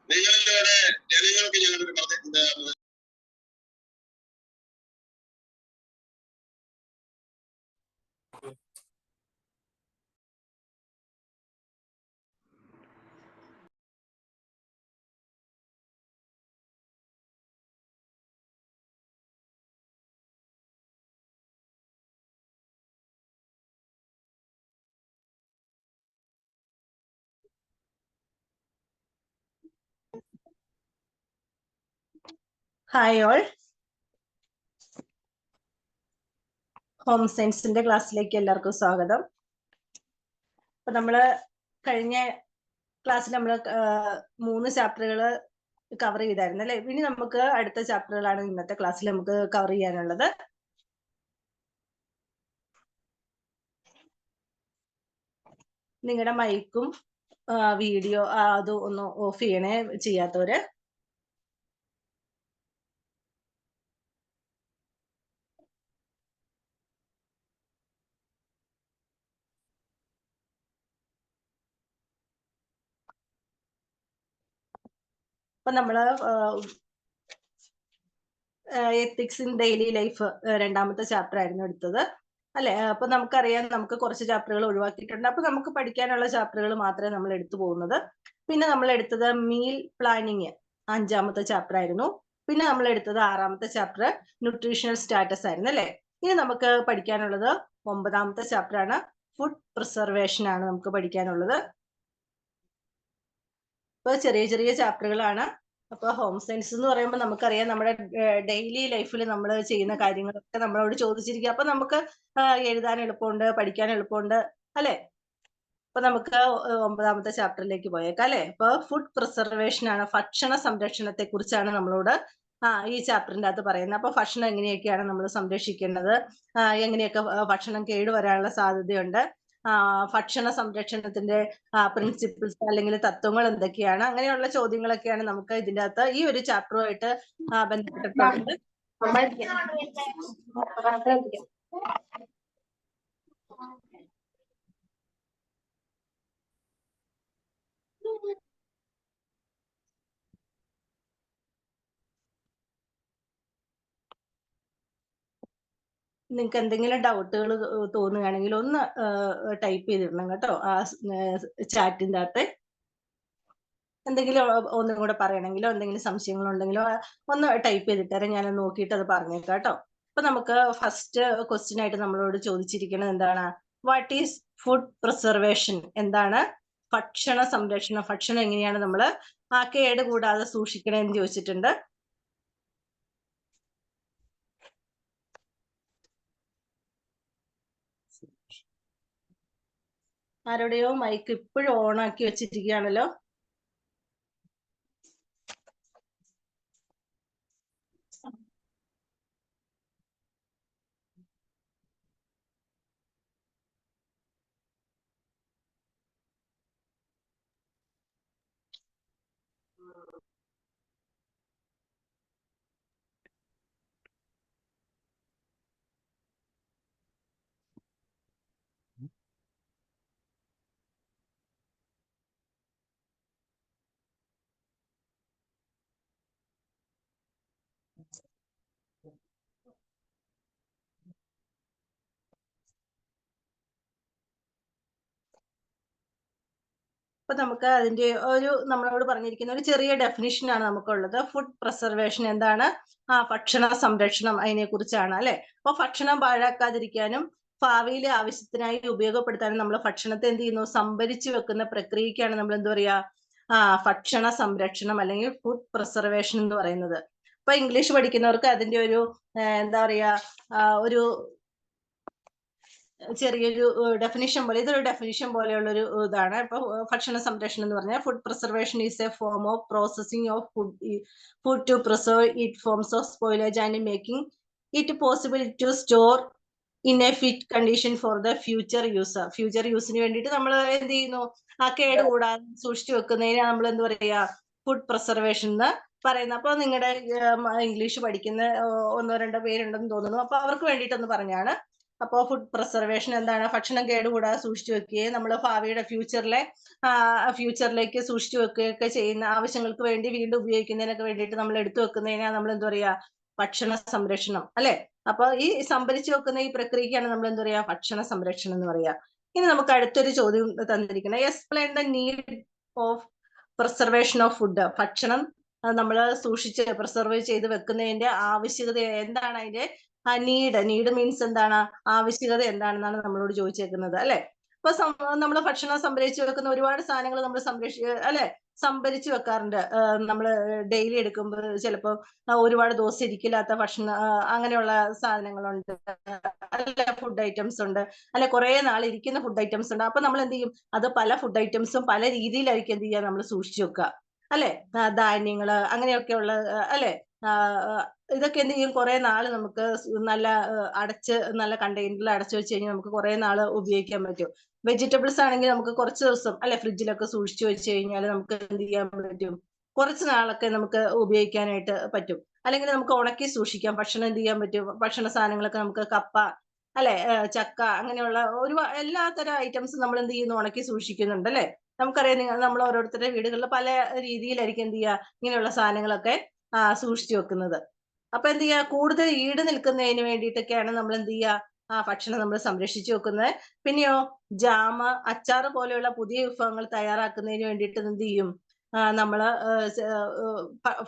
നിങ്ങളിലൂടെ ജനങ്ങൾക്ക് ഞങ്ങളൊരു ഹായ് ഓൾ, ഹോം സയൻസിന്റെ ക്ലാസ്സിലേക്ക് എല്ലാവർക്കും സ്വാഗതം. അപ്പൊ നമ്മള് കഴിഞ്ഞ ക്ലാസ്സിൽ നമ്മൾ 3 ചാപ്റ്ററുകൾ കവർ ചെയ്തായിരുന്നു അല്ലെ. ഇനി നമുക്ക് അടുത്ത ചാപ്റ്ററുകളാണ് ഇന്നത്തെ ക്ലാസ്സിൽ നമുക്ക് കവർ ചെയ്യാനുള്ളത്. നിങ്ങളുടെ മൈക്കും വീഡിയോ അതും ഒന്ന് ഓഫ് ചെയ്യണേ, ചെയ്യാത്തവര്. അപ്പൊ നമ്മള് എത്തിക്സ് ഇൻ ഡെയിലി ലൈഫ് 2ാമത്തെ ചാപ്റ്റർ ആയിരുന്നു എടുത്തത് അല്ലെ. അപ്പൊ നമുക്കറിയാം, നമുക്ക് കുറച്ച് ചാപ്റ്ററുകൾ ഒഴിവാക്കിയിട്ടുണ്ട്. അപ്പൊ നമുക്ക് പഠിക്കാനുള്ള ചാപ്റ്ററുകൾ മാത്രമേ നമ്മൾ എടുത്തു പോകുന്നത്. പിന്നെ നമ്മൾ എടുത്തത് മീൽ പ്ലാനിങ് 5ാമത്തെ ചാപ്റ്റർ ആയിരുന്നു. പിന്നെ നമ്മൾ എടുത്തത് 6ാമത്തെ ചാപ്റ്റർ ന്യൂട്രീഷണൽ സ്റ്റാറ്റസ് ആയിരുന്നു അല്ലെ. ഇനി നമുക്ക് പഠിക്കാനുള്ളത് 9ാമത്തെ ചാപ്റ്റർ ആണ്, ഫുഡ് പ്രിസർവേഷൻ ആണ് നമുക്ക് പഠിക്കാനുള്ളത്. ഇപ്പൊ ചെറിയ ചെറിയ ചാപ്റ്ററുകളാണ്. അപ്പൊ ഹോം സയൻസ് എന്ന് പറയുമ്പോൾ നമുക്കറിയാം, നമ്മുടെ ഡെയിലി ലൈഫിൽ നമ്മൾ ചെയ്യുന്ന കാര്യങ്ങളൊക്കെ നമ്മളോട് ചോദിച്ചിരിക്കുക. അപ്പൊ നമുക്ക് എഴുതാൻ എളുപ്പമുണ്ട്, പഠിക്കാൻ എളുപ്പമുണ്ട് അല്ലെ. അപ്പൊ നമുക്ക് 9ാമത്തെ ചാപ്റ്ററിലേക്ക് പോയേക്കാം അല്ലെ. അപ്പൊ ഫുഡ് പ്രിസർവേഷൻ ആണ്, ഭക്ഷണ സംരക്ഷണത്തെ കുറിച്ചാണ് നമ്മളോട് ഈ ചാപ്റ്ററിന്റെ അകത്ത് പറയുന്നത്. അപ്പൊ ഭക്ഷണം എങ്ങനെയൊക്കെയാണ് നമ്മൾ സംരക്ഷിക്കേണ്ടത്, എങ്ങനെയൊക്കെ ഭക്ഷണം കേടുവരാനുള്ള സാധ്യതയുണ്ട്, ഭക്ഷണ സംരക്ഷണത്തിന്റെ പ്രിൻസിപ്പിൾസ് അല്ലെങ്കിൽ തത്വങ്ങൾ എന്തൊക്കെയാണ്, അങ്ങനെയുള്ള ചോദ്യങ്ങളൊക്കെയാണ് നമുക്ക് ഇതിന്റെ അകത്ത് ഈ ഒരു ചാപ്റ്ററുമായിട്ട് ബന്ധപ്പെട്ടിട്ടുള്ളത്. നിങ്ങൾക്ക് എന്തെങ്കിലും ഡൗട്ടുകൾ തോന്നുകയാണെങ്കിൽ ഒന്ന് ടൈപ്പ് ചെയ്തിടണം കേട്ടോ, ആ ചാറ്റിന്റെ അകത്ത്. എന്തെങ്കിലും ഒന്നും കൂടെ പറയണമെങ്കിലോ എന്തെങ്കിലും സംശയങ്ങളുണ്ടെങ്കിലോ ഒന്ന് ടൈപ്പ് ചെയ്തിട്ടേരെ, ഞാൻ നോക്കിയിട്ട് അത് പറഞ്ഞേക്കാം കേട്ടോ. അപ്പൊ നമുക്ക് ഫസ്റ്റ് ക്വസ്റ്റ്യൻ ആയിട്ട് നമ്മളോട് ചോദിച്ചിരിക്കുന്നത് എന്താണ്, വാട്ട് ഈസ് ഫുഡ് പ്രിസർവേഷൻ, എന്താണ് ഭക്ഷണ സംരക്ഷണം, ഭക്ഷണം എങ്ങനെയാണ് നമ്മൾ കേട് കൂടാതെ സൂക്ഷിക്കണമെന്ന് ചോദിച്ചിട്ടുണ്ട്. ആരുടെയോ മൈക്ക് ഇപ്പോഴും ഓൺ ആക്കി വെച്ചിരിക്കുകയാണല്ലോ. അപ്പൊ നമുക്ക് അതിന്റെ നമ്മളോട് പറഞ്ഞിരിക്കുന്ന ഒരു ചെറിയ ഡെഫിനിഷൻ ആണ് നമുക്കുള്ളത്. ഫുഡ് പ്രിസർവേഷൻ എന്താണ്, ഭക്ഷണ സംരക്ഷണം, അതിനെ കുറിച്ചാണ് അല്ലെ. അപ്പൊ ഭക്ഷണം പാഴാക്കാതിരിക്കാനും ഭാവിയിലെ ആവശ്യത്തിനായി ഉപയോഗപ്പെടുത്താനും നമ്മൾ ഭക്ഷണത്തെ എന്ത് ചെയ്യുന്നു, സംഭരിച്ചു വെക്കുന്ന പ്രക്രിയക്കാണ് നമ്മൾ എന്താ പറയാ, ഭക്ഷണ സംരക്ഷണം അല്ലെങ്കിൽ ഫുഡ് പ്രിസർവേഷൻ എന്ന് പറയുന്നത്. അപ്പൊ ഇംഗ്ലീഷ് പഠിക്കുന്നവർക്ക് അതിന്റെ ഒരു എന്താ പറയാ, ഒരു ചെറിയൊരു ഡെഫിനിഷൻ പോലെ, ഇതൊരു ഡെഫിനിഷൻ പോലെയുള്ളൊരു ഇതാണ്. ഇപ്പൊ ഭക്ഷണ സംരക്ഷണം എന്ന് പറഞ്ഞാൽ food preservation is a form of processing of food to preserve it forms of spoilage and making it possible to store in a fit condition for the future use. Future യൂസിന് വേണ്ടിയിട്ട് നമ്മൾ എന്ത് ചെയ്യുന്നു, കേട് കൂടാതെ സൂക്ഷിച്ചു വെക്കുന്നതിന് നമ്മൾ എന്താ പറയാ, ഫുഡ് പ്രിസർവേഷൻ എന്ന് പറയുന്നത്. അപ്പൊ നിങ്ങളുടെ ഇംഗ്ലീഷ് പഠിക്കുന്ന 1-2 പേരുണ്ടെന്ന് തോന്നുന്നു. അപ്പൊ അവർക്ക് വേണ്ടിയിട്ടൊന്ന് പറഞ്ഞാണ്, അപ്പോ ഫുഡ് പ്രിസർവേഷൻ എന്താണ്? ഭക്ഷണം കേടുകൂടാതെ സൂക്ഷിച്ചു വെക്കുകയും നമ്മൾ ഭാവിയുടെ ഫ്യൂച്ചറിലേക്ക് സൂക്ഷിച്ചു വെക്കുകയൊക്കെ ചെയ്യുന്ന ആവശ്യങ്ങൾക്ക് വേണ്ടി വീണ്ടും ഉപയോഗിക്കുന്നതിനൊക്കെ വേണ്ടിയിട്ട് നമ്മൾ എടുത്തു വെക്കുന്നതിനാ നമ്മൾ എന്താ പറയാ, ഭക്ഷണ സംരക്ഷണം അല്ലെ? അപ്പൊ ഈ സംഭരിച്ചു വെക്കുന്ന ഈ പ്രക്രിയക്കാണ് നമ്മൾ എന്താ പറയാ, ഭക്ഷണ സംരക്ഷണം എന്ന് പറയാ. ഇനി നമുക്ക് അടുത്തൊരു ചോദ്യം തന്നിരിക്കുന്നത്, explain the need of preservation of food. ഭക്ഷണം നമ്മൾ സൂക്ഷിച്ച് പ്രിസർവ് ചെയ്ത് വെക്കുന്നതിന്റെ ആവശ്യകത എന്താണ്? അതിന്റെ നീഡ് മീൻസ് എന്താണ്? ആവശ്യകത എന്താണെന്നാണ് നമ്മളോട് ചോദിച്ചേക്കുന്നത് അല്ലെ? അപ്പൊ നമ്മൾ ഭക്ഷണം സംഭരിച്ചു വെക്കുന്ന ഒരുപാട് സാധനങ്ങൾ നമ്മൾ സംഭരിച്ചു വെക്കാറുണ്ട്. നമ്മൾ ഡെയിലി എടുക്കുമ്പോൾ ചിലപ്പോൾ ഒരുപാട് ദിവസം ഇരിക്കില്ലാത്ത ഭക്ഷണം, അങ്ങനെയുള്ള സാധനങ്ങളുണ്ട് അല്ലെ, ഫുഡ് ഐറ്റംസ് ഉണ്ട് അല്ലെ, കുറെ നാൾ ഇരിക്കുന്ന ഫുഡ് ഐറ്റംസ് ഉണ്ട്. അപ്പൊ നമ്മൾ എന്ത് ചെയ്യും, അത് പല ഫുഡ് ഐറ്റംസും പല രീതിയിലായിരിക്കും എന്ത് ചെയ്യുക, നമ്മൾ സൂക്ഷിച്ചു വെക്കുക അല്ലെ. ധാന്യങ്ങള് അങ്ങനെയൊക്കെയുള്ള അല്ലെ, ഇതൊക്കെ എന്ത് ചെയ്യും, കുറെ നാള് നമുക്ക് നല്ല നല്ല കണ്ടെയ്നറിൽ അടച്ചു വെച്ച് കഴിഞ്ഞാൽ നമുക്ക് കുറെ നാള് ഉപയോഗിക്കാൻ പറ്റും. വെജിറ്റബിൾസ് ആണെങ്കിൽ നമുക്ക് കുറച്ച് ദിവസം അല്ലെ ഫ്രിഡ്ജിലൊക്കെ സൂക്ഷിച്ചു വെച്ച് കഴിഞ്ഞാൽ നമുക്ക് എന്ത് ചെയ്യാൻ പറ്റും, കുറച്ച് നാളൊക്കെ നമുക്ക് ഉപയോഗിക്കാനായിട്ട് പറ്റും. അല്ലെങ്കിൽ നമുക്ക് ഉണക്കി സൂക്ഷിക്കാം. ഭക്ഷണം എന്ത് ചെയ്യാൻ പറ്റും, ഭക്ഷണ സാധനങ്ങളൊക്കെ നമുക്ക് കപ്പ അല്ലെ, ചക്ക അങ്ങനെയുള്ള എല്ലാത്തരം ഐറ്റംസ് നമ്മൾ എന്ത് ചെയ്യുന്നു, ഉണക്കി സൂക്ഷിക്കുന്നുണ്ട് അല്ലെ. നമുക്കറിയാം, നമ്മൾ ഓരോരുത്തരുടെ വീടുകളിൽ പല രീതിയിലായിരിക്കും എന്ത് ചെയ്യുക, ഇങ്ങനെയുള്ള സാധനങ്ങളൊക്കെ സൂക്ഷിച്ചു വെക്കുന്നത്. അപ്പൊ എന്ത് ചെയ്യുക, കൂടുതൽ ഈട് നിൽക്കുന്നതിന് വേണ്ടിയിട്ടൊക്കെയാണ് നമ്മൾ എന്ത് ചെയ്യുക, ഭക്ഷണം നമ്മൾ സംരക്ഷിച്ചു വെക്കുന്നത്. പിന്നെയോ ജാമ്, അച്ചാറ് പോലെയുള്ള പുതിയ വിഭവങ്ങൾ തയ്യാറാക്കുന്നതിന് വേണ്ടിയിട്ട് എന്ത് ചെയ്യും, നമ്മള്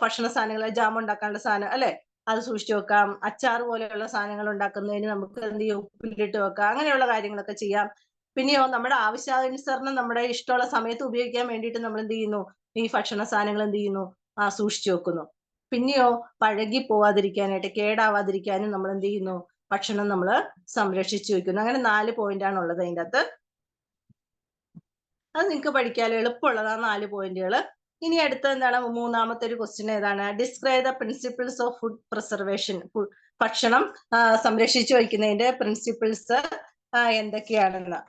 ഭക്ഷണ സാധനങ്ങൾ, ജാം ഉണ്ടാക്കാനുള്ള സാധനം അല്ലെ, അത് സൂക്ഷിച്ചു വെക്കാം. അച്ചാർ പോലെയുള്ള സാധനങ്ങൾ ഉണ്ടാക്കുന്നതിന് നമുക്ക് എന്ത് ചെയ്യും, ഉപ്പിലിട്ട് വെക്കാം. അങ്ങനെയുള്ള കാര്യങ്ങളൊക്കെ ചെയ്യാം. പിന്നെയോ നമ്മുടെ ആവശ്യാനുസരണം നമ്മുടെ ഇഷ്ടമുള്ള സമയത്ത് ഉപയോഗിക്കാൻ വേണ്ടിയിട്ട് നമ്മൾ എന്ത് ചെയ്യുന്നു, ഈ ഭക്ഷണ സാധനങ്ങൾ എന്ത് ചെയ്യുന്നു, സൂക്ഷിച്ചു വെക്കുന്നു. പിന്നെയോ പഴകി പോവാതിരിക്കാനായിട്ട്, കേടാവാതിരിക്കാനും നമ്മൾ എന്ത് ചെയ്യുന്നു, ഭക്ഷണം നമ്മൾ സംരക്ഷിച്ചു വെക്കുന്നു. അങ്ങനെ 4 പോയിന്റ് ആണ് ഉള്ളത് അതിൻ്റെ അകത്ത്. അത് നിങ്ങൾക്ക് പഠിക്കാൻ എളുപ്പമുള്ളതാണ് 4 പോയിന്റുകൾ. ഇനി അടുത്ത എന്താണ്, മൂന്നാമത്തെ ഒരു ക്വസ്റ്റ്യൻ ഏതാണ്, describe the principles of food preservation. ഭക്ഷണം സംരക്ഷിച്ചു വയ്ക്കുന്നതിന്റെ പ്രിൻസിപ്പിൾസ് എന്തൊക്കെയാണെന്ന്.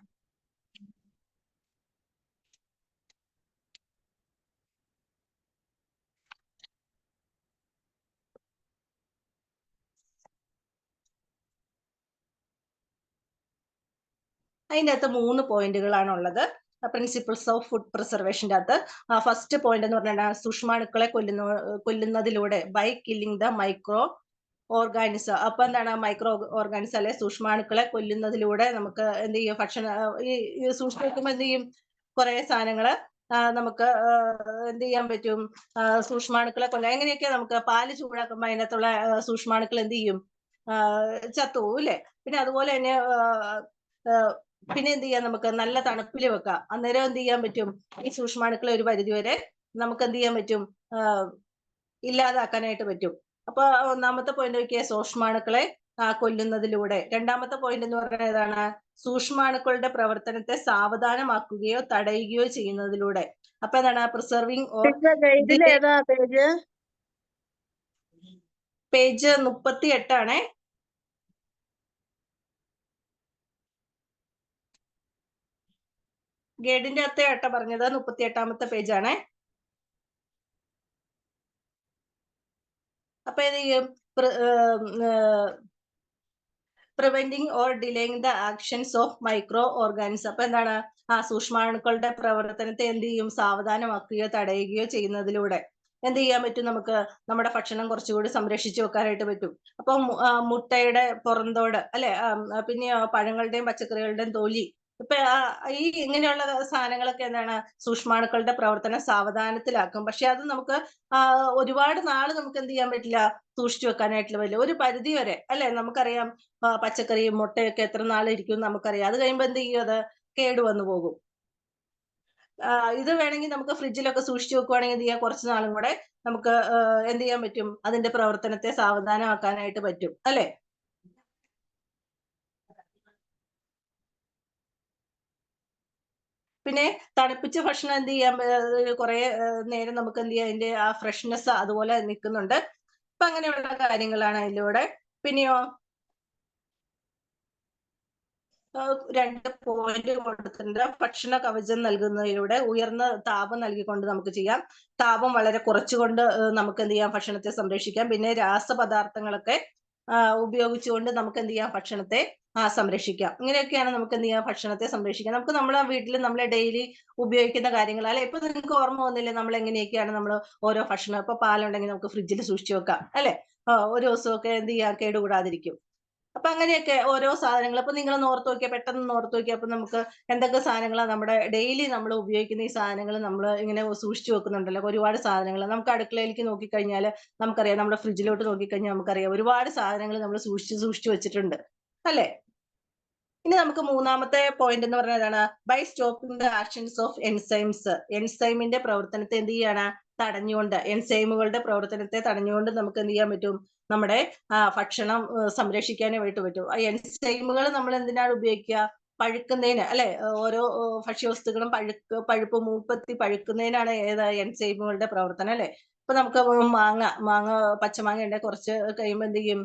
അതിൻ്റെ അകത്ത് 3 പോയിന്റുകളാണ് ഉള്ളത്. പ്രിൻസിപ്പിൾസ് ഓഫ് ഫുഡ് പ്രിസർവേഷൻ്റെ അകത്ത് ഫസ്റ്റ് പോയിന്റ് എന്ന് പറഞ്ഞാൽ സൂക്ഷ്മാണുക്കളെ കൊല്ലുന്നതിലൂടെ, by killing the micro organism. അപ്പൊ എന്താണ്, മൈക്രോ ഓർഗാനിസം അല്ലെ സൂക്ഷ്മാണുക്കളെ കൊല്ലുന്നതിലൂടെ നമുക്ക് എന്ത് ചെയ്യും, സൂക്ഷിച്ചു വെക്കുമ്പോൾ എന്ത് ചെയ്യും, കുറെ സാധനങ്ങള് നമുക്ക് എന്ത് ചെയ്യാൻ പറ്റും, സൂക്ഷ്മാണുക്കളെ കൊല്ലാൻ. എങ്ങനെയൊക്കെയാ, നമുക്ക് പാല് ചൂടാക്കുമ്പോൾ അതിനകത്തുള്ള സൂക്ഷ്മാണുക്കൾ എന്ത് ചെയ്യും, ചത്തുപോകും അല്ലെ. പിന്നെ അതുപോലെ തന്നെ പിന്നെ എന്ത് ചെയ്യാം, നമുക്ക് നല്ല തണുപ്പിൽ വെക്കാം. അന്നേരം എന്ത് ചെയ്യാൻ പറ്റും, ഈ സൂക്ഷ്മാണുക്കളെ ഒരു പരിധിവരെ നമുക്ക് എന്ത് ചെയ്യാൻ പറ്റും, ഇല്ലാതാക്കാനായിട്ട് പറ്റും. അപ്പൊ ഒന്നാമത്തെ പോയിന്റ് നോക്കിയാൽ സൂക്ഷ്മാണുക്കളെ കൊല്ലുന്നതിലൂടെ. രണ്ടാമത്തെ പോയിന്റ് എന്ന് പറയുന്നത് ഏതാണ്, സൂക്ഷ്മാണുക്കളുടെ പ്രവർത്തനത്തെ സാവധാനമാക്കുകയോ തടയുകയോ ചെയ്യുന്നതിലൂടെ. അപ്പൊ എന്താണ്, പ്രിസർവിങ് പേജ് 38 ആണേ. ഗൈഡിന്റെ അകത്തെ ഏട്ട പറഞ്ഞത് 38ാമത്തെ പേജാണേ. അപ്പൊ ഇത് preventing or delaying the actions of micro organism. അപ്പൊ എന്താണ്, സൂക്ഷ്മാണുക്കളുടെ പ്രവർത്തനത്തെ എന്ത് ചെയ്യും, സാവധാനമാക്കുകയോ തടയുകയോ ചെയ്യുന്നതിലൂടെ എന്ത് ചെയ്യാൻ പറ്റും, നമുക്ക് നമ്മുടെ ഭക്ഷണം കുറച്ചുകൂടി സംരക്ഷിച്ചു വെക്കാനായിട്ട് പറ്റും. അപ്പൊ മുട്ടയുടെ പുറന്തോട് അല്ലെ, പിന്നെ പഴങ്ങളുടെയും പച്ചക്കറികളുടെയും തൊലി, ഇപ്പൊ ഈ ഇങ്ങനെയുള്ള സാധനങ്ങളൊക്കെ എന്താണ്, സൂക്ഷ്മാണുക്കളുടെ പ്രവർത്തനം സാവധാനത്തിലാക്കും. പക്ഷെ അത് നമുക്ക് ഒരുപാട് നാള് നമുക്ക് എന്ത് ചെയ്യാൻ പറ്റില്ല, സൂക്ഷിച്ചു വെക്കാനായിട്ടുള്ള പറ്റില്ല. ഒരു പരിധി വരെ അല്ലെ. നമുക്കറിയാം, പച്ചക്കറിയും മുട്ടയൊക്കെ എത്ര നാൾ ഇരിക്കും നമുക്കറിയാം. അത് കഴിയുമ്പോൾ എന്ത് ചെയ്യും, അത് കേടുവന്നു പോകും. ഇത് വേണമെങ്കിൽ നമുക്ക് ഫ്രിഡ്ജിലൊക്കെ സൂക്ഷിച്ചു വെക്കുവാണെങ്കിൽ എന്ത് ചെയ്യാം, കുറച്ച് നാളും കൂടെ നമുക്ക് എന്ത് ചെയ്യാൻ പറ്റും, അതിന്റെ പ്രവർത്തനത്തെ സാവധാനമാക്കാനായിട്ട് പറ്റും അല്ലെ. പിന്നെ തണുപ്പിച്ച ഭക്ഷണം എന്ത് ചെയ്യാൻ, കുറെ നേരം നമുക്ക് എന്ത് ചെയ്യാം, അതിന്റെ ആ ഫ്രഷ്നെസ് അതുപോലെ നിൽക്കുന്നുണ്ട്. അപ്പൊ അങ്ങനെയുള്ള കാര്യങ്ങളാണ് അതിലൂടെ. പിന്നെയോ 2 പോയിന്റ് കൊടുത്തിട്ടുണ്ട്. ഭക്ഷണ കവചം നൽകുന്നതിലൂടെ ഉയർന്ന താപം നൽകിക്കൊണ്ട് നമുക്ക് ചെയ്യാം. താപം വളരെ കുറച്ചുകൊണ്ട് നമുക്ക് എന്ത് ചെയ്യാം, ഭക്ഷണത്തെ സംരക്ഷിക്കാം. പിന്നെ രാസപദാർത്ഥങ്ങളൊക്കെ ഉപയോഗിച്ചുകൊണ്ട് നമുക്ക് എന്ത് ചെയ്യാം, ഭക്ഷണത്തെ സംരക്ഷിക്കാം. ഇങ്ങനെയൊക്കെയാണ് നമുക്ക് എന്ത് ചെയ്യാം, ഭക്ഷണത്തെ സംരക്ഷിക്കാം. നമുക്ക് നമ്മളെ വീട്ടിൽ നമ്മളെ ഡെയിലി ഉപയോഗിക്കുന്ന കാര്യങ്ങൾ, അല്ലെ? ഇപ്പൊ നിങ്ങൾക്ക് ഓർമ്മ വന്നില്ലേ നമ്മൾ എങ്ങനെയൊക്കെയാണ് നമ്മൾ ഓരോ ഭക്ഷണം, ഇപ്പൊ പാലുണ്ടെങ്കിൽ നമുക്ക് ഫ്രിഡ്ജിൽ സൂക്ഷിച്ചു വെക്കാം, അല്ലെ? ഒരു ദിവസമൊക്കെ എന്ത് ചെയ്യാം, കേടുകൂടാതിരിക്കും. അപ്പൊ അങ്ങനെയൊക്കെ ഓരോ സാധനങ്ങൾ അപ്പൊ നിങ്ങൾ ഓർത്ത് നോക്കിയാൽ, പെട്ടെന്ന് ഓർത്ത് നോക്കിയാൽ അപ്പൊ നമുക്ക് എന്തൊക്കെ സാധനങ്ങളാണ് നമ്മുടെ ഡെയിലി നമ്മൾ ഉപയോഗിക്കുന്ന ഈ സാധനങ്ങൾ നമ്മൾ ഇങ്ങനെ സൂക്ഷിച്ചു വെക്കുന്നുണ്ടല്ലോ. ഒരുപാട് സാധനങ്ങൾ നമുക്ക് അടുക്കളയിലേക്ക് നോക്കിക്കഴിഞ്ഞാൽ നമുക്കറിയാം, നമ്മുടെ ഫ്രിഡ്ജിലോട്ട് നോക്കിക്കഴിഞ്ഞാൽ നമുക്കറിയാം ഒരുപാട് സാധനങ്ങൾ നമ്മൾ സൂക്ഷിച്ചു വെച്ചിട്ടുണ്ട്, അല്ലെ? ഇനി നമുക്ക് മൂന്നാമത്തെ പോയിന്റ് എന്ന് പറഞ്ഞാൽ ഏതാണ്? By stopping the actions of enzymes. എൻസൈമിന്റെ പ്രവർത്തനത്തെ എന്ത് ചെയ്യാണ്? തടഞ്ഞുകൊണ്ട്, എൻസൈമുകളുടെ പ്രവർത്തനത്തെ തടഞ്ഞുകൊണ്ട് നമുക്ക് എന്ത് ചെയ്യാൻ പറ്റും? നമ്മുടെ ഭക്ഷണം സംരക്ഷിക്കാനായിട്ട് പറ്റും. ആ എൻസൈമുകൾ നമ്മൾ എന്തിനാണ് ഉപയോഗിക്കുക? പഴുക്കുന്നതിന്, അല്ലെ? ഓരോ ഭക്ഷ്യവസ്തുക്കളും പഴുപ്പ് മൂപ്പെത്തി പഴുക്കുന്നതിനാണ് എൻസൈമുകളുടെ പ്രവർത്തനം, അല്ലെ? ഇപ്പൊ നമുക്ക് മാങ്ങ പച്ചമാങ്ങ ഉണ്ടെങ്കിൽ കുറച്ച് കഴിയുമ്പോൾ എന്ത് ചെയ്യും?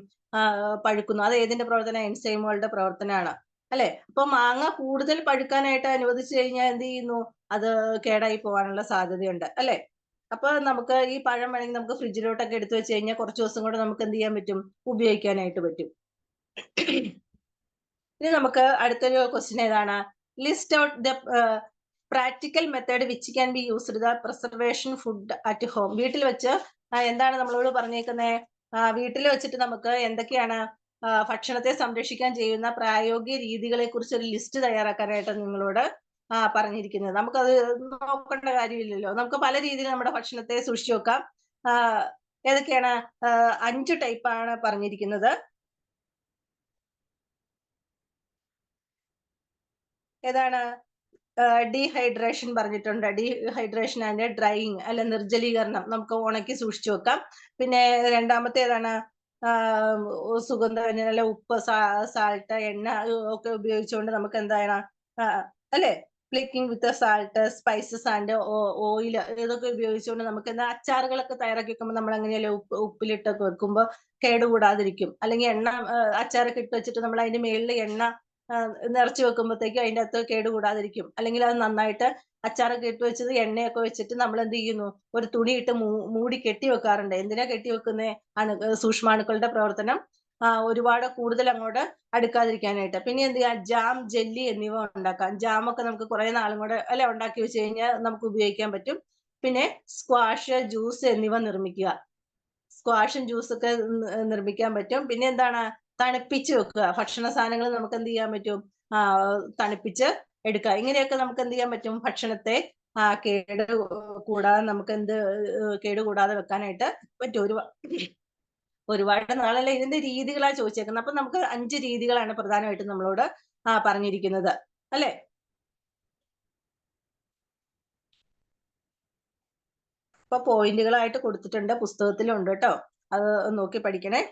പഴുക്കുന്നു. അത് ഏതിന്റെ പ്രവർത്തനം? എൻസൈമുകളുടെ പ്രവർത്തനമാണ്, അല്ലെ? അപ്പൊ മാങ്ങ കൂടുതൽ പഴുക്കാനായിട്ട് അനുവദിച്ചു കഴിഞ്ഞാൽ എന്ത് ചെയ്യുന്നു? അത് കേടായി പോകാനുള്ള സാധ്യതയുണ്ട്, അല്ലെ? അപ്പൊ നമുക്ക് ഈ പഴം വേണമെങ്കിൽ നമുക്ക് ഫ്രിഡ്ജിലോട്ടൊക്കെ എടുത്തു വെച്ച് കഴിഞ്ഞാൽ കുറച്ച് ദിവസം കൊണ്ട് നമുക്ക് എന്ത് ചെയ്യാൻ പറ്റും? ഉപയോഗിക്കാനായിട്ട് പറ്റും. ഇനി നമുക്ക് അടുത്തൊരു ക്വസ്റ്റ്യൻ ഏതാണ്? List out the practical method which can be used the preservation food at home. വീട്ടിൽ വെച്ച് എന്താണ് നമ്മളോട് പറഞ്ഞേക്കുന്നത്? വീട്ടിൽ വെച്ചിട്ട് നമുക്ക് എന്തൊക്കെയാണ് ഭക്ഷണത്തെ സംരക്ഷിക്കാൻ ചെയ്യുന്ന പ്രായോഗിക രീതികളെ കുറിച്ച് ഒരു ലിസ്റ്റ് തയ്യാറാക്കാനായിട്ട് നിങ്ങളോട് പറഞ്ഞിരിക്കുന്നത്. നമുക്കത് നോക്കേണ്ട കാര്യമില്ലല്ലോ. നമുക്ക് പല രീതിയിൽ നമ്മുടെ ഭക്ഷണത്തെ സൂക്ഷിച്ചു വെക്കാം. ഏതൊക്കെയാണ്? 5 ടൈപ്പാണ് പറഞ്ഞിരിക്കുന്നത്. ഏതാണ്? ഡീഹൈഡ്രേഷൻ പറഞ്ഞിട്ടുണ്ട്. ഡീഹൈഡ്രേഷൻ ആൻഡ് ഡ്രൈയിങ്, അല്ല നിർജ്ജലീകരണം, നമുക്ക് ഉണക്കി സൂക്ഷിച്ചു വെക്കാം. പിന്നെ രണ്ടാമത്തെ ഏതാണ്? സുഗന്ധവ്യഞ്ജനം, അല്ലെ ഉപ്പ്, സാൾട്ട്, എണ്ണ ഒക്കെ ഉപയോഗിച്ചുകൊണ്ട് നമുക്ക് എന്താണ്, അല്ലെ? Flicking with salt, spices and oil, ഇതൊക്കെ ഉപയോഗിച്ചുകൊണ്ട് നമുക്ക് എന്താ അച്ചാറുകളൊക്കെ തയ്യാറാക്കി വെക്കുമ്പോൾ നമ്മൾ അങ്ങനെയല്ലേ ഉപ്പിലിട്ടൊക്കെ വെക്കുമ്പോൾ കേടുകൂടാതിരിക്കും. അല്ലെങ്കിൽ എണ്ണ അച്ചാറൊക്കെ ഇട്ട് വെച്ചിട്ട് നമ്മൾ അതിന്റെ മേളിൽ എണ്ണ നിറച്ചു വെക്കുമ്പോഴത്തേക്കും അതിന്റെ അകത്ത് കേടുകൂടാതിരിക്കും. അല്ലെങ്കിൽ അത് നന്നായിട്ട് അച്ചാറൊക്കെ ഇട്ട് വെച്ചത് എണ്ണയൊക്കെ വെച്ചിട്ട് നമ്മൾ എന്ത് ചെയ്യുന്നു? ഒരു തുണി ഇട്ട് മൂടി കെട്ടി വെക്കാറുണ്ട്. എന്തിനാ കെട്ടി വെക്കുന്നത്? സൂക്ഷ്മാണുക്കളുടെ പ്രവർത്തനം ഒരുപാട് കൂടുതൽ അങ്ങോട്ട് അടുക്കാതിരിക്കാനായിട്ട്. പിന്നെ എന്ത് ചെയ്യാം? ജാം, ജെല്ലി എന്നിവ ഉണ്ടാക്കാം. ജാമൊക്കെ നമുക്ക് കുറെ നാളും കൂടെ, അല്ലെ, ഉണ്ടാക്കി വെച്ച് കഴിഞ്ഞാൽ നമുക്ക് ഉപയോഗിക്കാൻ പറ്റും. പിന്നെ സ്ക്വാഷ്, ജ്യൂസ് എന്നിവ നിർമ്മിക്കുക. സ്ക്വാഷും ജ്യൂസൊക്കെ നിർമ്മിക്കാൻ പറ്റും. പിന്നെ എന്താണ്? തണുപ്പിച്ച് വെക്കുക. ഭക്ഷണ സാധനങ്ങൾ നമുക്ക് എന്ത് ചെയ്യാൻ പറ്റും? തണുപ്പിച്ച് എടുക്കുക. ഇങ്ങനെയൊക്കെ നമുക്ക് എന്ത് ചെയ്യാൻ പറ്റും? ഭക്ഷണത്തെ കേടുകൂടാതെ വെക്കാനായിട്ട് പറ്റും. ഒരുപാട് നാളല്ല, ഇതിന്റെ രീതികളാണ് ചോദിച്ചേക്കുന്നത്. അപ്പൊ നമുക്ക് 5 രീതികളാണ് പ്രധാനമായിട്ടും നമ്മളോട് പറഞ്ഞിരിക്കുന്നത്, അല്ലെ? അപ്പൊ പോയിന്റുകളായിട്ട് കൊടുത്തിട്ടുണ്ട്, പുസ്തകത്തിലുണ്ട് കേട്ടോ. അത് നോക്കി പഠിക്കണേ.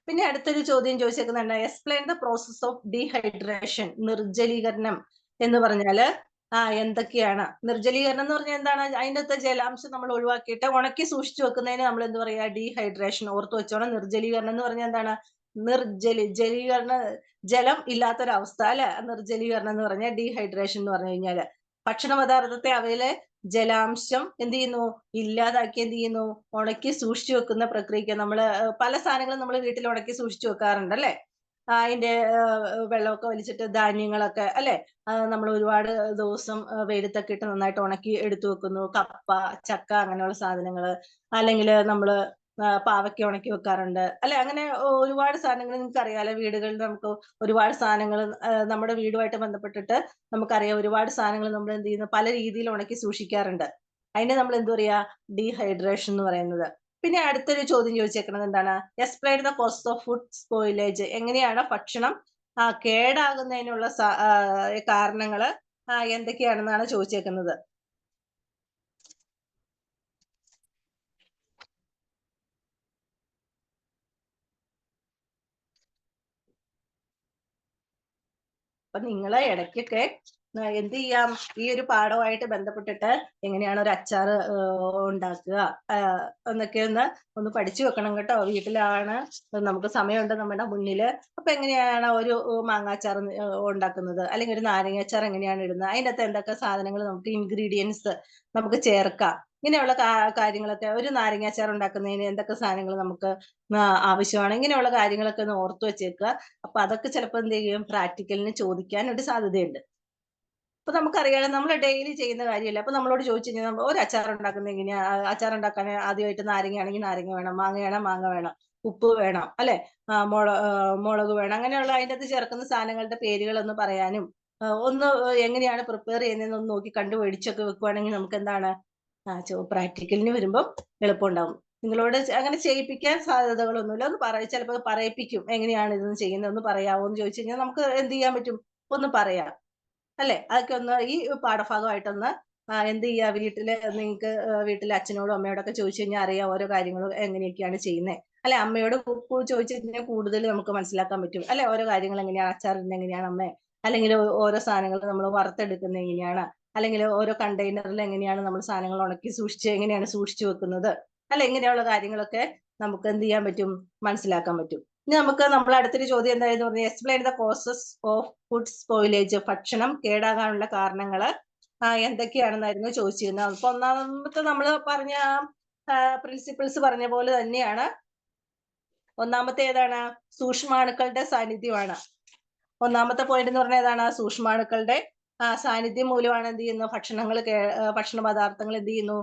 പിന്നെ അടുത്തൊരു ചോദ്യം ചോദിച്ചേക്കുന്നുണ്ട്. Explain the process of dehydration. നിർജ്ജലീകരണം എന്ന് പറഞ്ഞാല് എന്തൊക്കെയാണ്? നിർജ്ജലീകരണം എന്ന് പറഞ്ഞാൽ എന്താണ്? അതിൻ്റെ അകത്തെ ജലാംശം നമ്മൾ ഒഴിവാക്കിയിട്ട് ഉണക്കി സൂക്ഷിച്ചു വെക്കുന്നതിന് നമ്മൾ എന്ത് പറയാ? ഡീഹൈഡ്രേഷൻ. ഓർത്ത് വെച്ചോണം. നിർജ്ജലീകരണം എന്ന് പറഞ്ഞാൽ എന്താണ്? ജലം ഇല്ലാത്തൊരവസ്ഥ, അല്ലെ? നിർജ്ജലീകരണം എന്ന് പറഞ്ഞാൽ ഡീഹൈഡ്രേഷൻ എന്ന് പറഞ്ഞു കഴിഞ്ഞാല് ഭക്ഷണ പദാർത്ഥത്തെ അവയിലെ ജലാംശം എന്ത് ചെയ്യുന്നു? ഇല്ലാതാക്കി എന്ത് ചെയ്യുന്നു? ഉണക്കി സൂക്ഷിച്ചു വെക്കുന്ന പ്രക്രിയക്ക് നമ്മള് പല സാധനങ്ങളും നമ്മൾ വീട്ടിൽ ഉണക്കി സൂക്ഷിച്ചു വെക്കാറുണ്ട്, അല്ലെ? അതിന്റെ വെള്ളമൊക്കെ വലിച്ചിട്ട് ധാന്യങ്ങളൊക്കെ, അല്ലെ? നമ്മൾ ഒരുപാട് ദിവസം വെയിലത്തൊക്കെ ഇട്ട് നന്നായിട്ട് ഉണക്കി എടുത്തു വെക്കുന്നു. കപ്പ, ചക്ക, അങ്ങനെയുള്ള സാധനങ്ങള്. അല്ലെങ്കിൽ നമ്മള് പാവയ്ക്ക ഉണക്കി വെക്കാറുണ്ട്, അല്ലെ? അങ്ങനെ ഒരുപാട് സാധനങ്ങൾ നിങ്ങൾക്ക് അറിയാലോ. വീടുകളിൽ നമുക്ക് ഒരുപാട് സാധനങ്ങൾ നമ്മുടെ വീടുമായിട്ട് ബന്ധപ്പെട്ടിട്ട് നമുക്കറിയാം. ഒരുപാട് സാധനങ്ങൾ നമ്മൾ എന്ത് ചെയ്യുന്നു? പല രീതിയിൽ ഉണക്കി സൂക്ഷിക്കാറുണ്ട്. അതിനെ നമ്മൾ എന്ത് പറയാ? ഡീഹൈഡ്രേഷൻ എന്ന് പറയുന്നത്. പിന്നെ അടുത്തൊരു ചോദ്യം ചോദിച്ചേക്കുന്നത് എന്താണ്? Explain the cost of food spoilage. എങ്ങനെയാണ് ഭക്ഷണം കേടാകുന്നതിനുള്ള കാരണങ്ങള് എന്തൊക്കെയാണെന്നാണ് ചോദിച്ചേക്കുന്നത്. അപ്പൊ നിങ്ങള് ഇടയ്ക്കൊക്കെ എന്ത് ചെയ്യാം? ഈ ഒരു പാഠവുമായിട്ട് ബന്ധപ്പെട്ടിട്ട് എങ്ങനെയാണ് ഒരു അച്ചാർ ഉണ്ടാക്കുക എന്നൊക്കെ ഒന്ന് പഠിച്ചു വെക്കണം കേട്ടോ. വീട്ടിലാണ്, നമുക്ക് സമയമുണ്ട് നമ്മുടെ മുന്നില്. അപ്പൊ എങ്ങനെയാണ് ഒരു മാങ്ങാച്ചാർ ഉണ്ടാക്കുന്നത്, അല്ലെങ്കിൽ ഒരു നാരങ്ങ അച്ചാർ എങ്ങനെയാണ് ഇടുന്നത്, അതിൻ്റെ അകത്ത് എന്തൊക്കെ സാധനങ്ങൾ നമുക്ക് ഇൻഗ്രീഡിയൻസ് നമുക്ക് ചേർക്കാം. ഇങ്ങനെയുള്ള കാര്യങ്ങളൊക്കെ, ഒരു നാരങ്ങാച്ചാർ ഉണ്ടാക്കുന്നതിന് എന്തൊക്കെ സാധനങ്ങൾ നമുക്ക് ആവശ്യമാണ്, ഇങ്ങനെയുള്ള കാര്യങ്ങളൊക്കെ ഒന്ന് ഓർത്തു വെച്ചേക്കുക. അപ്പൊ അതൊക്കെ ചിലപ്പോൾ എന്ത് ചെയ്യും, പ്രാക്ടിക്കലിന് ചോദിക്കാൻ ഒരു സാധ്യതയുണ്ട്. അപ്പൊ നമുക്കറിയാലോ, നമ്മൾ ഡെയിലി ചെയ്യുന്ന കാര്യമല്ല. അപ്പൊ നമ്മളോട് ചോദിച്ചു കഴിഞ്ഞാൽ നമ്മൾ ഒരു അച്ചാർ ഉണ്ടാക്കുന്നത് എങ്ങനെയാ, അച്ചാർ ഉണ്ടാക്കാൻ ആദ്യമായിട്ട് നാരങ്ങയാണെങ്കിൽ നാരങ്ങ വേണം, മാങ്ങ മാങ്ങ വേണം, ഉപ്പ് വേണം, അല്ലെ, മുളക് വേണം, അങ്ങനെയുള്ള അതിൻ്റെ അകത്ത് ചേർക്കുന്ന സാധനങ്ങളുടെ പേരുകളൊന്ന് പറയാനും ഒന്ന് എങ്ങനെയാണ് പ്രിപ്പയർ ചെയ്യുന്നതെന്ന് ഒന്ന് നോക്കി കണ്ടുപിടിച്ചൊക്കെ വെക്കുവാണെങ്കിൽ നമുക്ക് എന്താണ്, പ്രാക്ടിക്കലിന് വരുമ്പോൾ എളുപ്പമുണ്ടാവും. നിങ്ങളോട് അങ്ങനെ ചെയ്യിപ്പിക്കാൻ സാധ്യതകളൊന്നുമില്ല. ഒന്ന് ചിലപ്പോൾ പറയിപ്പിക്കും, എങ്ങനെയാണ് ഇതൊന്ന് ചെയ്യുന്നത് ഒന്ന് പറയാമോ എന്ന് ചോദിച്ചു കഴിഞ്ഞാൽ നമുക്ക് എന്ത് ചെയ്യാൻ പറ്റും, ഒന്ന് പറയാം, അല്ലെ. അതൊക്കെ ഒന്ന് ഈ പാഠഭാഗമായിട്ടൊന്ന് എന്ത് ചെയ്യുക, നിങ്ങൾക്ക് വീട്ടിലെ അച്ഛനോടും അമ്മയോടും ഒക്കെ ചോദിച്ചു കഴിഞ്ഞാൽ അറിയാം ഓരോ കാര്യങ്ങളും എങ്ങനെയൊക്കെയാണ് ചെയ്യുന്നത്, അല്ലെ. അമ്മയോട് ചോദിച്ചു കഴിഞ്ഞാൽ കൂടുതൽ നമുക്ക് മനസ്സിലാക്കാൻ പറ്റും, അല്ലെ. ഓരോ കാര്യങ്ങൾ എങ്ങനെയാണ്, അച്ചാറിന്റെ എങ്ങനെയാണ് അമ്മ, അല്ലെങ്കിൽ ഓരോ സാധനങ്ങൾ നമ്മൾ വറുത്തെടുക്കുന്നത് എങ്ങനെയാണ്, അല്ലെങ്കിൽ ഓരോ കണ്ടെയ്നറിൽ എങ്ങനെയാണ് നമ്മൾ സാധനങ്ങൾ ഉണക്കി എങ്ങനെയാണ് സൂക്ഷിച്ചു വെക്കുന്നത്, അല്ലെ. ഇങ്ങനെയുള്ള കാര്യങ്ങളൊക്കെ നമുക്ക് എന്ത് ചെയ്യാൻ പറ്റും, മനസ്സിലാക്കാൻ പറ്റും. ഇനി നമ്മുടെ അടുത്തൊരു ചോദ്യം എന്തായെന്ന് പറഞ്ഞാൽ, explain the causes of food spoilage, ഭക്ഷണം കേടാകാനുള്ള കാരണങ്ങള് എന്തൊക്കെയാണെന്നായിരുന്നു ചോദിച്ചിരുന്നത്. അപ്പൊ ഒന്നാമത്തെ നമ്മൾ പറഞ്ഞ പ്രിൻസിപ്പിൾസ് പറഞ്ഞ പോലെ തന്നെയാണ്. ഒന്നാമത്തെ ഏതാണ്, സൂക്ഷ്മാണുക്കളുടെ സാന്നിധ്യമാണ്. ഒന്നാമത്തെ പോയിന്റ് എന്ന് പറഞ്ഞാൽ ഏതാണ്, സൂക്ഷ്മാണുക്കളുടെ സാന്നിധ്യം മൂലമാണ് എന്ത് ചെയ്യുന്നു, ഭക്ഷണ പദാർത്ഥങ്ങൾ എന്ത് ചെയ്യുന്നു,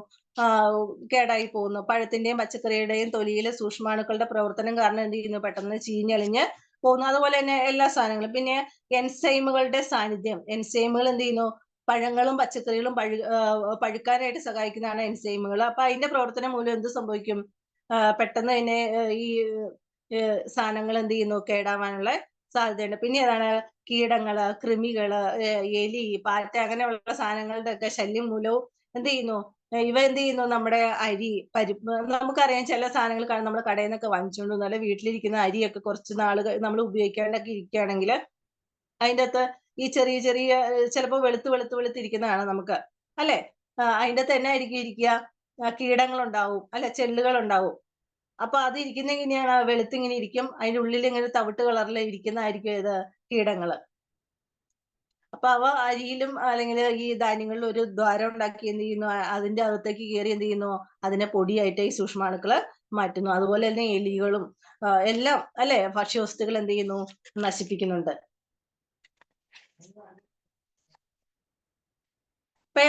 കേടായി പോകുന്നു. പഴത്തിന്റെയും പച്ചക്കറിയുടെയും തൊലിയിലെ സൂക്ഷ്മാണുക്കളുടെ പ്രവർത്തനം കാരണം എന്ത് ചെയ്യുന്നു, പെട്ടെന്ന് ചീഞ്ഞളിഞ്ഞ് പോകുന്നു. അതുപോലെ തന്നെ എല്ലാ സാധനങ്ങളും. പിന്നെ എൻസൈമുകളുടെ സാന്നിധ്യം, എൻസൈമുകൾ എന്ത് ചെയ്യുന്നു, പഴങ്ങളും പച്ചക്കറികളും പഴുക്കാനായിട്ട് സഹായിക്കുന്നതാണ് എൻസൈമുകൾ. അപ്പൊ അതിന്റെ പ്രവർത്തനം മൂലം എന്ത് സംഭവിക്കും, പെട്ടെന്ന് തന്നെ ഈ സാധനങ്ങൾ എന്ത് ചെയ്യുന്നു, കേടാവാനുള്ള സാധ്യതയുണ്ട്. പിന്നെ ഏതാണ്, കീടങ്ങള്, കൃമികള്, എലി, പാറ്റ, അങ്ങനെയുള്ള സാധനങ്ങളുടെ ഒക്കെ ശല്യം മൂലവും എന്ത് ചെയ്യുന്നു, ഇവ എന്ത് ചെയ്യുന്നു, നമ്മുടെ അരി, പരിപ്പ്, നമുക്കറിയാം ചില സാധനങ്ങൾ നമ്മൾ കടയിൽ നിന്നൊക്കെ വാങ്ങിച്ചുകൊണ്ട് വന്നു, അല്ലെങ്കിൽ വീട്ടിലിരിക്കുന്ന അരിയൊക്കെ കുറച്ച് നാളുകൾ നമ്മൾ ഉപയോഗിക്കാണ്ടൊക്കെ ഇരിക്കുകയാണെങ്കിൽ അതിൻ്റെ അകത്ത് ഈ ചെറിയ ചെറിയ ചിലപ്പോൾ വെളുത്തിരിക്കുന്നതാണ് നമുക്ക്, അല്ലെ. അതിൻ്റെ അകത്ത് തന്നെ ആയിരിക്കും ഇരിക്കുക, കീടങ്ങളുണ്ടാവും, അല്ലെ, ചെല്ലുകൾ. അപ്പൊ അത് ഇരിക്കുന്ന എങ്ങനെയാണ്, വെളുത്തിങ്ങനെ ഇരിക്കും, അതിന്റെ ഉള്ളിൽ ഇങ്ങനെ തവിട്ട് കളറിൽ ഇരിക്കുന്നതായിരിക്കും ഇത് കീടങ്ങള്. അപ്പൊ അവ അരിയിലും അല്ലെങ്കിൽ ഈ ധാന്യങ്ങളിലും ഒരു ദ്വാരം ഉണ്ടാക്കി എന്ത് ചെയ്യുന്നു, അതിന്റെ അകത്തേക്ക് കയറി എന്ത് ചെയ്യുന്നു, അതിനെ പൊടിയായിട്ട് ഈ സൂക്ഷ്മാണുക്കള് മാറ്റുന്നു. അതുപോലെ തന്നെ എലികളും എല്ലാം, അല്ലെ, ഭക്ഷ്യവസ്തുക്കൾ എന്ത് ചെയ്യുന്നു, നശിപ്പിക്കുന്നുണ്ട്. ഇപ്പൊ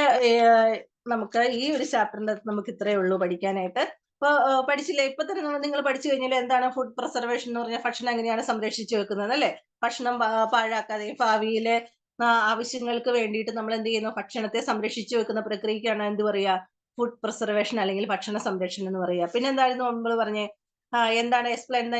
നമുക്ക് ഈ ഒരു ചാപ്റ്ററിന്റെ നമുക്ക് ഇത്രയേ ഉള്ളൂ പഠിക്കാനായിട്ട്. ഇപ്പൊ പഠിച്ചില്ലേ, ഇപ്പൊ തന്നെ നിങ്ങൾ പഠിച്ചു കഴിഞ്ഞാൽ എന്താണ് ഫുഡ് പ്രിസർവേഷൻ എന്ന് പറഞ്ഞാൽ, ഭക്ഷണം എങ്ങനെയാണ് സംരക്ഷിച്ചു വെക്കുന്നത്, അല്ലെ. ഭക്ഷണം പാഴാക്കാതെ ഭാവിയിലെ ആവശ്യങ്ങൾക്ക് വേണ്ടിയിട്ട് നമ്മൾ എന്ത് ചെയ്യുന്നു, ഭക്ഷണത്തെ സംരക്ഷിച്ചു വെക്കുന്ന പ്രക്രിയക്കാണ് എന്ത് പറയുക, ഫുഡ് പ്രിസർവേഷൻ അല്ലെങ്കിൽ ഭക്ഷണ സംരക്ഷണം എന്ന് പറയുക. പിന്നെ എന്തായിരുന്നു നമ്മൾ പറഞ്ഞേ, എന്താണ്, explain the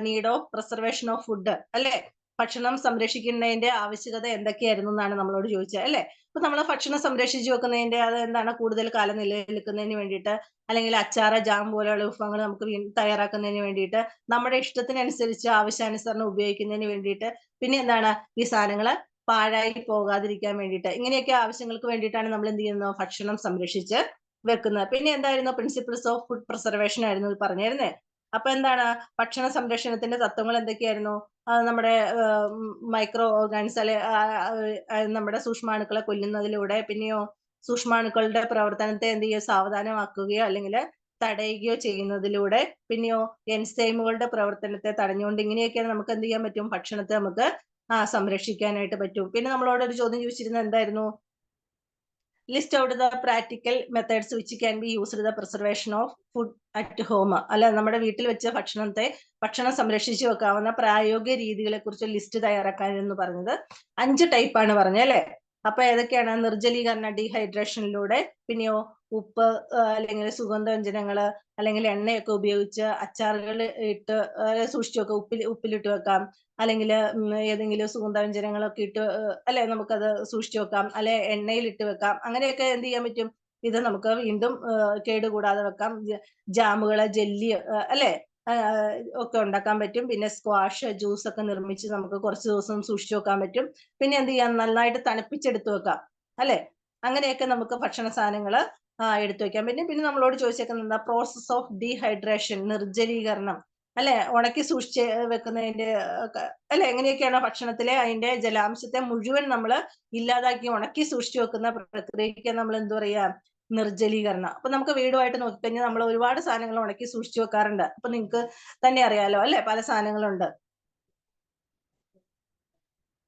need of preservation of food, അല്ലെ. ഭക്ഷണം സംരക്ഷിക്കുന്നതിന്റെ ആവശ്യകത എന്തൊക്കെയായിരുന്നു എന്നാണ് നമ്മളോട് ചോദിച്ചത്, അല്ലെ. അപ്പൊ നമ്മൾ ഭക്ഷണം സംരക്ഷിച്ചു വെക്കുന്നതിന്റെ അത് എന്താണ്, കൂടുതൽ കാലം നിലനിൽക്കുന്നതിന് വേണ്ടിയിട്ട്, അല്ലെങ്കിൽ അച്ചാറ്, ജാം പോലെയുള്ള വിഭവങ്ങൾ നമുക്ക് തയ്യാറാക്കുന്നതിന് വേണ്ടിയിട്ട്, നമ്മുടെ ഇഷ്ടത്തിനനുസരിച്ച് ആവശ്യാനുസരണം ഉപയോഗിക്കുന്നതിന് വേണ്ടിയിട്ട്, പിന്നെ എന്താണ്, ഈ സാധനങ്ങള് പാഴായി പോകാതിരിക്കാൻ വേണ്ടിയിട്ട്, ഇങ്ങനെയൊക്കെ ആവശ്യങ്ങൾക്ക് വേണ്ടിയിട്ടാണ് നമ്മൾ എന്ത് ചെയ്യുന്നത്, ഭക്ഷണം സംരക്ഷിച്ച് വെക്കുന്നത്. പിന്നെ എന്തായിരുന്നു, പ്രിൻസിപ്പിൾസ് ഓഫ് ഫുഡ് പ്രിസർവേഷൻ ആയിരുന്നു പറഞ്ഞിരുന്നേ. അപ്പൊ എന്താണ്, ഭക്ഷണ സംരക്ഷണത്തിന്റെ തത്വങ്ങൾ എന്തൊക്കെയായിരുന്നു, നമ്മുടെ മൈക്രോ ഓർഗാനിസ്, അല്ലെ, നമ്മുടെ സൂക്ഷ്മാണുക്കളെ കൊല്ലുന്നതിലൂടെ, പിന്നെയോ സൂക്ഷ്മാണുക്കളുടെ പ്രവർത്തനത്തെ എന്ത് ചെയ്യുക, സാവധാനമാക്കുകയോ അല്ലെങ്കിൽ തടയുകയോ ചെയ്യുന്നതിലൂടെ, പിന്നെയോ എൻസൈമുകളുടെ പ്രവർത്തനത്തെ തടഞ്ഞുകൊണ്ട്, ഇങ്ങനെയൊക്കെയാണ് നമുക്ക് എന്ത് ചെയ്യാൻ പറ്റും, ഭക്ഷണത്തെ നമുക്ക് സംരക്ഷിക്കാനായിട്ട് പറ്റും. പിന്നെ നമ്മളോട് ഒരു ചോദ്യം ചോദിച്ചിരുന്നത് എന്തായിരുന്നു, list out the practical methods which can be used the preservation of food at home, അല്ല, നമ്മുടെ വീട്ടിൽ വെച്ച ഭക്ഷണം സംരക്ഷിച്ചു വെക്കാവുന്ന പ്രായോഗിക രീതികളെ കുറിച്ച് ലിസ്റ്റ് തയ്യാറാക്കാനെന്ന് പറഞ്ഞത് 5 ടൈപ്പാണ് പറഞ്ഞത്, അല്ലെ. അപ്പൊ ഏതൊക്കെയാണ്, നിർജ്ജലീകരണ, ഡീഹൈഡ്രേഷനിലൂടെ, പിന്നെയോ ഉപ്പ്, അല്ലെങ്കിൽ സുഗന്ധവ്യഞ്ജനങ്ങള്, അല്ലെങ്കിൽ എണ്ണയൊക്കെ ഉപയോഗിച്ച് അച്ചാറുകൾ ഇട്ട് സൂക്ഷിച്ചു വെക്കാം, ഉപ്പിലിട്ട് വെക്കാം, അല്ലെങ്കിൽ ഏതെങ്കിലും സുഗന്ധവ്യഞ്ജനങ്ങളൊക്കെ ഇട്ട്, അല്ലെ, നമുക്കത് സൂക്ഷിച്ചു വെക്കാം, അല്ലെ എണ്ണയിൽ ഇട്ട് വെക്കാം. അങ്ങനെയൊക്കെ എന്ത് ചെയ്യാൻ പറ്റും, ഇത് നമുക്ക് വീണ്ടും കേടുകൂടാതെ വെക്കാം. ജാമുകള്, ജെല്ലി, അല്ലെ, ഒക്കെ ഉണ്ടാക്കാൻ പറ്റും. പിന്നെ സ്ക്വാഷ് ജ്യൂസ് ഒക്കെ നിർമ്മിച്ച് നമുക്ക് കുറച്ച് ദിവസം സൂക്ഷിച്ചു വെക്കാൻ പറ്റും. പിന്നെ എന്ത് ചെയ്യാം, നന്നായിട്ട് തണുപ്പിച്ചെടുത്ത് വെക്കാം, അല്ലെ. അങ്ങനെയൊക്കെ നമുക്ക് ഭക്ഷണ സാധനങ്ങൾ എടുത്തു വെക്കാൻ പറ്റും. പിന്നെ നമ്മളോട് ചോദിച്ചേക്കുന്നത് പ്രോസസ് ഓഫ് ഡീഹൈഡ്രേഷൻ, നിർജ്ജലീകരണം, അല്ലെ, ഉണക്കി സൂക്ഷിച്ച് വെക്കുന്നതിന്റെ, അല്ലെ, എങ്ങനെയൊക്കെയാണ് ഭക്ഷണത്തിലെ അതിന്റെ ജലാംശത്തെ മുഴുവൻ നമ്മൾ ഇല്ലാതാക്കി ഉണക്കി സൂക്ഷിച്ചു വെക്കുന്ന പ്രക്രിയയ്ക്ക് നമ്മൾ എന്ത് പറയാ, നിർജ്ജലീകരണം. അപ്പൊ നമുക്ക് വീടുമായിട്ട് നോക്കിക്കഴിഞ്ഞാൽ നമ്മൾ ഒരുപാട് സാധനങ്ങൾ ഉണക്കി സൂക്ഷിച്ചു വെക്കാറുണ്ട്. അപ്പൊ നിങ്ങൾക്ക് തന്നെ അറിയാലോ അല്ലെ, പല സാധനങ്ങളുണ്ട്.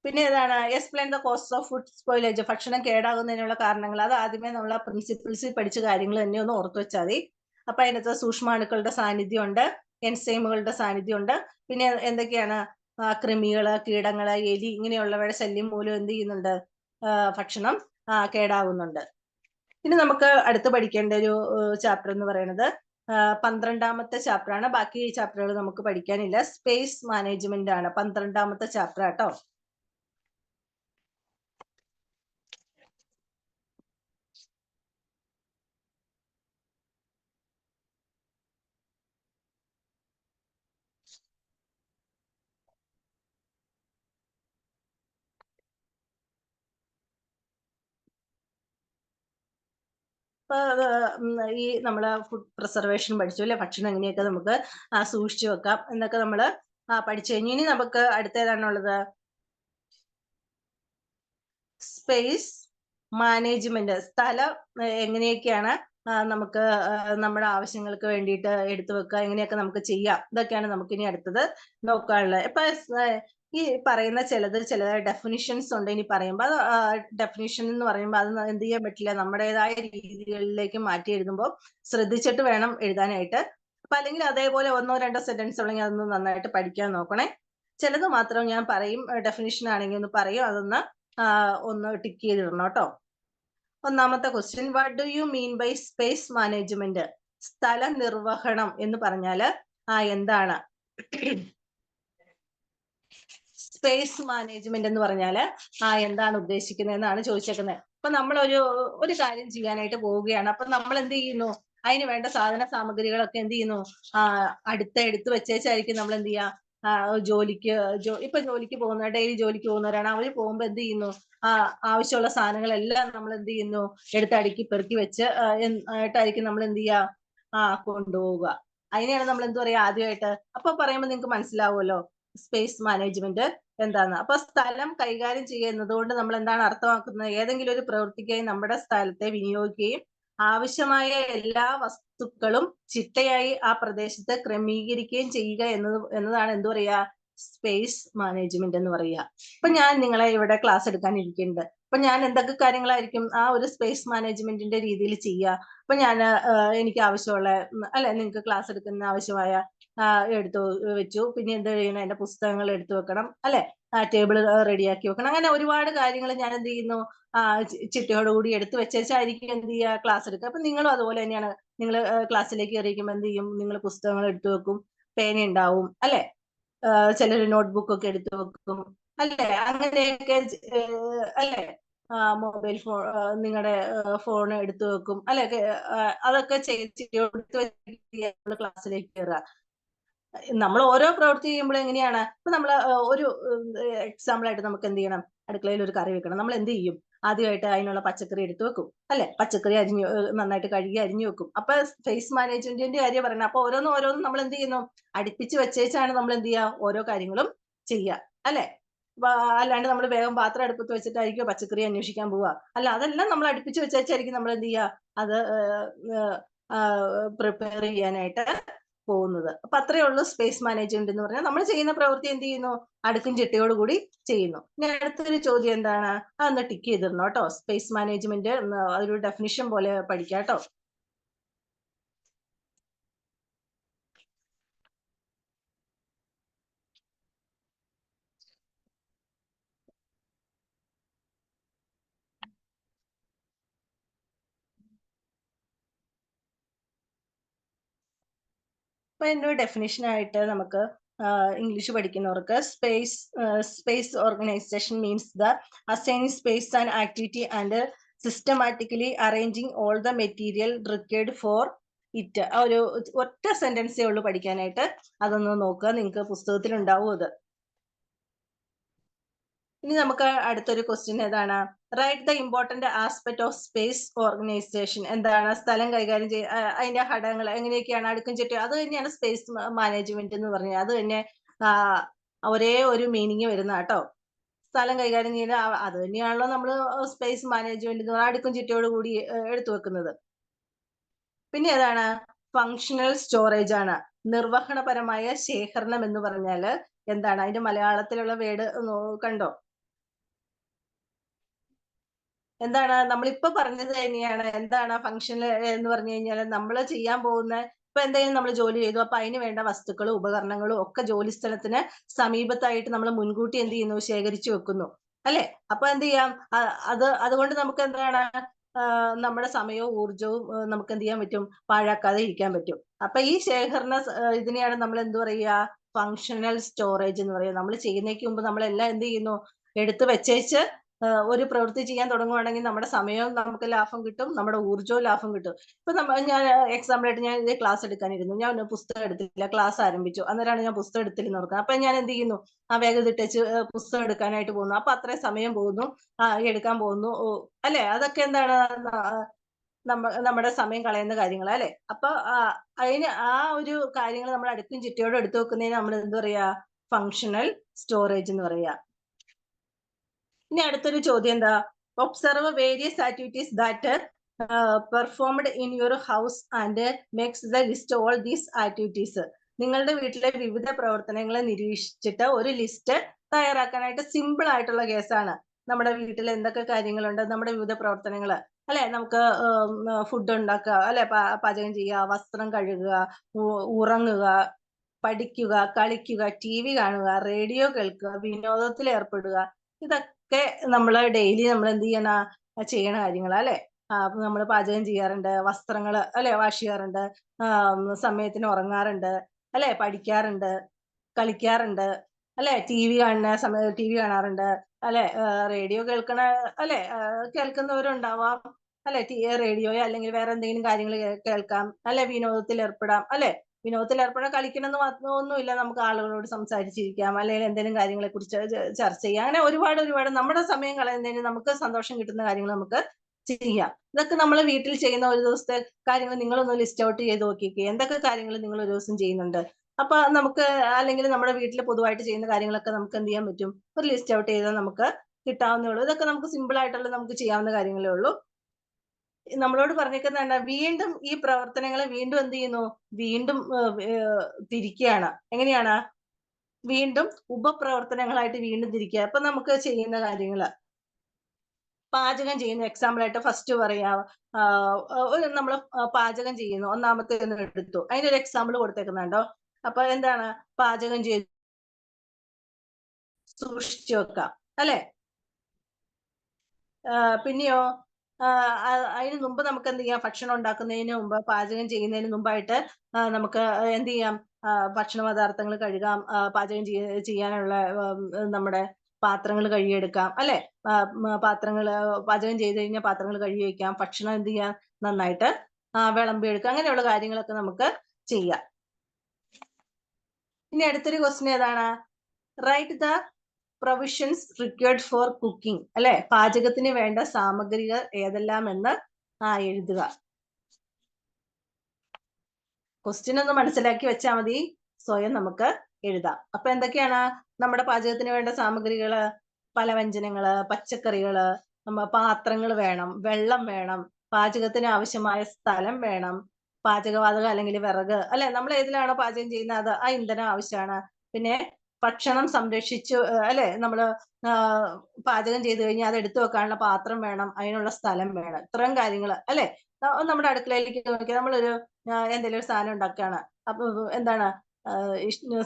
പിന്നെ ഏതാണ് explain the cost of food spoilage, ഭക്ഷണം കേടാകുന്നതിനുള്ള കാരണങ്ങൾ. അത് ആദ്യമേ നമ്മൾ ആ പ്രിൻസിപ്പിൾസിൽ പഠിച്ച കാര്യങ്ങൾ തന്നെ ഒന്ന് ഓർത്തു വെച്ചാൽ മതി. അപ്പൊ അതിനകത്ത് സൂക്ഷ്മാണുക്കളുടെ സാന്നിധ്യം ഉണ്ട്, എൻസൈമുകളുടെ സാന്നിധ്യം ഉണ്ട്. പിന്നെ എന്തൊക്കെയാണ്, കൃമികള്, കീടങ്ങള്, എലി ഇങ്ങനെയുള്ളവയുടെ ശല്യം മൂലം എന്ത് ചെയ്യുന്നുണ്ട്, ഭക്ഷണം കേടാകുന്നുണ്ട്. ഇനി നമുക്ക് അടുത്ത് പഠിക്കേണ്ട ഒരു ചാപ്റ്റർ എന്ന് പറയുന്നത് 12ാമത്തെ ചാപ്റ്റർ ആണ്. ബാക്കി ചാപ്റ്ററുകൾ നമുക്ക് പഠിക്കാനില്ല. സ്പേസ് മാനേജ്മെന്റ് ആണ് 12ാമത്തെ ചാപ്റ്റർ കേട്ടോ. ഇപ്പൊ ഈ നമ്മള് ഫുഡ് പ്രിസർവേഷൻ പഠിച്ചു അല്ലെ, ഭക്ഷണം എങ്ങനെയൊക്കെ നമുക്ക് സൂക്ഷിച്ചു വെക്കാം എന്നൊക്കെ നമ്മള് പഠിച്ചു കഴിഞ്ഞു. ഇനി നമുക്ക് അടുത്ത ഏതാണുള്ളത്, സ്പേസ് മാനേജ്മെന്റ്. സ്ഥലം എങ്ങനെയൊക്കെയാണ് നമുക്ക് നമ്മുടെ ആവശ്യങ്ങൾക്ക് വേണ്ടിയിട്ട് എടുത്തു വെക്കുക, എങ്ങനെയൊക്കെ നമുക്ക് ചെയ്യാം, ഇതൊക്കെയാണ് നമുക്ക് ഇനി അടുത്തത് നോക്കാനുള്ളത്. ഇപ്പൊ ഈ പറയുന്ന ചില ഡെഫിനിഷൻസ് ഉണ്ട്. ഇനി പറയുമ്പോൾ ഡെഫിനിഷൻ എന്ന് പറയുമ്പോൾ അത് എന്ത് ചെയ്യാൻ പറ്റില്ല, നമ്മുടേതായ രീതികളിലേക്ക് മാറ്റി എഴുതുമ്പോൾ ശ്രദ്ധിച്ചിട്ട് വേണം എഴുതാനായിട്ട്. അപ്പൊ അല്ലെങ്കിൽ അതേപോലെ 1-2 സെന്റൻസ് ഉണ്ടെങ്കിൽ അതൊന്ന് നന്നായിട്ട് പഠിക്കാൻ നോക്കണേ. ചിലത് മാത്രം ഞാൻ പറയും, ഡെഫിനിഷൻ ആണെങ്കിൽ ഒന്ന് പറയും, അതൊന്ന് ഒന്ന് ടിക്ക് ചെയ്തിടണം കേട്ടോ. ഒന്നാമത്തെ question, what do you mean by space management? സ്ഥല നിർവഹണം എന്ന് പറഞ്ഞാല് എന്താണ്? സ്പേസ് മാനേജ്മെന്റ് എന്ന് പറഞ്ഞാല് എന്താണ് ഉദ്ദേശിക്കുന്നത് എന്നാണ് ചോദിച്ചേക്കുന്നത്. അപ്പൊ നമ്മൾ ഒരു കാര്യം ചെയ്യാനായിട്ട് പോവുകയാണ്. അപ്പൊ നമ്മൾ എന്ത് ചെയ്യുന്നു, അതിന് വേണ്ട സാധന സാമഗ്രികളൊക്കെ എന്ത് ചെയ്യുന്നു, എടുത്ത് വെച്ചേച്ചായിരിക്കും നമ്മൾ എന്ത് ചെയ്യുക, ഇപ്പൊ ജോലിക്ക് പോകുന്ന, ഡെയിലി ജോലിക്ക് പോകുന്നവരാണ്. അവര് പോകുമ്പോ എന്ത് ചെയ്യുന്നു, ആവശ്യമുള്ള സാധനങ്ങളെല്ലാം നമ്മൾ എന്ത് ചെയ്യുന്നു, എടുത്ത് അടുക്കി പെറുക്കി വെച്ച് ആയിട്ടായിരിക്കും നമ്മൾ എന്ത് ചെയ്യുക, കൊണ്ടുപോവുക. അതിനെയാണ് നമ്മൾ എന്ത് പറയാ ആദ്യമായിട്ട്. അപ്പൊ പറയുമ്പോൾ നിങ്ങൾക്ക് മനസ്സിലാവുമല്ലോ സ്പേസ് മാനേജ്മെന്റ് എന്താന്ന്. അപ്പൊ സ്ഥലം കൈകാര്യം ചെയ്യുന്നത് കൊണ്ട് നമ്മൾ എന്താണ് അർത്ഥമാക്കുന്നത്, ഏതെങ്കിലും ഒരു പ്രവൃത്തിക്കായി നമ്മുടെ സ്ഥലത്തെ വിനിയോഗിക്കുകയും ആവശ്യമായ എല്ലാ വസ്തുക്കളും ചിട്ടയായി ആ പ്രദേശത്ത് ക്രമീകരിക്കുകയും ചെയ്യുക എന്നതാണ് എന്ത് പറയാ, സ്പേസ് മാനേജ്മെന്റ് എന്ന് പറയുക. അപ്പൊ ഞാൻ നിങ്ങളെ ഇവിടെ ക്ലാസ് എടുക്കാൻ ഇരിക്കുന്നുണ്ട്. അപ്പൊ ഞാൻ എന്തൊക്കെ കാര്യങ്ങളായിരിക്കും ആ ഒരു സ്പേസ് മാനേജ്മെന്റിന്റെ രീതിയിൽ ചെയ്യുക. അപ്പൊ ഞാൻ എനിക്ക് ആവശ്യമുള്ള അല്ലെ, നിങ്ങൾക്ക് ക്ലാസ് എടുക്കുന്ന ആവശ്യമായ എടുത്തു വെച്ചു. പിന്നെ എന്ത് ചെയ്യണം, എന്റെ പുസ്തകങ്ങൾ എടുത്തു വെക്കണം അല്ലെ, ടേബിൾ റെഡിയാക്കി വെക്കണം. അങ്ങനെ ഒരുപാട് കാര്യങ്ങൾ ഞാൻ എന്ത് ചെയ്യുന്നു, ചിട്ടയോടുകൂടി എടുത്തു വെച്ചായിരിക്കും എന്ത് ചെയ്യുക, ക്ലാസ് എടുക്കുക. അപ്പൊ നിങ്ങളും അതുപോലെ തന്നെയാണ്. നിങ്ങൾ ക്ലാസ്സിലേക്ക് കയറിയിരിക്കുമ്പോൾ എന്ത് ചെയ്യും, നിങ്ങൾ പുസ്തകങ്ങൾ എടുത്തു വെക്കും, പേന ഉണ്ടാവും അല്ലെ, ചിലർ നോട്ട്ബുക്ക് ഒക്കെ എടുത്തു വെക്കും അല്ലെ, അങ്ങനെയൊക്കെ അല്ലെ, മൊബൈൽ ഫോൺ, നിങ്ങളുടെ ഫോൺ എടുത്തു വെക്കും അല്ലെ. അതൊക്കെ ചിട്ടയോടുത്ത് വെച്ച് ക്ലാസ്സിലേക്ക് കയറുക. നമ്മൾ ഓരോ പ്രവൃത്തി ചെയ്യുമ്പോൾ എങ്ങനെയാണ്, ഇപ്പൊ നമ്മൾ ഒരു എക്സാമ്പിൾ ആയിട്ട് നമുക്ക് എന്ത് ചെയ്യണം, അടുക്കളയിൽ ഒരു കറി വെക്കണം. നമ്മൾ എന്ത് ചെയ്യും, ആദ്യമായിട്ട് അതിനുള്ള പച്ചക്കറി എടുത്തു വെക്കും അല്ലെ, പച്ചക്കറി നന്നായിട്ട് കഴുകി അരിഞ്ഞു വെക്കും. അപ്പൊ സ്പേസ് മാനേജ്മെന്റിന്റെ കാര്യം പറയണം. അപ്പൊ ഓരോന്നും നമ്മൾ എന്ത് ചെയ്യുന്നു, അടുപ്പിച്ച് വെച്ചേച്ചാണ് നമ്മൾ എന്ത് ചെയ്യുക, ഓരോ കാര്യങ്ങളും ചെയ്യുക അല്ലെ. അല്ലാണ്ട് നമ്മൾ വേഗം പാത്രം അടുപ്പത്ത് വെച്ചിട്ടായിരിക്കും പച്ചക്കറി അന്വേഷിക്കാൻ പോവുക അല്ല. അതെല്ലാം നമ്മൾ അടുപ്പിച്ച് വെച്ചായിരിക്കും നമ്മൾ എന്ത് ചെയ്യുക, അത് പ്രിപ്പയർ ചെയ്യാനായിട്ട് പോകുന്നത്. അപ്പൊ അത്രയേ ഉള്ളൂ സ്പേസ് മാനേജ്മെന്റ് എന്ന് പറഞ്ഞാൽ. നമ്മൾ ചെയ്യുന്ന പ്രവൃത്തി എന്ത് ചെയ്യുന്നു, അടുക്കും ചിട്ടയോടുകൂടി ചെയ്യുന്നു. ഇനി അടുത്തൊരു ചോദ്യം എന്താണ്, അതൊന്ന് ടിക്ക് ചെയ്തിരുന്നു കേട്ടോ. സ്പേസ് മാനേജ്മെന്റ് അതൊരു ഡെഫിനിഷൻ പോലെ പഠിക്കാം കേട്ടോ. അപ്പൊ എൻ്റെ ഒരു ഡെഫിനിഷനായിട്ട് നമുക്ക് ഇംഗ്ലീഷ് പഠിക്കുന്നവർക്ക് space organisation means the assigning space and activity and systematically arranging all the material required for it. ആ ഒരു ഒറ്റ സെന്റൻസേ ഉള്ളൂ പഠിക്കാനായിട്ട്. അതൊന്ന് നോക്കുക, നിങ്ങൾക്ക് പുസ്തകത്തിൽ ഉണ്ടാവും അത്. ഇനി നമുക്ക് അടുത്തൊരു ക്വസ്റ്റ്യൻ ഏതാണ്, write the important aspect of space organisation. എന്താണ് സ്ഥലം കൈകാര്യം ചെയ്യുക, അതിന്റെ ഘടകങ്ങൾ എങ്ങനെയൊക്കെയാണ്, അടുക്കും ചിട്ട, അത് തന്നെയാണ് സ്പേസ് മാനേജ്മെന്റ് എന്ന് പറഞ്ഞാൽ. അത് തന്നെ ഒരേ ഒരു മീനിങ് വരുന്ന കേട്ടോ. സ്ഥലം കൈകാര്യം ചെയ്യുന്ന അത് തന്നെയാണല്ലോ നമ്മൾ സ്പേസ് മാനേജ്മെന്റ് എന്ന് പറഞ്ഞാൽ അടുക്കും ചിട്ടയോട് കൂടി എടുത്തു വെക്കുന്നത്. പിന്നെ ഏതാണ്? ഫങ്ഷണൽ സ്റ്റോറേജ് ആണ്. നിർവഹണപരമായ ശേഖരണം എന്ന് പറഞ്ഞാല് എന്താണ്? അതിന്റെ മലയാളത്തിലുള്ള വേർഡ് കണ്ടോ? എന്താണ്? നമ്മളിപ്പോ പറഞ്ഞത് തന്നെയാണ്. എന്താണ് ഫങ്ഷണൽ എന്ന് പറഞ്ഞു കഴിഞ്ഞാൽ നമ്മൾ ചെയ്യാൻ പോകുന്ന ഇപ്പൊ എന്തെങ്കിലും നമ്മൾ ജോലി ചെയ്തു. അപ്പൊ അതിന് വേണ്ട വസ്തുക്കളും ഉപകരണങ്ങളും ഒക്കെ ജോലി സ്ഥലത്തിന് സമീപത്തായിട്ട് നമ്മൾ മുൻകൂട്ടി എന്ത് ചെയ്യുന്നു? ശേഖരിച്ചു വെക്കുന്നു. അല്ലെ? അപ്പൊ എന്ത് ചെയ്യാം? അതുകൊണ്ട് നമുക്ക് എന്താണ്? നമ്മുടെ സമയവും ഊർജവും നമുക്ക് എന്ത് ചെയ്യാൻ പറ്റും? പാഴാക്കാതെ ഇരിക്കാൻ പറ്റും. അപ്പൊ ഈ ശേഖരണ ഇതിനെയാണ് നമ്മൾ എന്ത് പറയുക? ഫങ്ഷണൽ സ്റ്റോറേജ് എന്ന് പറയുക. നമ്മൾ ചെയ്യുന്നതിന് മുമ്പ് നമ്മളെല്ലാം എന്ത് ചെയ്യുന്നു? എടുത്തു വെച്ചേച്ച് ഒരു പ്രവൃത്തി ചെയ്യാൻ തുടങ്ങുവാണെങ്കിൽ നമ്മുടെ സമയവും നമുക്ക് ലാഭം കിട്ടും, നമ്മുടെ ഊർജ്ജവും ലാഭം കിട്ടും. ഇപ്പൊ ഞാൻ എക്സാമ്പിൾ ആയിട്ട് ഞാൻ ഇതേ ക്ലാസ് എടുക്കാനിരുന്നു. ഞാൻ പുസ്തകം എടുത്തില്ല, ക്ലാസ് ആരംഭിച്ചു. അന്നേരമാണ് ഞാൻ പുസ്തകം എടുത്തില്ലെന്ന് ഓർക്കുന്നത്. അപ്പൊ ഞാൻ എന്ത് ചെയ്യുന്നു? വേഗം ഇട്ടേച്ച് പുസ്തകം എടുക്കാനായിട്ട് പോകുന്നു. അപ്പൊ അത്രയും സമയം പോകുന്നു, എടുക്കാൻ പോകുന്നു. അല്ലെ? അതൊക്കെ എന്താണ്? നമ്മുടെ സമയം കളയുന്ന കാര്യങ്ങൾ അല്ലെ? അപ്പൊ അതിന് ഒരു കാര്യങ്ങൾ നമ്മൾ അടുക്കും ചിട്ടയോടെ എടുത്തു വെക്കുന്നതിന് നമ്മൾ എന്ത് പറയാ? ഫങ്ഷണൽ സ്റ്റോറേജ് എന്ന് പറയാ. ഇനി അടുത്തൊരു ചോദ്യം എന്താ? Observe various activities that performed in your house and makes the list all these activities. നിങ്ങളുടെ വീട്ടിലെ വിവിധ പ്രവർത്തനങ്ങളെ നിരീക്ഷിച്ചിട്ട് ഒരു ലിസ്റ്റ് തയ്യാറാക്കാനായിട്ട് സിമ്പിൾ ആയിട്ടുള്ള കേസാണ്. നമ്മുടെ വീട്ടിൽ എന്തൊക്കെ കാര്യങ്ങളുണ്ട്, നമ്മുടെ വിവിധ പ്രവർത്തനങ്ങൾ അല്ലെ? നമുക്ക് ഫുഡ് ഉണ്ടാക്കുക അല്ലെ? പാചകം ചെയ്യുക, വസ്ത്രം കഴുകുക, ഉറങ്ങുക, പഠിക്കുക, കളിക്കുക, TV കാണുക, റേഡിയോ കേൾക്കുക, വിനോദത്തിൽ ഏർപ്പെടുക. ഇതൊക്കെ നമ്മള് ഡെയിലി നമ്മൾ എന്ത് ചെയ്യണ കാര്യങ്ങളാ അല്ലെ? നമ്മൾ പാചകം ചെയ്യാറുണ്ട്, വസ്ത്രങ്ങൾ അല്ലെ വാഷ് ചെയ്യാറുണ്ട്, സമയത്തിന് ഉറങ്ങാറുണ്ട് അല്ലെ? പഠിക്കാറുണ്ട്, കളിക്കാറുണ്ട് അല്ലെ? TV കാണാറുണ്ട് അല്ലെ? റേഡിയോ കേൾക്കണ അല്ലെ? കേൾക്കുന്നവരുണ്ടാവാം അല്ലെ? റേഡിയോയോ അല്ലെങ്കിൽ വേറെ എന്തെങ്കിലും കാര്യങ്ങൾ കേൾക്കാം അല്ലെ? വിനോദത്തിൽ ഏർപ്പെടാം അല്ലെ? വിനോദത്തിൽ ഏർപ്പെടാൻ കളിക്കണമെന്ന് മാത്രമൊന്നുമില്ല. നമുക്ക് ആളുകളോട് സംസാരിച്ചിരിക്കാം, അല്ലെങ്കിൽ എന്തെങ്കിലും കാര്യങ്ങളെ കുറിച്ച് ചർച്ച ചെയ്യാം. അങ്ങനെ ഒരുപാട് നമ്മുടെ സമയം കളയുന്നതിന് നമുക്ക് സന്തോഷം കിട്ടുന്ന കാര്യങ്ങൾ നമുക്ക് ചെയ്യാം. ഇതൊക്കെ നമ്മൾ വീട്ടിൽ ചെയ്യുന്ന ഒരു ദിവസത്തെ കാര്യങ്ങൾ നിങ്ങളൊന്ന് ലിസ്റ്റ് ഔട്ട് ചെയ്ത് നോക്കിക്കേ. എന്തൊക്കെ കാര്യങ്ങൾ നിങ്ങൾ ഒരു ദിവസം ചെയ്യുന്നുണ്ട്? അപ്പൊ നമുക്ക് അല്ലെങ്കിൽ നമ്മുടെ വീട്ടിൽ പൊതുവായിട്ട് ചെയ്യുന്ന കാര്യങ്ങളൊക്കെ നമുക്ക് എന്ത് ചെയ്യാൻ പറ്റും? ഒരു ലിസ്റ്റ് ഔട്ട് ചെയ്താൽ നമുക്ക് കിട്ടാവുന്നേ ഉള്ളൂ. ഇതൊക്കെ നമുക്ക് സിമ്പിൾ ആയിട്ടുള്ള നമുക്ക് ചെയ്യാവുന്ന കാര്യങ്ങളേ ഉള്ളൂ. നമ്മളോട് പറഞ്ഞേക്കുന്ന വീണ്ടും ഈ പ്രവർത്തനങ്ങളെ വീണ്ടും എന്ത് ചെയ്യുന്നു? വീണ്ടും തിരിക്കുകയാണ്. എങ്ങനെയാണ്? വീണ്ടും ഉപപ്രവർത്തനങ്ങളായിട്ട് വീണ്ടും തിരിക്കുക. അപ്പൊ നമുക്ക് ചെയ്യുന്ന കാര്യങ്ങള് പാചകം ചെയ്യുന്ന എക്സാമ്പിൾ ആയിട്ട് ഫസ്റ്റ് പറയാം. നമ്മള് പാചകം ചെയ്യുന്നു. ഒന്നാമത്തെ എടുത്തു. അതിനൊരു എക്സാമ്പിൾ കൊടുത്തേക്കുന്നുണ്ടോ? അപ്പൊ എന്താണ്? പാചകം ചെയ്ത് സൂക്ഷിച്ചു വെക്കാം അല്ലെ? പിന്നെയോ അതിന് മുമ്പ് നമുക്ക് എന്ത് ചെയ്യാം? ഭക്ഷണം ഉണ്ടാക്കുന്നതിന് മുമ്പ്, പാചകം ചെയ്യുന്നതിന് മുമ്പായിട്ട് നമുക്ക് എന്ത് ചെയ്യാം? ഭക്ഷണ പദാർത്ഥങ്ങൾ കഴുകാം, പാചകം ചെയ്യാനുള്ള നമ്മുടെ പാത്രങ്ങൾ കഴുകിയെടുക്കാം അല്ലെ? പാത്രങ്ങൾ പാചകം ചെയ്ത് കഴിഞ്ഞാൽ പാത്രങ്ങൾ കഴുകി വെക്കാം. ഭക്ഷണം എന്ത് ചെയ്യാം? നന്നായിട്ട് വിളമ്പിയെടുക്കാം. അങ്ങനെയുള്ള കാര്യങ്ങളൊക്കെ നമുക്ക് ചെയ്യാം. ഇനി അടുത്തൊരു ക്വസ്റ്റ്യൻ ഏതാണ്? Write the provisions required for cooking അല്ലെ? പാചകത്തിന് വേണ്ട സാമഗ്രികൾ ഏതെല്ലാമെന്ന് എഴുതുക. ക്വസ്റ്റ്യൻ ഒന്ന് മനസ്സിലാക്കി വെച്ചാൽ മതി, സ്വയം നമുക്ക് എഴുതാം. അപ്പൊ എന്തൊക്കെയാണ് നമ്മുടെ പാചകത്തിന് വേണ്ട സാമഗ്രികള്? പലവ്യഞ്ജനങ്ങള്, പച്ചക്കറികള്, പാത്രങ്ങൾ വേണം, വെള്ളം വേണം, പാചകത്തിന് ആവശ്യമായ സ്ഥലം വേണം, പാചകവാതകം അല്ലെങ്കിൽ വിറക് അല്ലെ? നമ്മൾ ഏതിലാണോ പാചകം ചെയ്യുന്നത് അത് ഇന്ധനം ആവശ്യമാണ്. പിന്നെ ഭക്ഷണം സംരക്ഷിച്ചു അല്ലെ? നമ്മള് പാചകം ചെയ്തു കഴിഞ്ഞാൽ അത് എടുത്തു വെക്കാനുള്ള പാത്രം വേണം, അതിനുള്ള സ്ഥലം വേണം. ഇത്രയും കാര്യങ്ങൾ അല്ലെ? നമ്മുടെ അടുക്കളയിലേക്ക് നോക്കിയാൽ നമ്മളൊരു എന്തെങ്കിലും ഒരു സാധനം ഉണ്ടാക്കുകയാണ്. അപ്പൊ എന്താണ്?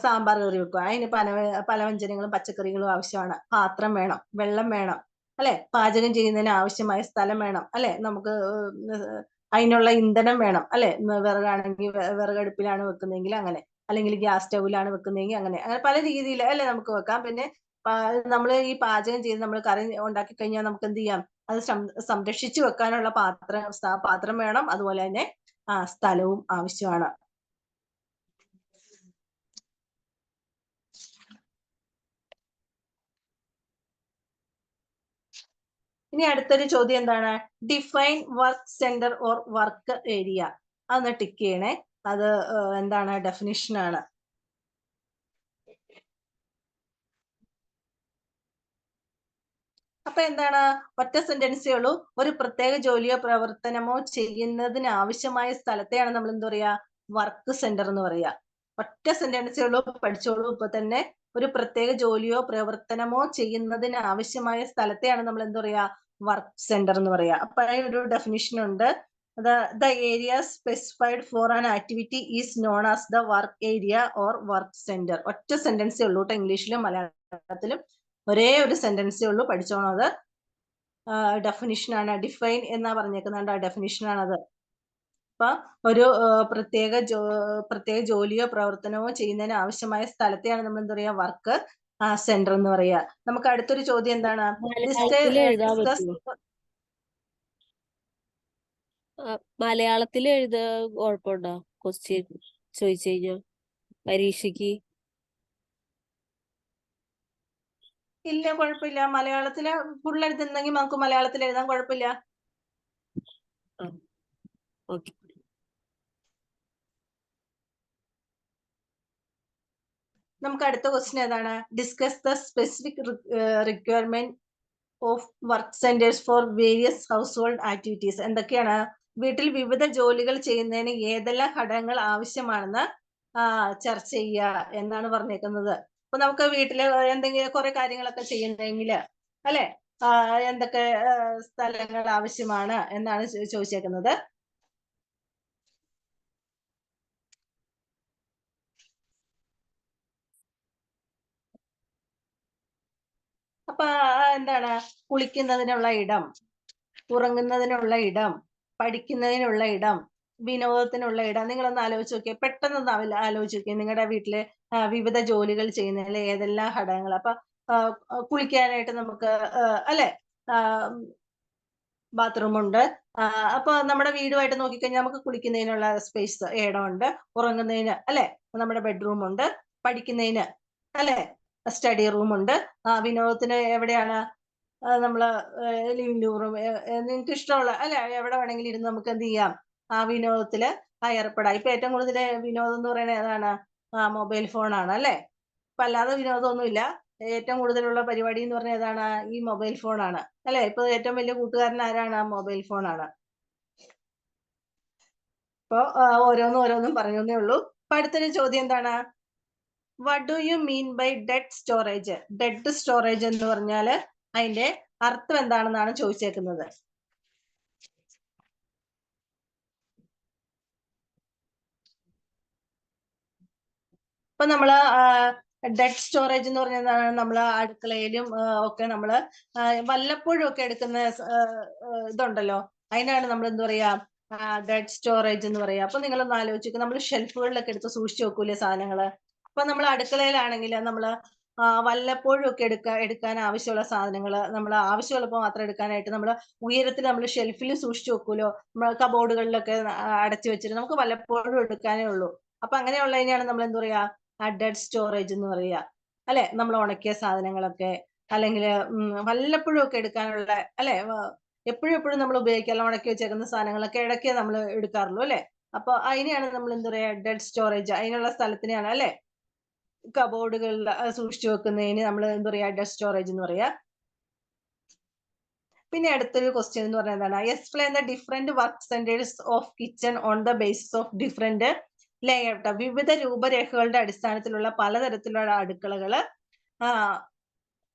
സാമ്പാർ കറി വെക്കുക. അതിന് പലവ്യഞ്ജനങ്ങളും പച്ചക്കറികളും ആവശ്യമാണ്. പാത്രം വേണം, വെള്ളം വേണം അല്ലെ? പാചകം ചെയ്യുന്നതിന് ആവശ്യമായ സ്ഥലം വേണം അല്ലെ? നമുക്ക് അതിനുള്ള ഇന്ധനം വേണം അല്ലെ? വിറകാണെങ്കിൽ വിറകടുപ്പിലാണ് വെക്കുന്നതെങ്കിൽ അങ്ങനെ, അല്ലെങ്കിൽ ഗ്യാസ് സ്റ്റൗവിലാണ് വെക്കുന്നതെങ്കിൽ അങ്ങനെ പല രീതിയിൽ അല്ലെ നമുക്ക് വെക്കാം. പിന്നെ നമ്മൾ ഈ പാചകം ചെയ്ത് നമ്മൾ കറി ഉണ്ടാക്കി കഴിഞ്ഞാൽ നമുക്ക് എന്ത് ചെയ്യാം? അത് സംരക്ഷിച്ചു വെക്കാനുള്ള പാത്രം വേണം. അതുപോലെ തന്നെ സ്ഥലവും ആവശ്യമാണ്. ഇനി അടുത്തൊരു ചോദ്യം എന്താണ്? Define work centre or work area. അതൊന്ന് ടിക്ക് ചെയ്യണേ. അത് എന്താണ്? ഡെഫിനിഷൻ ആണ്. അപ്പൊ എന്താണ്? ഒറ്റ സെന്റൻസേ ഉള്ളൂ. ഒരു പ്രത്യേക ജോലിയോ പ്രവർത്തനമോ ചെയ്യുന്നതിന് ആവശ്യമായ സ്ഥലത്തെയാണ് നമ്മൾ എന്താ പറയാ? വർക്ക് സെന്റർ എന്ന് പറയാ. ഒറ്റ സെന്റൻസേ ഉള്ളൂ, പഠിച്ചോളൂ ഇപ്പൊ തന്നെ. ഒരു പ്രത്യേക ജോലിയോ പ്രവർത്തനമോ ചെയ്യുന്നതിന് ആവശ്യമായ സ്ഥലത്തെയാണ് നമ്മൾ എന്താ പറയാ? വർക്ക് സെന്റർ എന്ന് പറയാ. അപ്പൊ അതിനൊരു ഡെഫിനിഷൻ ഉണ്ട്. The area specified for an activity is known as the work area or work center. ഒറ്റ സെന്റൻസേ ഉള്ളൂ കേട്ടോ, ഇംഗ്ലീഷിലും മലയാളത്തിലും ഒരേ ഒരു സെന്റൻസേ ഉള്ളൂ, പഠിച്ചോണം. അത് ഡെഫിനിഷൻ ആണ്. ഡിഫൈൻ എന്നാ പറഞ്ഞേക്കുന്നുണ്ട്, ആ ഡെഫിനിഷൻ ആണത്. അപ്പൊ ഒരു പ്രത്യേക ജോലിയോ പ്രവർത്തനമോ ചെയ്യുന്നതിന് ആവശ്യമായ സ്ഥലത്തെയാണ് നമ്മൾ എന്താ പറയാ? വർക്ക് സെന്റർ എന്ന് പറയാ. നമുക്ക് അടുത്തൊരു ചോദ്യം എന്താണ്? മലയാളത്തിൽ എഴുതാൻ പറ്റുമോ? മലയാളത്തിൽ എഴുതാൻ കുഴപ്പമുണ്ടോ? ക്വസ്റ്റ്യൻ ചോദിച്ചു കഴിഞ്ഞാ പരീക്ഷയ്ക്ക്? ഇല്ല, കുഴപ്പമില്ല. മലയാളത്തില് ഫുൾ എഴുതുന്നെങ്കിൽ നമുക്ക് മലയാളത്തിൽ എഴുതാൻ കുഴപ്പമില്ല. ഓക്കെ. നമുക്ക് അടുത്ത ക്വസ്റ്റ്യൻ ഏതാണ്? Discuss the specific requirement of work centres for various house hold activities. എന്തൊക്കെയാണ്? വീട്ടിൽ വിവിധ ജോലികൾ ചെയ്യുന്നതിന് ഏതെല്ലാം ഘടകങ്ങൾ ആവശ്യമാണെന്ന് ചർച്ച ചെയ്യുക എന്നാണ് പറഞ്ഞേക്കുന്നത്. അപ്പൊ നമുക്ക് വീട്ടില് എന്തെങ്കിലും കുറെ കാര്യങ്ങളൊക്കെ ചെയ്യുന്നെങ്കിൽ അല്ലെ, എന്തൊക്കെ സ്ഥലങ്ങൾ ആവശ്യമാണ് എന്നാണ് ചോദിച്ചേക്കുന്നത്. അപ്പൊ എന്താണ്? കുളിക്കുന്നതിനുള്ള ഇടം, ഉറങ്ങുന്നതിനുള്ള ഇടം, പഠിക്കുന്നതിനുള്ള ഇടം, വിനോദത്തിനുള്ള ഇടം. നിങ്ങളൊന്ന് ആലോചിച്ച് നോക്കിയേ, പെട്ടെന്നൊന്ന് ആലോചിച്ച് നോക്കിയേ, നിങ്ങളുടെ വീട്ടില് വിവിധ ജോലികൾ ചെയ്യുന്നതിൽ ഏതെല്ലാം ഘടകങ്ങൾ. അപ്പൊ കുളിക്കാനായിട്ട് നമുക്ക് അല്ലെ, ബാത്റൂം ഉണ്ട്. അപ്പൊ നമ്മുടെ വീടുമായിട്ട് നോക്കിക്കഴിഞ്ഞാൽ നമുക്ക് കുളിക്കുന്നതിനുള്ള സ്പേസ് ഇടമുണ്ട്. ഉറങ്ങുന്നതിന് അല്ലെ നമ്മുടെ ബെഡ്റൂം ഉണ്ട്. പഠിക്കുന്നതിന് അല്ലെ സ്റ്റഡി റൂം ഉണ്ട്. വിനോദത്തിന് എവിടെയാണ്? നമ്മള് ലിവിംഗ് റൂം, നിങ്ങൾക്ക് ഇഷ്ടമുള്ള അല്ലെ എവിടെ വേണമെങ്കിലും ഇരുന്ന് നമുക്ക് എന്ത് ചെയ്യാം? വിനോദത്തില് ഏർപ്പെടാം. ഇപ്പൊ ഏറ്റവും കൂടുതൽ വിനോദം എന്ന് പറയുന്നത് ഏതാണ്? മൊബൈൽ ഫോണാണ് അല്ലെ. ഇപ്പൊ അല്ലാതെ വിനോദമൊന്നുമില്ല. ഏറ്റവും കൂടുതലുള്ള പരിപാടി എന്ന് പറഞ്ഞാൽ ഏതാണ്? ഈ മൊബൈൽ ഫോണാണ് അല്ലെ. ഇപ്പൊ ഏറ്റവും വലിയ കൂട്ടുകാരൻ ആരാണ്? മൊബൈൽ ഫോണാണ്. അപ്പൊ ഓരോന്നും പറഞ്ഞേ ഉള്ളൂ. അപ്പൊ അടുത്തൊരു ചോദ്യം എന്താണ്? What do you mean by dead storage? Dead storage എന്ന് പറഞ്ഞാല് അതിന്റെ അർത്ഥം എന്താണെന്നാണ് ചോദിച്ചേക്കുന്നത്. ഇപ്പൊ നമ്മള് ഡെഡ് സ്റ്റോറേജ് എന്ന് പറഞ്ഞാൽ നമ്മള് അടുക്കളയിലും ഒക്കെ നമ്മള് വല്ലപ്പോഴും ഒക്കെ എടുക്കുന്ന ഇതുണ്ടല്ലോ, അതിനാണ് നമ്മൾ എന്താ പറയാ? ഡെഡ് സ്റ്റോറേജ് എന്ന് പറയാ. അപ്പൊ നിങ്ങളൊന്ന് ആലോചിക്കുക, നമ്മൾ ഷെൽഫുകളിലൊക്കെ എടുത്ത് സൂക്ഷിച്ചു വെക്കൂലേ സാധനങ്ങള്. അപ്പൊ നമ്മൾ അടുക്കളയിലാണെങ്കിൽ നമ്മള് വല്ലപ്പോഴും ഒക്കെ എടുക്കാൻ ആവശ്യമുള്ള സാധനങ്ങള് നമ്മൾ ആവശ്യമുള്ളപ്പോൾ മാത്രം എടുക്കാനായിട്ട് നമ്മൾ ഉയരത്തിൽ നമ്മൾ ഷെൽഫിൽ സൂക്ഷിച്ചു വെക്കൂലോ, നമ്മൾ കബോർഡുകളിലൊക്കെ അടച്ചു വെച്ചിട്ട് നമുക്ക് വല്ലപ്പോഴും എടുക്കാനേ ഉള്ളൂ. അപ്പൊ അങ്ങനെയുള്ളതിനെയാണ് നമ്മൾ എന്താ പറയാ? ഡെഡ് സ്റ്റോറേജ് എന്ന് പറയാ അല്ലെ. നമ്മൾ ഉണക്കിയ സാധനങ്ങളൊക്കെ അല്ലെങ്കിൽ വല്ലപ്പോഴും ഒക്കെ എടുക്കാനുള്ള അല്ലെ, എപ്പോഴും നമ്മൾ ഉപയോഗിക്കാനുള്ള ഉണക്കി വെച്ചേക്കുന്ന സാധനങ്ങളൊക്കെ ഇടയ്ക്കേ നമ്മൾ എടുക്കാറുള്ളൂ അല്ലെ. അപ്പൊ അതിനെയാണ് നമ്മൾ എന്താ പറയാ? Dead storage. അതിനുള്ള സ്ഥലത്തിനെയാണ് അല്ലെ, കബോർഡുകളിൽ സൂക്ഷിച്ചു വെക്കുന്നതിന് നമ്മൾ എന്താ പറയാ? ഡെഡ് സ്റ്റോറേജ് എന്ന് പറയാ. പിന്നെ അടുത്തൊരു ക്വസ്റ്റ്യൻ എന്ന് പറഞ്ഞാൽ എന്താണ്? Explain the different work centres of kitchen on the basis of different layout. വിവിധ രൂപരേഖകളുടെ അടിസ്ഥാനത്തിലുള്ള പലതരത്തിലുള്ള അടുക്കളകള്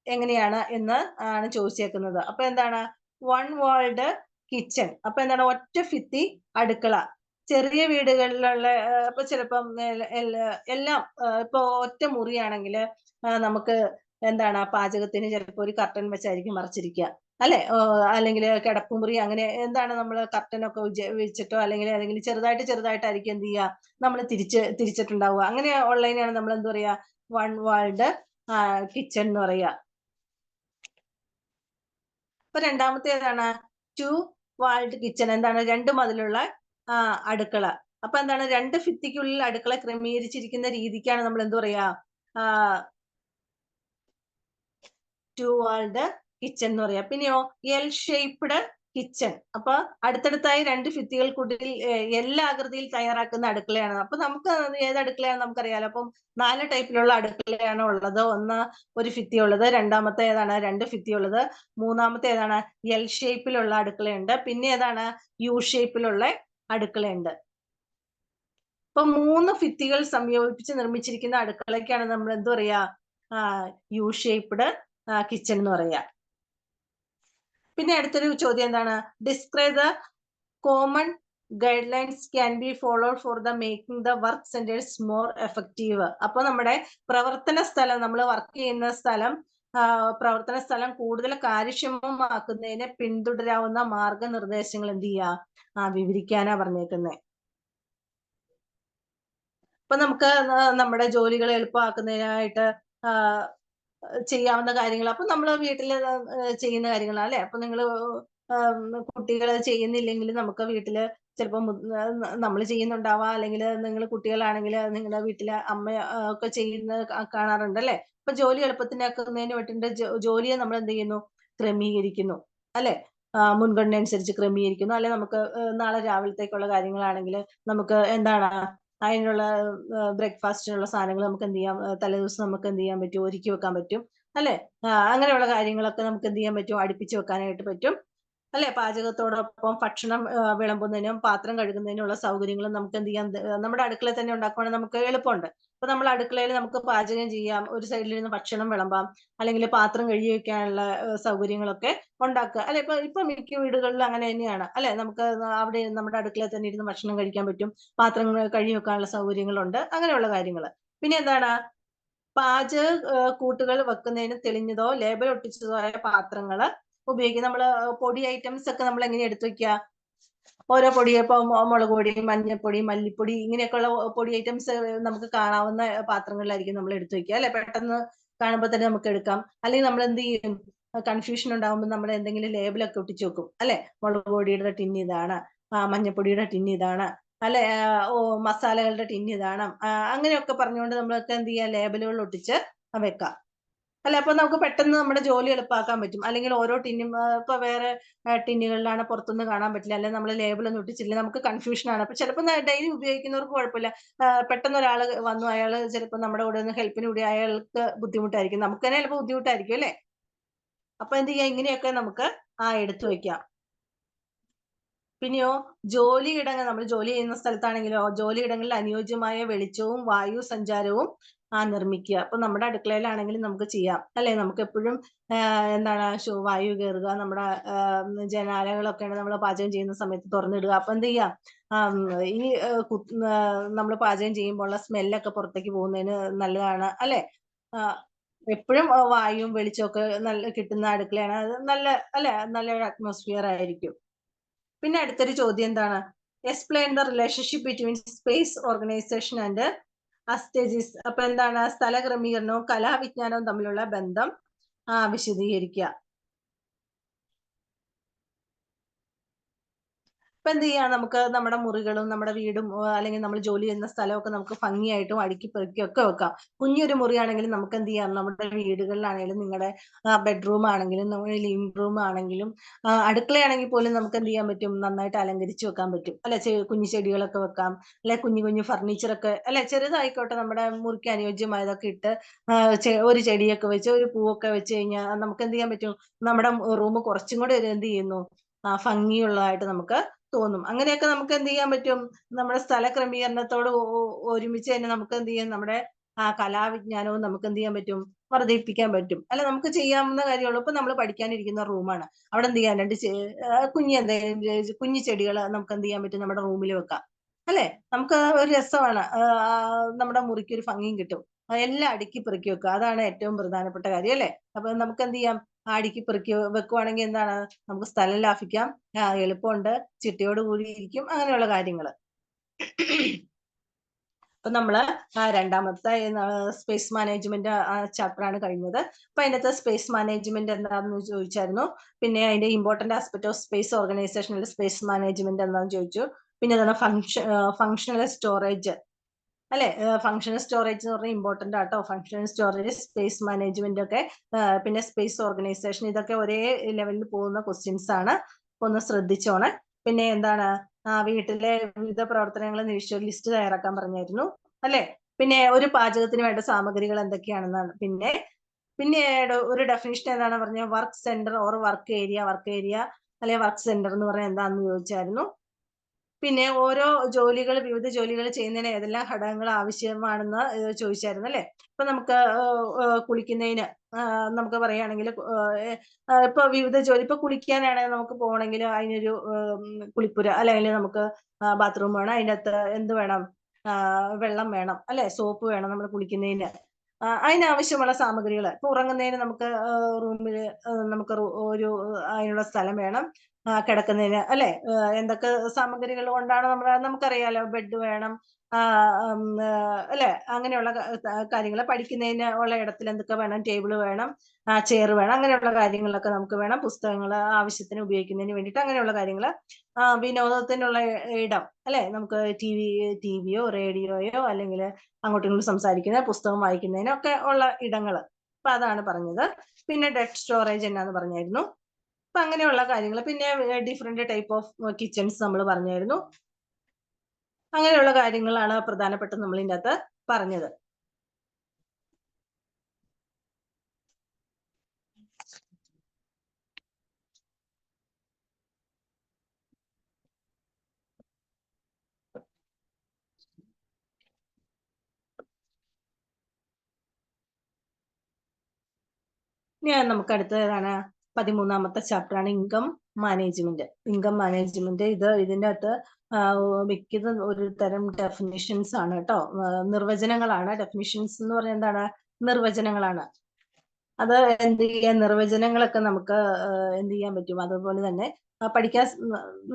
എങ്ങനെയാണ് എന്ന് ആണ് ചോദിച്ചേക്കുന്നത്. അപ്പൊ എന്താണ്? One walled kitchen. അപ്പൊ എന്താണ്? ഒറ്റ ഭിത്തി അടുക്കള. ചെറിയ വീടുകളിലുള്ള ഇപ്പൊ ചിലപ്പം എല്ലാം ഇപ്പൊ ഒറ്റ മുറിയാണെങ്കിൽ നമുക്ക് എന്താണ്? പാചകത്തിന് ചിലപ്പോ ഒരു കർട്ടൻ വെച്ചായിരിക്കും മറച്ചിരിക്കുക അല്ലെ, അല്ലെങ്കിൽ കിടപ്പുമുറി, അങ്ങനെ എന്താണ് നമ്മൾ കർട്ടനൊക്കെ വെച്ചിട്ടോ അല്ലെങ്കിൽ ഏതെങ്കിലും ചെറുതായിട്ടായിരിക്കും എന്ത് ചെയ്യുക? നമ്മൾ തിരിച്ചിട്ടുണ്ടാവുക. അങ്ങനെ ഉള്ളതിനെയാണ് നമ്മൾ എന്താ പറയാ? വൺ വാൾഡ് കിച്ചൺ എന്ന് പറയുക. അപ്പൊ രണ്ടാമത്തെ ഏതാണ്? Two walled kitchen. എന്താണ്? രണ്ട് മതിലുള്ള അടുക്കള. അപ്പൊ എന്താണ്? രണ്ട് ഭിത്തിക്കുള്ളിൽ അടുക്കള ക്രമീകരിച്ചിരിക്കുന്ന രീതിക്കാണ് നമ്മൾ എന്താ പറയാ? ടു വാൾഡ് കിച്ചൺ എന്ന് പറയാ. പിന്നെയോ എൽ ഷേപ്ഡ് കിച്ചൺ. അപ്പൊ അടുത്തടുത്തായി 2 ഭിത്തികൾക്കുള്ളിൽ എല്ലാ ആകൃതിയിൽ തയ്യാറാക്കുന്ന അടുക്കളയാണ്. അപ്പൊ നമുക്ക് ഏത് അടുക്കളയാണ് നമുക്കറിയാലോ. അപ്പം 4 ടൈപ്പിലുള്ള അടുക്കളയാണ് ഉള്ളത്. ഒന്ന് ഒരു ഭിത്തി ഉള്ളത്, രണ്ടാമത്തെ ഏതാണ് 2 ഭിത്തി ഉള്ളത്, മൂന്നാമത്തെ ഏതാണ് എൽ ഷേപ്പിലുള്ള അടുക്കളയുണ്ട്, പിന്നെ ഏതാണ് യു ഷേപ്പിലുള്ള അടുക്കളയുണ്ട്. അപ്പൊ 3 ഭിത്തികൾ സംയോജിപ്പിച്ച് നിർമ്മിച്ചിരിക്കുന്ന അടുക്കളയ്ക്കാണ് നമ്മൾ എന്ത് പറയാ, യു ഷേപ്ഡ് കിച്ചൺ എന്ന് പറയാ. പിന്നെ അടുത്തൊരു ചോദ്യം എന്താണ്, describe the common guide lines can be followed for the making the work centres more effective. അപ്പൊ നമ്മുടെ പ്രവർത്തന സ്ഥലം, നമ്മൾ വർക്ക് ചെയ്യുന്ന സ്ഥലം, പ്രവർത്തന സ്ഥലം കൂടുതൽ കാര്യക്ഷമമാക്കുന്നതിന് പിന്തുടരാവുന്ന മാർഗനിർദ്ദേശങ്ങൾ എന്ത് ചെയ്യുക, വിവരിക്കാനാ പറഞ്ഞേക്കുന്നത്. അപ്പൊ നമുക്ക് നമ്മുടെ ജോലികൾ എളുപ്പമാക്കുന്നതിനായിട്ട് ചെയ്യാവുന്ന കാര്യങ്ങൾ, അപ്പൊ നമ്മൾ വീട്ടിൽ ചെയ്യുന്ന കാര്യങ്ങളാണ് അല്ലെ. അപ്പൊ നിങ്ങൾ കുട്ടികൾ ചെയ്യുന്നില്ലെങ്കിൽ നമുക്ക് വീട്ടില് ചിലപ്പോൾ നമ്മൾ ചെയ്യുന്നുണ്ടാവാം, അല്ലെങ്കിൽ നിങ്ങൾ കുട്ടികളാണെങ്കിൽ നിങ്ങളുടെ വീട്ടിലെ അമ്മ ഒക്കെ ചെയ്യുന്ന കാണാറുണ്ട് അല്ലെ. അപ്പൊ ജോലി എളുപ്പത്തിനാക്കുന്നതിന് വേണ്ടിയിട്ട് ജോലിയെ നമ്മൾ എന്ത് ചെയ്യുന്നു, ക്രമീകരിക്കുന്നു അല്ലെ. മുൻഗണന അനുസരിച്ച് ക്രമീകരിക്കുന്നു. അല്ലെ നമുക്ക് നാളെ രാവിലത്തേക്കുള്ള കാര്യങ്ങളാണെങ്കിൽ നമുക്ക് എന്താണ് അതിനുള്ള ബ്രേക്ക്ഫാസ്റ്റിനുള്ള സാധനങ്ങൾ നമുക്ക് എന്ത് ചെയ്യാം, തലേദിവസം നമുക്ക് എന്ത് ചെയ്യാൻ പറ്റും, ഒരുക്കി വെക്കാൻ പറ്റും അല്ലെ. അങ്ങനെയുള്ള കാര്യങ്ങളൊക്കെ നമുക്ക് എന്ത് ചെയ്യാൻ പറ്റും, അടുപ്പിച്ച് വെക്കാനായിട്ട് പറ്റും അല്ലെ. പാചകത്തോടൊപ്പം ഭക്ഷണം വിളമ്പുന്നതിനും പാത്രം കഴുകുന്നതിനുള്ള സൗകര്യങ്ങളും നമുക്ക് എന്ത് ചെയ്യാം, നമ്മുടെ അടുക്കളയിൽ തന്നെ ഉണ്ടാക്കുവാണെങ്കിൽ നമുക്ക് എളുപ്പമുണ്ട്. അപ്പൊ നമ്മൾ അടുക്കളയിൽ നമുക്ക് പാചകം ചെയ്യാം, ഒരു സൈഡിലിരുന്ന് ഭക്ഷണം വിളമ്പാം, അല്ലെങ്കിൽ പാത്രം കഴുകി വെക്കാനുള്ള സൗകര്യങ്ങളൊക്കെ ഉണ്ടാക്കുക അല്ലെ. ഇപ്പൊ മിക്ക വീടുകളിലും അങ്ങനെ തന്നെയാണ് അല്ലെ. നമുക്ക് അവിടെ നമ്മുടെ അടുക്കളയിൽ തന്നെ ഇരുന്ന് ഭക്ഷണം കഴിക്കാൻ പറ്റും, പാത്രങ്ങൾ കഴുകി വെക്കാനുള്ള സൗകര്യങ്ങളുണ്ട്, അങ്ങനെയുള്ള കാര്യങ്ങൾ. പിന്നെ എന്താണ്, പാചക കൂട്ടുകൾ വെക്കുന്നതിന് തെളിഞ്ഞതോ ലേബൽ ഒട്ടിച്ചതോ ആയ പാത്രങ്ങൾ ഉപയോഗിക്കും. നമ്മള് പൊടി ഐറ്റംസ് ഒക്കെ നമ്മൾ എങ്ങനെ എടുത്തു വെക്കുക, ഓരോ പൊടി, ഇപ്പൊ മുളക് പൊടി, മഞ്ഞൾപ്പൊടി, മല്ലിപ്പൊടി, ഇങ്ങനെയൊക്കെയുള്ള പൊടി ഐറ്റംസ് നമുക്ക് കാണാവുന്ന പാത്രങ്ങളിലായിരിക്കും നമ്മൾ എടുത്തു വെക്കുക അല്ലെ. പെട്ടെന്ന് കാണുമ്പോൾ തന്നെ നമുക്ക് എടുക്കാം. അല്ലെങ്കിൽ നമ്മൾ എന്ത് ചെയ്യും, കൺഫ്യൂഷൻ ഉണ്ടാകുമ്പോൾ നമ്മൾ എന്തെങ്കിലും ലേബലൊക്കെ ഒട്ടിച്ചു വെക്കും അല്ലെ. മുളക് പൊടിയുടെ ടിൻ ഇതാണ്, മഞ്ഞൾപ്പൊടിയുടെ ടിൻ ഇതാണ് അല്ലെ, മസാലകളുടെ ടിൻ ഇതാണ്, അങ്ങനെയൊക്കെ പറഞ്ഞുകൊണ്ട് നമ്മളൊക്കെ എന്ത് ചെയ്യാം, ലേബലുകൾ ഒട്ടിച്ച് വെക്കാം അല്ലെ. അപ്പൊ നമുക്ക് പെട്ടെന്ന് നമ്മുടെ ജോലി എളുപ്പമാക്കാൻ പറ്റും. അല്ലെങ്കിൽ ഓരോ ടിന്നും ഇപ്പൊ വേറെ ടിന്നുകളിലാണ്, പുറത്തൊന്നും കാണാൻ പറ്റില്ല, അല്ലെങ്കിൽ നമ്മൾ ലേബലൊന്നും ഒട്ടിച്ചില്ല, നമുക്ക് കൺഫ്യൂഷൻ ആണ്. അപ്പൊ ചിലപ്പോൾ ഡെയിലി ഉപയോഗിക്കുന്നവർക്ക് കുഴപ്പമില്ല, പെട്ടെന്ന് ഒരാൾ വന്നു, അയാൾ ചിലപ്പോൾ നമ്മുടെ കൂടെ ഒന്ന് ഹെൽപ്പിന് കൂടി അയാൾക്ക് ബുദ്ധിമുട്ടായിരിക്കും, നമുക്ക് തന്നെ ചിലപ്പോൾ ബുദ്ധിമുട്ടായിരിക്കും അല്ലെ. അപ്പൊ എന്ത് ചെയ്യാം, ഇങ്ങനെയൊക്കെ നമുക്ക് എടുത്തു വെക്കാം. പിന്നെയോ ജോലിയിടങ്ങൾ, നമ്മൾ ജോലി ചെയ്യുന്ന സ്ഥലത്താണെങ്കിലോ ജോലിയിടങ്ങളിൽ അനുയോജ്യമായ വെളിച്ചവും വായു സഞ്ചാരവും നിർമ്മിക്കുക. അപ്പൊ നമ്മുടെ അടുക്കളയിലാണെങ്കിലും നമുക്ക് ചെയ്യാം അല്ലെ. നമുക്ക് എപ്പോഴും എന്താണ് വായു കയറുക, നമ്മുടെ ജനാലകളൊക്കെയാണ് നമ്മൾ പാചകം ചെയ്യുന്ന സമയത്ത് തുറന്നിടുക. അപ്പൊ എന്ത് ചെയ്യാം, ഈ നമ്മൾ പാചകം ചെയ്യുമ്പോൾ സ്മെല്ലൊക്കെ പുറത്തേക്ക് പോകുന്നതിന് നല്ലതാണ് അല്ലെ. എപ്പോഴും വായുവും വെളിച്ചമൊക്കെ നല്ല കിട്ടുന്ന അടുക്കളയാണ് അത്, നല്ല അല്ലെ, നല്ലൊരു അറ്റ്മോസ്ഫിയർ ആയിരിക്കും. പിന്നെ അടുത്തൊരു ചോദ്യം എന്താണ്, explain the relationship between space organisation and aesthetics. അപ്പൊ എന്താണ്, സ്ഥല ക്രമീകരണവും കലാവിജ്ഞാനവും തമ്മിലുള്ള ബന്ധം വിശദീകരിക്കുക. ഇപ്പൊ എന്ത് ചെയ്യാം, നമുക്ക് നമ്മുടെ മുറികളും നമ്മുടെ വീടും അല്ലെങ്കിൽ നമ്മൾ ജോലി ചെയ്യുന്ന സ്ഥലമൊക്കെ നമുക്ക് ഭംഗിയായിട്ടും അടുക്കി പെറുക്കിയൊക്കെ വെക്കാം. കുഞ്ഞൊരു മുറിയാണെങ്കിലും നമുക്ക് എന്ത് ചെയ്യാം, നമ്മുടെ വീടുകളിലാണെങ്കിലും നിങ്ങളുടെ ബെഡ്റൂം ആണെങ്കിലും നമ്മുടെ ലിവിംഗ് റൂം ആണെങ്കിലും അടുക്കളയാണെങ്കിൽ പോലും നമുക്ക് എന്ത് ചെയ്യാൻ പറ്റും, നന്നായിട്ട് അലങ്കരിച്ച് വെക്കാൻ പറ്റും അല്ലെ. കുഞ്ഞു ചെടികളൊക്കെ വെക്കാം അല്ലെ, കുഞ്ഞു കുഞ്ഞു ഫർണിച്ചറൊക്കെ അല്ലെ, ചെറുതായിക്കോട്ടെ നമ്മുടെ മുറിക്ക് അനുയോജ്യമായതൊക്കെ ഇട്ട് ഒരു ചെടിയൊക്കെ വെച്ച് ഒരു പൂവൊക്കെ വെച്ച് കഴിഞ്ഞാൽ നമുക്ക് എന്ത് ചെയ്യാൻ പറ്റും, നമ്മുടെ റൂം കുറച്ചും കൂടെ എന്ത് ചെയ്യുന്നു, ഭംഗിയുള്ളതായിട്ട് നമുക്ക് തോന്നും. അങ്ങനെയൊക്കെ നമുക്ക് എന്ത് ചെയ്യാൻ പറ്റും, നമ്മുടെ സ്ഥല ക്രമീകരണത്തോട് ഒരുമിച്ച് തന്നെ നമുക്ക് എന്ത് ചെയ്യാം, നമ്മുടെ കലാവിജ്ഞാനവും നമുക്ക് എന്ത് ചെയ്യാൻ പറ്റും, വർദ്ധിപ്പിക്കാൻ പറ്റും അല്ല. നമുക്ക് ചെയ്യാവുന്ന കാര്യമുള്ളൂ. ഇപ്പൊ നമ്മൾ പഠിക്കാനിരിക്കുന്ന റൂമാണ്, അവിടെ എന്ത് ചെയ്യാൻ കുഞ്ഞു ചെടികൾ നമുക്ക് എന്ത് ചെയ്യാൻ പറ്റും, നമ്മുടെ റൂമിൽ വെക്കാം അല്ലെ. നമുക്ക് ഒരു രസമാണ്, നമ്മുടെ മുറിക്ക് ഒരു ഭംഗിയും കിട്ടും. എല്ലാം അടുക്കി പെറുക്കി വെക്കുക, അതാണ് ഏറ്റവും പ്രധാനപ്പെട്ട കാര്യം അല്ലെ. അപ്പൊ നമുക്ക് എന്ത് ചെയ്യാം, അടുക്കി പെറുക്കി വെക്കുവാണെങ്കിൽ എന്താണ്, നമുക്ക് സ്ഥലം ലാഭിക്കാം, എളുപ്പമുണ്ട്, ചിട്ടയോട് കൂടി ഇരിക്കും, അങ്ങനെയുള്ള കാര്യങ്ങൾ. അപ്പൊ നമ്മള് രണ്ടാമത്തെ സ്പേസ് മാനേജ്മെന്റ് ചാപ്റ്റർ ആണ് കഴിഞ്ഞത്. അപ്പൊ അതിനകത്ത് സ്പേസ് മാനേജ്മെന്റ് എന്താണെന്ന് ചോദിച്ചായിരുന്നു. പിന്നെ അതിന്റെ ഇമ്പോർട്ടന്റ് ആസ്പെക്ട് ഓഫ് സ്പേസ് ഓർഗനൈസേഷനിൽ സ്പേസ് മാനേജ്മെന്റ് എന്താണെന്ന് ചോദിച്ചു. പിന്നെ എന്താണ് ഫങ്ഷണൽ സ്റ്റോറേജ് അല്ലെ. ഫങ്ഷണൽ സ്റ്റോറേജ് എന്ന് പറഞ്ഞാൽ ഇമ്പോർട്ടന്റ് ആട്ടോ. ഫങ്ഷണൽ സ്റ്റോറേജ്, സ്പേസ് മാനേജ്മെന്റ് ഒക്കെ, പിന്നെ സ്പേസ് ഓർഗനൈസേഷൻ, ഇതൊക്കെ ഒരേ ലെവലിൽ പോകുന്ന ക്വസ്റ്റ്യൻസ് ആണ്. ഒന്ന് ശ്രദ്ധിച്ചോണേ. പിന്നെ എന്താണ്, വീട്ടിലെ വിവിധ പ്രവർത്തനങ്ങൾ നിരീക്ഷിച്ച ഒരു ലിസ്റ്റ് തയ്യാറാക്കാൻ പറഞ്ഞായിരുന്നു അല്ലെ. പിന്നെ ഒരു പാചകത്തിന് വേണ്ട സാമഗ്രികൾ എന്തൊക്കെയാണെന്നാണ്. പിന്നീട് ഒരു ഡെഫിനിഷൻ ഏതാണ് പറഞ്ഞത്, work centre or work area അല്ലെ വർക്ക് സെന്റർ എന്ന് പറഞ്ഞാൽ എന്താണെന്ന് ചോദിച്ചായിരുന്നു. പിന്നെ ഓരോ വിവിധ ജോലികൾ ചെയ്യുന്നതിന് ഏതെല്ലാം ഘടകങ്ങൾ ആവശ്യമാണെന്ന് ചോദിച്ചായിരുന്നു അല്ലെ. ഇപ്പൊ നമുക്ക് കുളിക്കുന്നതിന് നമുക്ക് പറയുകയാണെങ്കിൽ ഇപ്പൊ വിവിധ ജോലി, ഇപ്പൊ കുളിക്കാനാണെങ്കിൽ നമുക്ക് പോകണമെങ്കിൽ അതിനൊരു കുളിപ്പുര അല്ലെങ്കിൽ നമുക്ക് ബാത്റൂം വേണം. അതിൻ്റെ അകത്ത് എന്ത് വേണം, വെള്ളം വേണം അല്ലെ, സോപ്പ് വേണം നമ്മൾ കുളിക്കുന്നതിന്. അതിനാവശ്യമുള്ള സാമഗ്രികൾ, ഇപ്പൊ ഉറങ്ങുന്നതിന് നമുക്ക് റൂമിൽ നമുക്ക് ഒരു അതിനുള്ള സ്ഥലം വേണം, കിടക്കുന്നതിന് അല്ലെ. എന്തൊക്കെ സാമഗ്രികൾ കൊണ്ടാണ് നമുക്കറിയാലോ, ബെഡ് വേണം അല്ലെ, അങ്ങനെയുള്ള കാര്യങ്ങൾ. പഠിക്കുന്നതിന് ഉള്ള ഇടത്തിൽ എന്തൊക്കെ വേണം, ടേബിൾ വേണം, ചെയർ വേണം, അങ്ങനെയുള്ള കാര്യങ്ങളൊക്കെ നമുക്ക് വേണം. പുസ്തകങ്ങൾ ആവശ്യത്തിന് ഉപയോഗിക്കുന്നതിന് വേണ്ടിയിട്ട് അങ്ങനെയുള്ള കാര്യങ്ങൾ. വിനോദത്തിനുള്ള ഇടം അല്ലെ, നമുക്ക് ടിവിയോ റേഡിയോയോ അല്ലെങ്കിൽ അങ്ങോട്ടും ഇങ്ങോട്ടും സംസാരിക്കുന്ന, പുസ്തകം വായിക്കുന്നതിനൊക്കെ ഉള്ള ഇടങ്ങൾ. അപ്പൊ അതാണ് പറഞ്ഞത്. പിന്നെ ഡെഡ് സ്റ്റോറേജ് എന്നാന്ന് പറഞ്ഞായിരുന്നു. അപ്പൊ അങ്ങനെയുള്ള കാര്യങ്ങൾ. പിന്നെ ഡിഫറെന്റ് ടൈപ്പ് ഓഫ് കിച്ചൺസ് നമ്മൾ പറഞ്ഞായിരുന്നു. അങ്ങനെയുള്ള കാര്യങ്ങളാണ് പ്രധാനപ്പെട്ട നമ്മൾ ഇതിൻ്റെ അകത്ത് പറഞ്ഞത്. നമുക്ക് അടുത്തതാണ് 13ാമത്തെ ചാപ്റ്റർ ആണ് ഇൻകം മാനേജ്മെന്റ്. ഇതിന്റെ അകത്ത് മിക്കത് ഒരു തരം ഡെഫിനിഷൻസ് ആണ് കേട്ടോ, നിർവചനങ്ങളാണ്. ഡെഫിനിഷൻസ് എന്ന് പറഞ്ഞാൽ എന്താണ്, നിർവചനങ്ങളാണ്. അത് എന്ത് ചെയ്യാൻ, നിർവചനങ്ങളൊക്കെ നമുക്ക് എന്ത് ചെയ്യാൻ പറ്റും, അതുപോലെ തന്നെ പഠിക്കാൻ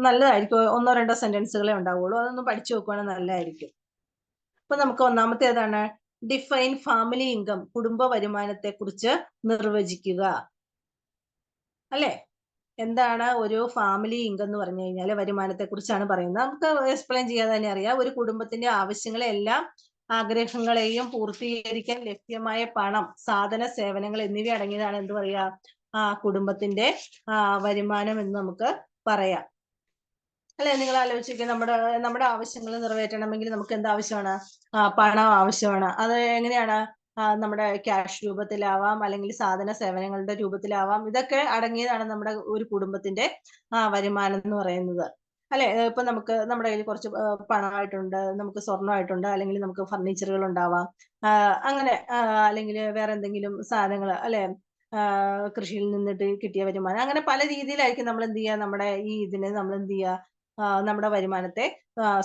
നല്ലതായിരിക്കും. 1-2 സെന്റൻസുകളെ ഉണ്ടാവുള്ളൂ, അതൊന്ന് പഠിച്ചു നോക്കുവാണെങ്കിൽ നല്ലതായിരിക്കും. അപ്പൊ നമുക്ക് ഒന്നാമത്തെ ഏതാണ്, ഡിഫൈൻ ഫാമിലി ഇൻകം, കുടുംബ വരുമാനത്തെ കുറിച്ച് നിർവചിക്കുക അല്ലെ. എന്താണ് ഒരു ഫാമിലി ഇൻകം എന്ന് പറഞ്ഞു കഴിഞ്ഞാൽ വരുമാനത്തെ കുറിച്ചാണ് പറയുന്നത്. നമുക്ക് എക്സ്പ്ലെയിൻ ചെയ്യാതെ തന്നെ അറിയാം. ഒരു കുടുംബത്തിന്റെ ആവശ്യങ്ങളെല്ലാം ആഗ്രഹങ്ങളെയും പൂർത്തീകരിക്കാൻ ലഭ്യമായ പണം, സാധന, സേവനങ്ങൾ എന്നിവ അടങ്ങിയതാണ് എന്ത് പറയാ, കുടുംബത്തിന്റെ വരുമാനം എന്ന് നമുക്ക് പറയാം അല്ലെ. നിങ്ങൾ ആലോചിക്കുക, നമ്മുടെ ആവശ്യങ്ങൾ നിറവേറ്റണമെങ്കിൽ നമുക്ക് എന്താവശ്യമാണ്, പണം ആവശ്യമാണ്. അത് എങ്ങനെയാണ്, നമ്മുടെ ക്യാഷ് രൂപത്തിലാവാം, അല്ലെങ്കിൽ സാധന സേവനങ്ങളുടെ രൂപത്തിലാവാം. ഇതൊക്കെ അടങ്ങിയതാണ് നമ്മുടെ ഒരു കുടുംബത്തിന്റെ വരുമാനം എന്ന് പറയുന്നത് അല്ലെ. ഇപ്പൊ നമ്മുടെ കയ്യിൽ കുറച്ച് പണമായിട്ടുണ്ട്, നമുക്ക് സ്വർണ്ണമായിട്ടുണ്ട്, അല്ലെങ്കിൽ നമുക്ക് ഫർണിച്ചറുകൾ ഉണ്ടാവാം, അങ്ങനെ അല്ലെങ്കിൽ വേറെ എന്തെങ്കിലും സാധനങ്ങൾ അല്ലെ, കൃഷിയിൽ നിന്നിട്ട് കിട്ടിയ വരുമാനം. അങ്ങനെ പല രീതിയിലായിരിക്കും നമ്മൾ എന്ത് ചെയ്യുക, നമ്മൾ എന്ത് ചെയ്യുക, നമ്മുടെ വരുമാനത്തെ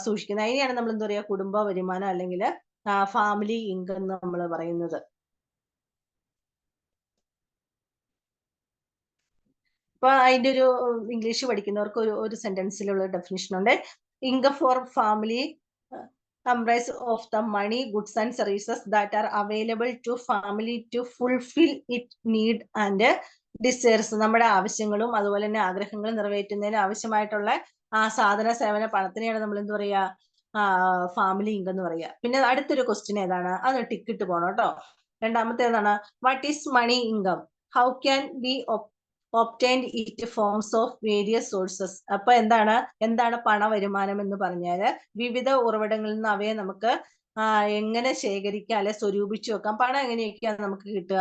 സൂക്ഷിക്കുന്നത്. അതിനെയാണ് നമ്മൾ എന്താ പറയുക, കുടുംബ വരുമാനം അല്ലെങ്കിൽ ഫാമിലി ഇൻകം എന്ന് നമ്മൾ പറയുന്നത്. അപ്പൊ അതിന്റെ ഒരു ഇംഗ്ലീഷ് പഠിക്കുന്നവർക്ക് ഒരു സെന്റൻസിലുള്ള ഡെഫിനിഷൻ ഉണ്ട്. Income four family comprise of the money, goods and services that are available to family to fulfill its need and desires. നമ്മുടെ ആവശ്യങ്ങളും അതുപോലെ തന്നെ ആഗ്രഹങ്ങളും നിറവേറ്റുന്നതിന് ആവശ്യമായിട്ടുള്ള സാധന സേവന പണത്തിനെയാണ് നമ്മൾ എന്ത് പറയാ, ഫാമിലി ഇൻകം എന്ന് പറയാ. പിന്നെ അടുത്തൊരു ക്വസ്റ്റ്യൻ ഏതാണ്, അത് ടിക്കിട്ട് പോണം കേട്ടോ. രണ്ടാമത്തെ ഏതാണ്, what is money income, how can be obtained it forms of various sources. അപ്പൊ എന്താണ് പണവരുമാനം എന്ന് പറഞ്ഞാല്, വിവിധ ഉറവിടങ്ങളിൽ നിന്ന് അവയെ നമുക്ക് എങ്ങനെ ശേഖരിക്കാം അല്ലെ സ്വരൂപിച്ചു വെക്കാം, പണം എങ്ങനെയൊക്കെയാണ് നമുക്ക് കിട്ടുക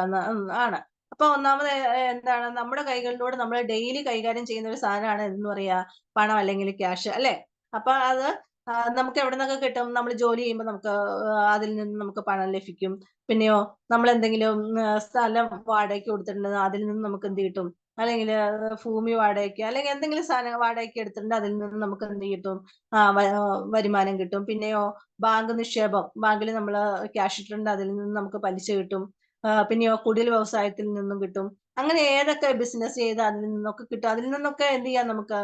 ആണ്. അപ്പൊ ഒന്നാമത് എന്താണ്, നമ്മുടെ കൈകളിലൂടെ നമ്മൾ ഡെയിലി കൈകാര്യം ചെയ്യുന്ന ഒരു സാധനമാണ് എന്ന് പറയാ, പണം അല്ലെങ്കിൽ ക്യാഷ് അല്ലെ. അപ്പൊ അത് നമുക്ക് എവിടെ നിന്നൊക്കെ കിട്ടും, നമ്മൾ ജോലി ചെയ്യുമ്പോൾ നമുക്ക് അതിൽ നിന്ന് നമുക്ക് പണം ലഭിക്കും. പിന്നെയോ നമ്മൾ എന്തെങ്കിലും സ്ഥലം വാടകയ്ക്ക് കൊടുത്തിട്ടുണ്ടെങ്കിൽ അതിൽ നിന്ന് നമുക്ക് എന്ത് കിട്ടും, അല്ലെങ്കിൽ ഭൂമി വാടകയ്ക്ക് അല്ലെങ്കിൽ എന്തെങ്കിലും സാധനം വാടകയ്ക്ക് എടുത്തിട്ടുണ്ട്, അതിൽ നിന്ന് നമുക്ക് എന്ത് കിട്ടും, വരുമാനം കിട്ടും. പിന്നെയോ ബാങ്ക് നിക്ഷേപം, ബാങ്കിൽ നമ്മൾ ക്യാഷ് ഇട്ടിട്ടുണ്ട്, അതിൽ നിന്ന് നമുക്ക് പലിശ കിട്ടും. പിന്നെയോ കുടിൽ വ്യവസായത്തിൽ നിന്നും കിട്ടും. അങ്ങനെ ഏതൊക്കെ ബിസിനസ് ചെയ്ത് അതിൽ നിന്നൊക്കെ കിട്ടും, അതിൽ നിന്നൊക്കെ എന്ത് ചെയ്യാം, നമുക്ക്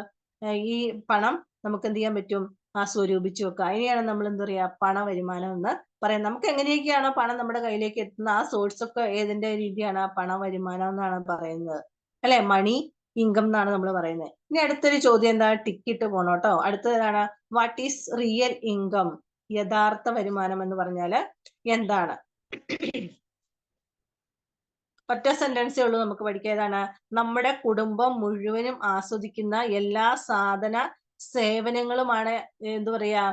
ഈ പണം നമുക്ക് എന്ത് ചെയ്യാൻ പറ്റും, സ്വരൂപിച്ചു വെക്കുക. അതിനെയാണ് നമ്മൾ എന്താ പറയാ, പണവരുമാനം എന്ന് പറയാം. നമുക്ക് എങ്ങനെയൊക്കെയാണോ പണം നമ്മുടെ കയ്യിലേക്ക് എത്തുന്ന ആ സോഴ്സ് ഒക്കെ ഏതിന്റെ രീതിയാണ്, പണവരുമാനം എന്നാണ് പറയുന്നത് അല്ലെ, മണി ഇൻകം എന്നാണ് നമ്മൾ പറയുന്നത്. ഇനി അടുത്തൊരു ചോദ്യം എന്താ, ടിക്കിട്ട് പോണം കേട്ടോ. അടുത്തതാണ്, വാട്ട് ഈസ് റിയൽ ഇൻകം, യഥാർത്ഥ വരുമാനം എന്ന് പറഞ്ഞാല് എന്താണ്. ഒറ്റ സെന്റൻസേ ഉള്ളൂ നമുക്ക് പഠിക്കുക. ഏതാണ്? നമ്മുടെ കുടുംബം മുഴുവനും ആസ്വദിക്കുന്ന എല്ലാ സാധന സേവനങ്ങളുമാണ് എന്ത് പറയാ,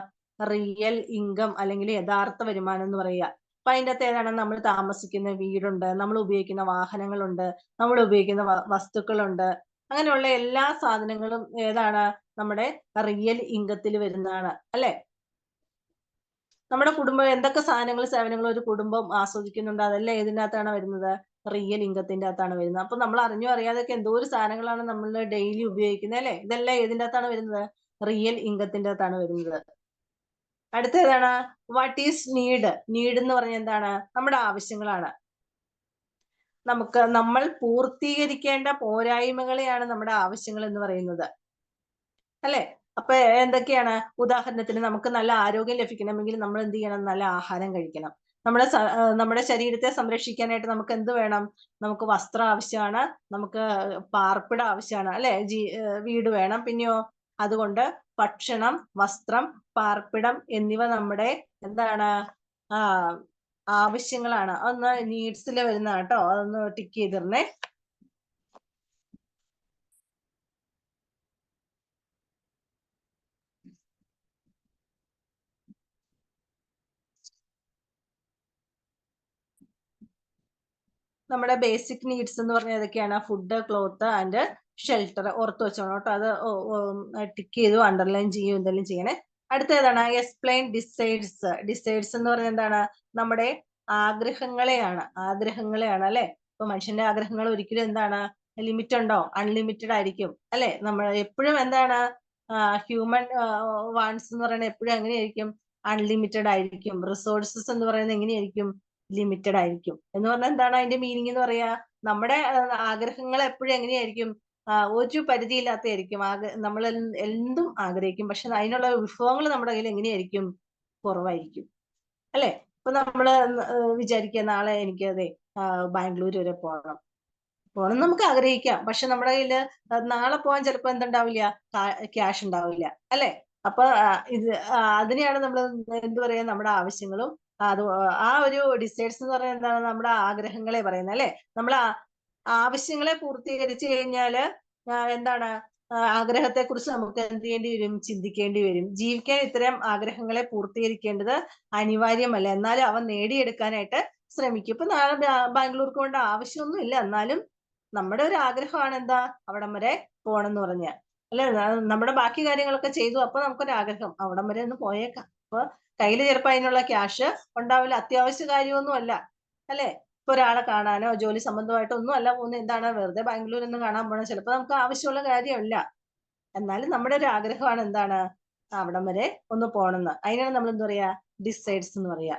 റിയൽ ഇൻകം അല്ലെങ്കിൽ യഥാർത്ഥ വരുമാനം എന്ന് പറയുക. അപ്പൊ അതിൻ്റെ അകത്ത് ഏതാണ്? നമ്മൾ താമസിക്കുന്ന വീടുണ്ട്, നമ്മൾ ഉപയോഗിക്കുന്ന വാഹനങ്ങളുണ്ട്, നമ്മൾ ഉപയോഗിക്കുന്ന വസ്തുക്കളുണ്ട്, അങ്ങനെയുള്ള എല്ലാ സാധനങ്ങളും ഏതാണ്? നമ്മുടെ റിയൽ ഇൻകത്തിൽ വരുന്നതാണ് അല്ലെ? നമ്മുടെ കുടുംബം എന്തൊക്കെ സാധനങ്ങൾ സേവനങ്ങൾ ഒരു കുടുംബം ആസ്വദിക്കുന്നുണ്ട്, അതെല്ലാം ഏതിനകത്താണ് വരുന്നത്? റിയൽ ഇൻകത്തിന്റെ അകത്താണ് വരുന്നത്. അപ്പൊ നമ്മൾ അറിഞ്ഞോ അറിയാതൊക്കെ എന്തോ ഒരു സാധനങ്ങളാണ് നമ്മൾ ഡെയിലി ഉപയോഗിക്കുന്നത് അല്ലെ? ഇതെല്ലാം ഏതിന്റെ അകത്താണ് വരുന്നത്? റിയൽ ഇൻകത്തിന്റെ അകത്താണ് വരുന്നത്. അടുത്ത ഏതാണ്? What is need? നീഡ് എന്ന് പറഞ്ഞാൽ എന്താണ്? നമ്മുടെ ആവശ്യങ്ങളാണ്. നമ്മൾ പൂർത്തീകരിക്കേണ്ട പോരായ്മകളെയാണ് നമ്മുടെ ആവശ്യങ്ങൾ എന്ന് പറയുന്നത് അല്ലെ? അപ്പൊ എന്തൊക്കെയാണ്? ഉദാഹരണത്തിന് നമുക്ക് നല്ല ആരോഗ്യം ലഭിക്കണമെങ്കിൽ നമ്മൾ എന്ത് ചെയ്യണം? നല്ല ആഹാരം കഴിക്കണം. നമ്മുടെ ശരീരത്തെ സംരക്ഷിക്കാനായിട്ട് നമുക്ക് എന്ത് വേണം? നമുക്ക് വസ്ത്രം ആവശ്യമാണ്, നമുക്ക് പാർപ്പിടം ആവശ്യമാണ് അല്ലെ? വീട് വേണം. പിന്നെയോ അതുകൊണ്ട് ഭക്ഷണം, വസ്ത്രം, പാർപ്പിടം എന്നിവ നമ്മുടെ എന്താണ്? ആവശ്യങ്ങളാണ്. അതൊന്ന് നീഡ്സിൽ വരുന്ന കേട്ടോ, അതൊന്ന് ടിക്ക് ചെയ്തിരണേ. നമ്മുടെ ബേസിക് നീഡ്സ് എന്ന് പറഞ്ഞാൽ ഏതൊക്കെയാണ്? Food, cloth and shelter. ഓർത്ത് വെച്ചോണം കേട്ടോ, അത് ടിക്ക് ചെയ്തു അണ്ടർലൈൻ ചെയ്യും, എന്തെങ്കിലും ചെയ്യണേ. അടുത്ത ഏതാണ്? Explain decides. ഡിസൈഡ്സ് എന്ന് പറയുന്നത് എന്താണ്? നമ്മുടെ ആഗ്രഹങ്ങളെയാണ് അല്ലെ? ഇപ്പൊ മനുഷ്യന്റെ ആഗ്രഹങ്ങൾ ഒരിക്കലും എന്താണ്? ലിമിറ്റ് ഉണ്ടോ? അൺലിമിറ്റഡ് ആയിരിക്കും അല്ലെ? നമ്മൾ എപ്പോഴും എന്താണ്? ഹ്യൂമൻ വാൺസ് എന്ന് പറയുന്നത് എപ്പോഴും എങ്ങനെയായിരിക്കും? അൺലിമിറ്റഡ് ആയിരിക്കും. റിസോഴ്സസ് എന്ന് പറയുന്നത് എങ്ങനെയായിരിക്കും? ലിമിറ്റഡ് ആയിരിക്കും. എന്ന് പറഞ്ഞാൽ എന്താണ് അതിന്റെ മീനിങ് എന്ന് പറയാ? നമ്മുടെ ആഗ്രഹങ്ങൾ എപ്പോഴും എങ്ങനെയായിരിക്കും? ഒരു പരിധിയില്ലാത്തതായിരിക്കും. നമ്മൾ എന്തും ആഗ്രഹിക്കും, പക്ഷെ അതിനുള്ള വിഭവങ്ങൾ നമ്മുടെ കയ്യിൽ എങ്ങനെയായിരിക്കും? കുറവായിരിക്കും അല്ലെ? ഇപ്പൊ നമ്മള് വിചാരിക്കുക നാളെ എനിക്ക് അതെ ബാംഗ്ലൂർ വരെ പോകണം നമുക്ക് ആഗ്രഹിക്കാം, പക്ഷെ നമ്മുടെ കയ്യില് നാളെ പോകാൻ ചിലപ്പോ എന്തുണ്ടാവില്ല? ക്യാഷ് ഉണ്ടാവില്ല അല്ലെ? അപ്പൊ അതിനെയാണ് നമ്മൾ എന്ത് പറയാ? നമ്മുടെ ആവശ്യങ്ങളും അത് ആ ഒരു ഡിസൈഡ്സ് എന്ന് പറയുന്നത് എന്താണ്? നമ്മുടെ ആഗ്രഹങ്ങളെ പറയുന്നത് അല്ലെ? നമ്മൾ ആവശ്യങ്ങളെ പൂർത്തീകരിച്ചു കഴിഞ്ഞാല് എന്താണ്? ആഗ്രഹത്തെ കുറിച്ച് നമുക്ക് എന്ത് ചെയ്യേണ്ടി വരും? ചിന്തിക്കേണ്ടി വരും. ജീവിക്കാൻ ഇത്തരം ആഗ്രഹങ്ങളെ പൂർത്തീകരിക്കേണ്ടത് അനിവാര്യമല്ല, എന്നാലും അവ നേടിയെടുക്കാനായിട്ട് ശ്രമിക്കും. ഇപ്പൊ നാളെ ബാംഗ്ലൂർക്ക് പോകേണ്ട ആവശ്യമൊന്നും ഇല്ല, എന്നാലും നമ്മുടെ ഒരു ആഗ്രഹമാണ് എന്താ? അവിടം വരെ പോകണം എന്ന് പറഞ്ഞ അല്ലെ? നമ്മുടെ ബാക്കി കാര്യങ്ങളൊക്കെ ചെയ്തു, അപ്പൊ നമുക്കൊരു ആഗ്രഹം അവിടം വരെ ഒന്ന് പോയേക്കാം. അപ്പൊ കയ്യിൽ ചിലപ്പോ അതിനുള്ള ക്യാഷ് ഉണ്ടാവില്ല, അത്യാവശ്യ കാര്യമൊന്നും അല്ല അല്ലെ? ഇപ്പൊ ഒരാളെ കാണാനോ ജോലി സംബന്ധമായിട്ടോ ഒന്നും അല്ല പോകുന്നത്, എന്താണ്? വെറുതെ ബാംഗ്ലൂർ ഒന്ന് കാണാൻ പോകണം. ചിലപ്പോ നമുക്ക് ആവശ്യമുള്ള കാര്യമല്ല, എന്നാലും നമ്മുടെ ഒരു ആഗ്രഹമാണ് എന്താണ്? അവിടം വരെ ഒന്ന് പോകണമെന്ന്. അതിനാണ് നമ്മൾ എന്താ പറയാ? ഡിസൈഡ്സ് എന്ന് പറയാ.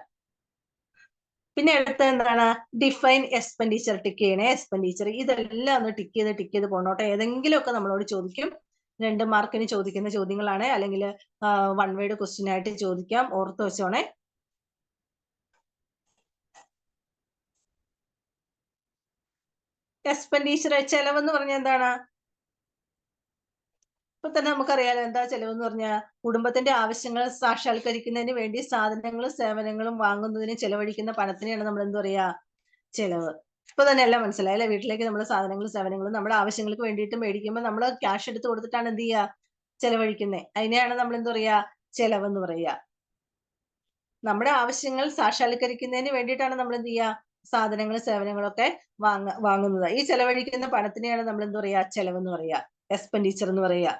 പിന്നെ അടുത്ത എന്താണ്? Define expenditure. ടിക്ക് ചെയ്യണേ എക്സ്പെൻഡിച്ചർ. ഇതെല്ലാം ഒന്ന് ടിക്ക് ചെയ്ത് പോണോട്ടെ. ഏതെങ്കിലും ഒക്കെ നമ്മളോട് ചോദിക്കും. 2 മാർക്കിന് ചോദിക്കുന്ന ചോദ്യങ്ങളാണ്, അല്ലെങ്കിൽ 1 വേർഡ് ക്വസ്റ്റ്യൻ ആയിട്ട് ചോദിക്കാം. ഓർത്ത് വെച്ചോണേ. എക്സ്പെൻഡിച്ചർ, ചെലവെന്ന് പറഞ്ഞാൽ എന്താണ്? ഇപ്പൊ തന്നെ നമുക്കറിയാലോ എന്താ ചെലവെന്ന് പറഞ്ഞാൽ? കുടുംബത്തിന്റെ ആവശ്യങ്ങൾ സാക്ഷാത്കരിക്കുന്നതിന് വേണ്ടി സാധനങ്ങളും സേവനങ്ങളും വാങ്ങുന്നതിന് ചെലവഴിക്കുന്ന പണത്തിനെയാണ് നമ്മൾ എന്ത് പറയാ? ചെലവ്. ഇപ്പൊ തന്നെ എല്ലാം മനസ്സിലായി അല്ലെ? വീട്ടിലേക്ക് നമ്മൾ സാധനങ്ങളും സേവനങ്ങളും നമ്മുടെ ആവശ്യങ്ങൾക്ക് വേണ്ടിയിട്ട് മേടിക്കുമ്പോൾ നമ്മൾ ക്യാഷ് എടുത്ത് കൊടുത്തിട്ടാണ് എന്ത് ചെയ്യുക? ചെലവഴിക്കുന്നത്. അതിനെയാണ് നമ്മൾ എന്ത് പറയാ? ചെലവെന്ന് പറയുക. നമ്മുടെ ആവശ്യങ്ങൾ സാക്ഷാത്കരിക്കുന്നതിന് വേണ്ടിയിട്ടാണ് നമ്മൾ എന്ത് ചെയ്യുക? സാധനങ്ങളും സേവനങ്ങളൊക്കെ വാങ്ങുന്നത്. ഈ ചെലവഴിക്കുന്ന പണത്തിനെയാണ് നമ്മൾ എന്ത് പറയാ? ചെലവെന്ന് പറയുക, എക്സ്പെൻഡിച്ചർ എന്ന് പറയുക.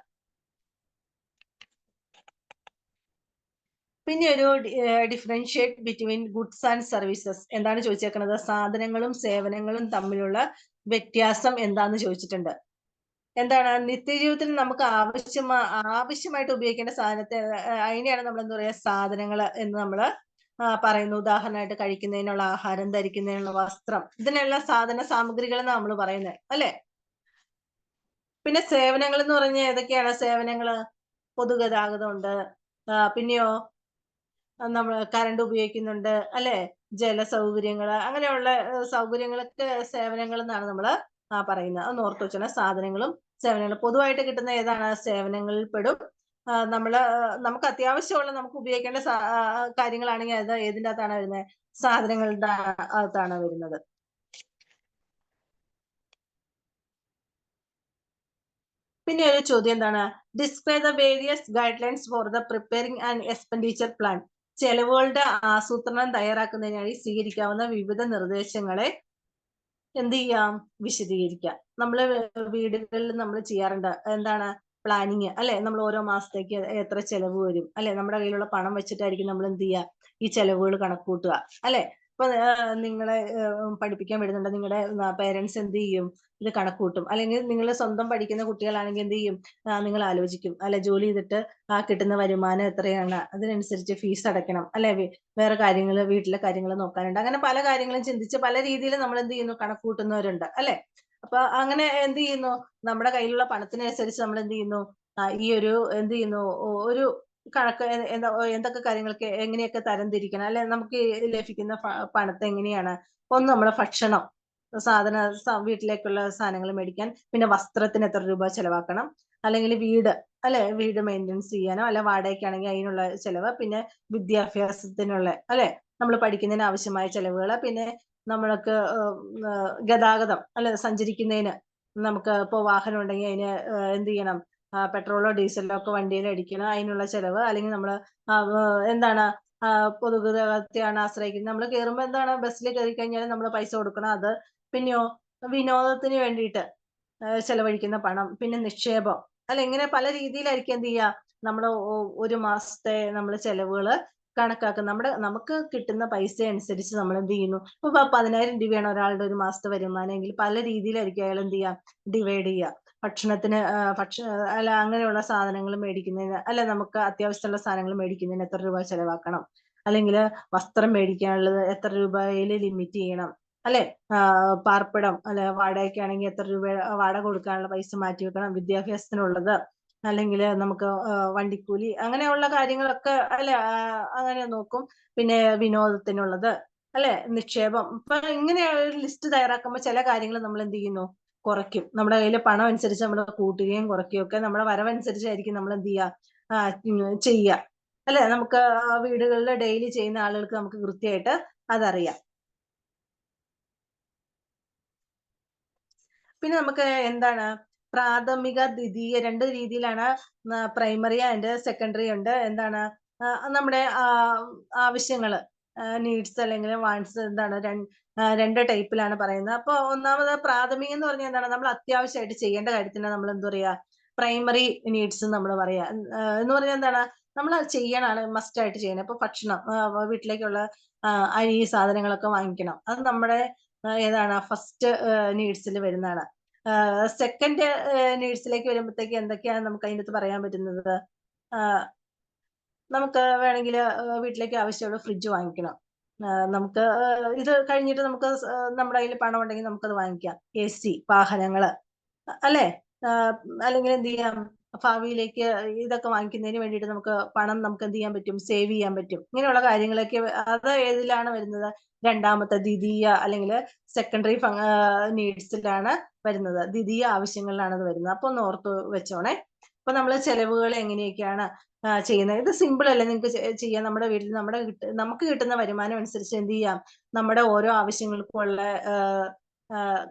പിന്നെ ഒരു differentiate between goods and services. എന്താണ് ചോദിച്ചേക്കുന്നത്? സാധനങ്ങളും സേവനങ്ങളും തമ്മിലുള്ള വ്യത്യാസം എന്താന്ന് ചോദിച്ചിട്ടുണ്ട്. എന്താണ്? നിത്യജീവിതത്തിൽ നമുക്ക് ആവശ്യമായിട്ട് ഉപയോഗിക്കേണ്ട സാധനത്തെ അതിനെയാണ് നമ്മൾ എന്താ പറയാ? സാധനങ്ങൾ എന്ന് നമ്മൾ പറയുന്നു. ഉദാഹരണമായിട്ട് കഴിക്കുന്നതിനുള്ള ആഹാരം, ധരിക്കുന്നതിനുള്ള വസ്ത്രം, ഇതിനെല്ലാം സാധന സാമഗ്രികൾ എന്ന് നമ്മൾ പറയുന്നത് അല്ലെ? പിന്നെ സേവനങ്ങൾ എന്ന് പറഞ്ഞാൽ ഏതൊക്കെയാണ് സേവനങ്ങള്? പൊതുഗതാഗതം ഉണ്ട്, പിന്നെയോ നമ്മൾ കറണ്ട് ഉപയോഗിക്കുന്നുണ്ട് അല്ലെ? ജലസൗകര്യങ്ങൾ, അങ്ങനെയുള്ള സൗകര്യങ്ങളൊക്കെ സേവനങ്ങൾ എന്നാണ് നമ്മൾ പറയുന്നത്. അതൊന്ന് ഓർത്ത് വെച്ചാൽ സാധനങ്ങളും സേവനങ്ങളും പൊതുവായിട്ട് കിട്ടുന്ന ഏതാണ്? സേവനങ്ങളിൽ പെടും. നമുക്ക് അത്യാവശ്യമുള്ള നമുക്ക് ഉപയോഗിക്കേണ്ട കാര്യങ്ങളാണെങ്കിൽ അത് ഏതിൻ്റെ അകത്താണ് വരുന്നത്? സാധനങ്ങളുടെ അകത്താണ് വരുന്നത്. പിന്നെ ഒരു ചോദ്യം എന്താണ്? Display the various guide lines for the preparing and expenditure plan. ചെലവുകളുടെ ആസൂത്രണം തയ്യാറാക്കുന്നതിനായി സ്വീകരിക്കാവുന്ന വിവിധ നിർദ്ദേശങ്ങളെ എന്ത് ചെയ്യാം? വിശദീകരിക്കാം. നമ്മള് വീടുകളിൽ നമ്മൾ ചെയ്യാറുണ്ട്. എന്താണ്? പ്ലാനിങ് അല്ലെ? നമ്മൾ ഓരോ മാസത്തേക്ക് എത്ര ചെലവ് വരും അല്ലെ? നമ്മുടെ കയ്യിലുള്ള പണം വെച്ചിട്ടായിരിക്കും നമ്മൾ എന്ത് ചെയ്യുക? ഈ ചെലവുകൾ കണക്കൂട്ടുക അല്ലെ? ഇപ്പൊ നിങ്ങളെ പഠിപ്പിക്കാൻ വിടുന്നുണ്ട്, നിങ്ങളുടെ പേരൻസ് എന്ത് ചെയ്യും? ഇത് കണക്കൂട്ടും. അല്ലെങ്കിൽ നിങ്ങൾ സ്വന്തം പഠിക്കുന്ന കുട്ടികളാണെങ്കിൽ എന്ത് ചെയ്യും? നിങ്ങൾ ആലോചിക്കും അല്ലെ? ജോലി ചെയ്തിട്ട് കിട്ടുന്ന വരുമാനം എത്രയാണ്, അതിനനുസരിച്ച് ഫീസ് അടയ്ക്കണം അല്ലെ? വേറെ കാര്യങ്ങൾ, വീട്ടിലെ കാര്യങ്ങൾ നോക്കാനുണ്ട്. അങ്ങനെ പല കാര്യങ്ങളും ചിന്തിച്ച് പല രീതിയിൽ നമ്മൾ എന്ത് ചെയ്യുന്നു? കണക്കൂട്ടുന്നവരുണ്ട് അല്ലെ? അപ്പൊ അങ്ങനെ എന്ത് ചെയ്യുന്നു? നമ്മുടെ കയ്യിലുള്ള പണത്തിനനുസരിച്ച് നമ്മൾ എന്ത് ചെയ്യുന്നു? ഈ ഒരു എന്ത് ചെയ്യുന്നു? ഒരു കണക്ക് എന്തൊക്കെ കാര്യങ്ങൾക്ക് എങ്ങനെയൊക്കെ തരംതിരിക്കണം അല്ലെ? നമുക്ക് ലഭിക്കുന്ന പണത്തെ എങ്ങനെയാണ്? ഒന്ന് നമ്മുടെ ഭക്ഷണം, വീട്ടിലേക്കുള്ള സാധനങ്ങൾ മേടിക്കാൻ, പിന്നെ വസ്ത്രത്തിന് എത്ര രൂപ ചെലവാക്കണം, അല്ലെങ്കിൽ വീട് അല്ലെ? വീട് മെയിൻ്റെനൻസ് ചെയ്യാനോ അല്ലെ വാടകയ്ക്കാണെങ്കിൽ അതിനുള്ള ചെലവ്, പിന്നെ വിദ്യാഭ്യാസത്തിനുള്ള അല്ലെ? നമ്മൾ പഠിക്കുന്നതിന് ആവശ്യമായ ചെലവുകൾ, പിന്നെ നമ്മൾക്ക് ഗതാഗതം അല്ലെ? സഞ്ചരിക്കുന്നതിന് നമുക്ക് ഇപ്പോൾ വാഹനം ഉണ്ടെങ്കിൽ അതിന് എന്ത് ചെയ്യണം? പെട്രോളോ ഡീസലോ ഒക്കെ വണ്ടിയിൽ അടിക്കണം, അതിനുള്ള ചെലവ്. അല്ലെങ്കിൽ നമ്മൾ എന്താണ് പൊതുഗതാഗതത്തെയാണ് ആശ്രയിക്കുന്നത്. നമ്മൾ കയറുമ്പോൾ എന്താണ്? ബസ്സിൽ കയറി കഴിഞ്ഞാൽ നമ്മൾ പൈസ കൊടുക്കണം. അത് പിന്നെയോ വിനോദത്തിന് വേണ്ടിയിട്ട് ചെലവഴിക്കുന്ന പണം, പിന്നെ നിക്ഷേപം അല്ല, ഇങ്ങനെ പല രീതിയിലായിരിക്കും എന്ത് ചെയ്യുക? നമ്മൾ ഒരു മാസത്തെ നമ്മൾ ചെലവുകൾ കണക്കാക്കും. നമുക്ക് കിട്ടുന്ന പൈസ അനുസരിച്ച് നമ്മൾ എന്ത് ചെയ്യുന്നു? ഇപ്പൊ 10,000 രൂപയാണ് ഒരാളുടെ ഒരു മാസത്തെ വരുമാനം എങ്കിൽ പല രീതിയിലായിരിക്കും അയാൾ എന്ത് ചെയ്യുക? ഡിവൈഡ് ചെയ്യുക. ഭക്ഷണത്തിന് അല്ല അങ്ങനെയുള്ള സാധനങ്ങൾ മേടിക്കുന്നതിന് അല്ല, നമുക്ക് അത്യാവശ്യമുള്ള സാധനങ്ങൾ മേടിക്കുന്നതിന് എത്ര രൂപ ചെലവാക്കണം, അല്ലെങ്കിൽ വസ്ത്രം മേടിക്കാനുള്ളത് എത്ര രൂപയിൽ ലിമിറ്റ് ചെയ്യണം അല്ലെ? പാർപ്പിടം അല്ലെ വാടകയ്ക്കാണെങ്കിൽ എത്ര രൂപ വാടക കൊടുക്കാനുള്ള പൈസ മാറ്റി വെക്കണം, വിദ്യാഭ്യാസത്തിനുള്ളത്, അല്ലെങ്കിൽ നമുക്ക് വണ്ടിക്കൂലി, അങ്ങനെയുള്ള കാര്യങ്ങളൊക്കെ അല്ലെ അങ്ങനെ നോക്കും. പിന്നെ വിനോദത്തിനുള്ളത് അല്ലെ? നിക്ഷേപം. ഇപ്പൊ ഇങ്ങനെ ഒരു ലിസ്റ്റ് തയ്യാറാക്കുമ്പോൾ ചില കാര്യങ്ങൾ നമ്മൾ എന്ത് ചെയ്യുന്നു? കുറയ്ക്കും. നമ്മുടെ കയ്യിൽ പണം അനുസരിച്ച് നമ്മൾ കൂട്ടുകയും കുറയ്ക്കുകയും ഒക്കെ നമ്മുടെ വരവനുസരിച്ചായിരിക്കും നമ്മൾ എന്ത് ചെയ്യുക അല്ലെ? നമുക്ക് വീടുകളിൽ ഡെയിലി ചെയ്യുന്ന ആളുകൾക്ക് നമുക്ക് കൃത്യമായിട്ട് അതറിയാം. പിന്നെ നമുക്ക് എന്താണ്? പ്രാഥമിക, ദ്വിതീയ 2 രീതിയിലാണ്. പ്രൈമറി ആൻഡ് സെക്കൻഡറി ഉണ്ട്. എന്താണ്? നമ്മുടെ ആവശ്യങ്ങള്, നീഡ്സ് അല്ലെങ്കിൽ വാണ്ട്സ് എന്താണ്? 2 ടൈപ്പിലാണ് പറയുന്നത്. അപ്പൊ ഒന്നാമത് പ്രാഥമികം എന്ന് പറഞ്ഞാൽ എന്താണ്? നമ്മൾ അത്യാവശ്യമായിട്ട് ചെയ്യേണ്ട കാര്യത്തിന് നമ്മൾ എന്താ പറയാ? പ്രൈമറി നീഡ്സ് നമ്മൾ പറയാ. എന്ന് പറഞ്ഞാൽ എന്താണ്? നമ്മൾ ചെയ്യണാണ്, മസ്റ്റ് ആയിട്ട് ചെയ്യണം. ഇപ്പൊ ഭക്ഷണം, വീട്ടിലേക്കുള്ള അരി സാധനങ്ങളൊക്കെ വാങ്ങിക്കണം. അത് നമ്മുടെ ഏതാണ്? ഫസ്റ്റ് നീഡ്സിൽ വരുന്നതാണ്. സെക്കൻഡ് നീഡ്സിലേക്ക് വരുമ്പോഴത്തേക്ക് എന്തൊക്കെയാണ് നമുക്ക് അതിനകത്ത് പറയാൻ പറ്റുന്നത്? നമുക്ക് വേണമെങ്കിൽ വീട്ടിലേക്ക് ആവശ്യമുള്ള ഫ്രിഡ്ജ് വാങ്ങിക്കണം. നമുക്ക് ഇത് കഴിഞ്ഞിട്ട് നമുക്ക് നമ്മുടെ കയ്യിൽ പണം ഉണ്ടെങ്കിൽ നമുക്കത് വാങ്ങിക്കാം. AC, വാഹനങ്ങള് അല്ലെ? അല്ലെങ്കിൽ എന്ത് ചെയ്യാം? ഭാവിയിലേക്ക് ഇതൊക്കെ വാങ്ങിക്കുന്നതിന് വേണ്ടിയിട്ട് നമുക്ക് പണം നമുക്ക് എന്ത് ചെയ്യാൻ പറ്റും? സേവ് ചെയ്യാൻ പറ്റും. ഇങ്ങനെയുള്ള കാര്യങ്ങളൊക്കെ അത് ഏതിലാണ് വരുന്നത്? രണ്ടാമത്തെ ദ്വിതീയ അല്ലെങ്കിൽ സെക്കൻഡറി നീഡ്സിലാണ് വരുന്നത്. ദ്വിതീയ ആവശ്യങ്ങളിലാണ് അത് വരുന്നത്. അപ്പൊ ഒന്ന് ഓർത്ത് വെച്ചോണേ. അപ്പൊ നമ്മൾ ചെലവുകൾ എങ്ങനെയൊക്കെയാണ് ചെയ്യുന്നത്? ഇത് സിമ്പിൾ അല്ലേ നിങ്ങൾക്ക് ചെയ്യാം. നമ്മുടെ വീട്ടിൽ നമുക്ക് കിട്ടുന്ന വരുമാനം അനുസരിച്ച് എന്ത് ചെയ്യാം? നമ്മുടെ ഓരോ ആവശ്യങ്ങൾക്കും ഉള്ള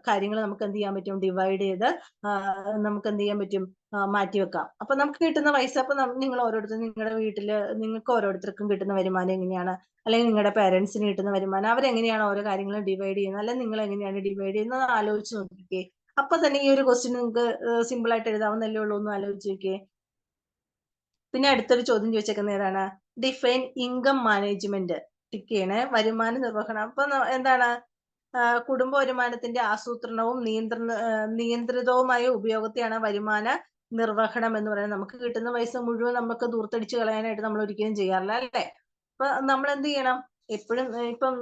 കാര്യങ്ങൾ നമുക്ക് എന്ത് ചെയ്യാൻ പറ്റും? ഡിവൈഡ് ചെയ്ത് നമുക്ക് എന്ത് ചെയ്യാൻ പറ്റും? മാറ്റിവെക്കാം. അപ്പൊ നമുക്ക് കിട്ടുന്ന പൈസ, അപ്പൊ നിങ്ങൾ ഓരോരുത്തരും നിങ്ങളുടെ വീട്ടില് നിങ്ങൾക്ക് ഓരോരുത്തർക്കും കിട്ടുന്ന വരുമാനം എങ്ങനെയാണ്, അല്ലെങ്കിൽ നിങ്ങളുടെ പേരൻസിന് കിട്ടുന്ന വരുമാനം, അവരെങ്ങനെയാണ് ഓരോ കാര്യങ്ങളും ഡിവൈഡ് ചെയ്യുന്നത്, അല്ലെങ്കിൽ നിങ്ങൾ എങ്ങനെയാണ് ഡിവൈഡ് ചെയ്യുന്നത്, ആലോചിച്ച് നോക്കിക്കേ. അപ്പൊ തന്നെ ഈ ഒരു ക്വസ്റ്റ്യൻ നിങ്ങൾക്ക് സിമ്പിൾ ആയിട്ട് എഴുതാവുന്നല്ലേ ഉള്ളൂ. ഒന്ന് ആലോചിച്ച് നോക്കിയേ. പിന്നെ അടുത്തൊരു ചോദ്യം ചോദിച്ചേക്കുന്നത് ഏതാണ്? Define income management. ടിക്ക് ചെയ്യണേ. വരുമാന നിർവഹണം. അപ്പൊ എന്താണ്? കുടുംബ വരുമാനത്തിന്റെ ആസൂത്രണവും നിയന്ത്രിതവുമായ ഉപയോഗത്തെയാണ് വരുമാന നിർവഹണം എന്ന് പറയുന്നത്. നമുക്ക് കിട്ടുന്ന പൈസ മുഴുവൻ നമുക്ക് ദൂർത്തടിച്ച് കളയാനായിട്ട് നമ്മൾ ഒരിക്കലും ചെയ്യാറില്ല അല്ലേ? അപ്പൊ നമ്മൾ എന്ത് ചെയ്യണം? എപ്പോഴും ഇപ്പം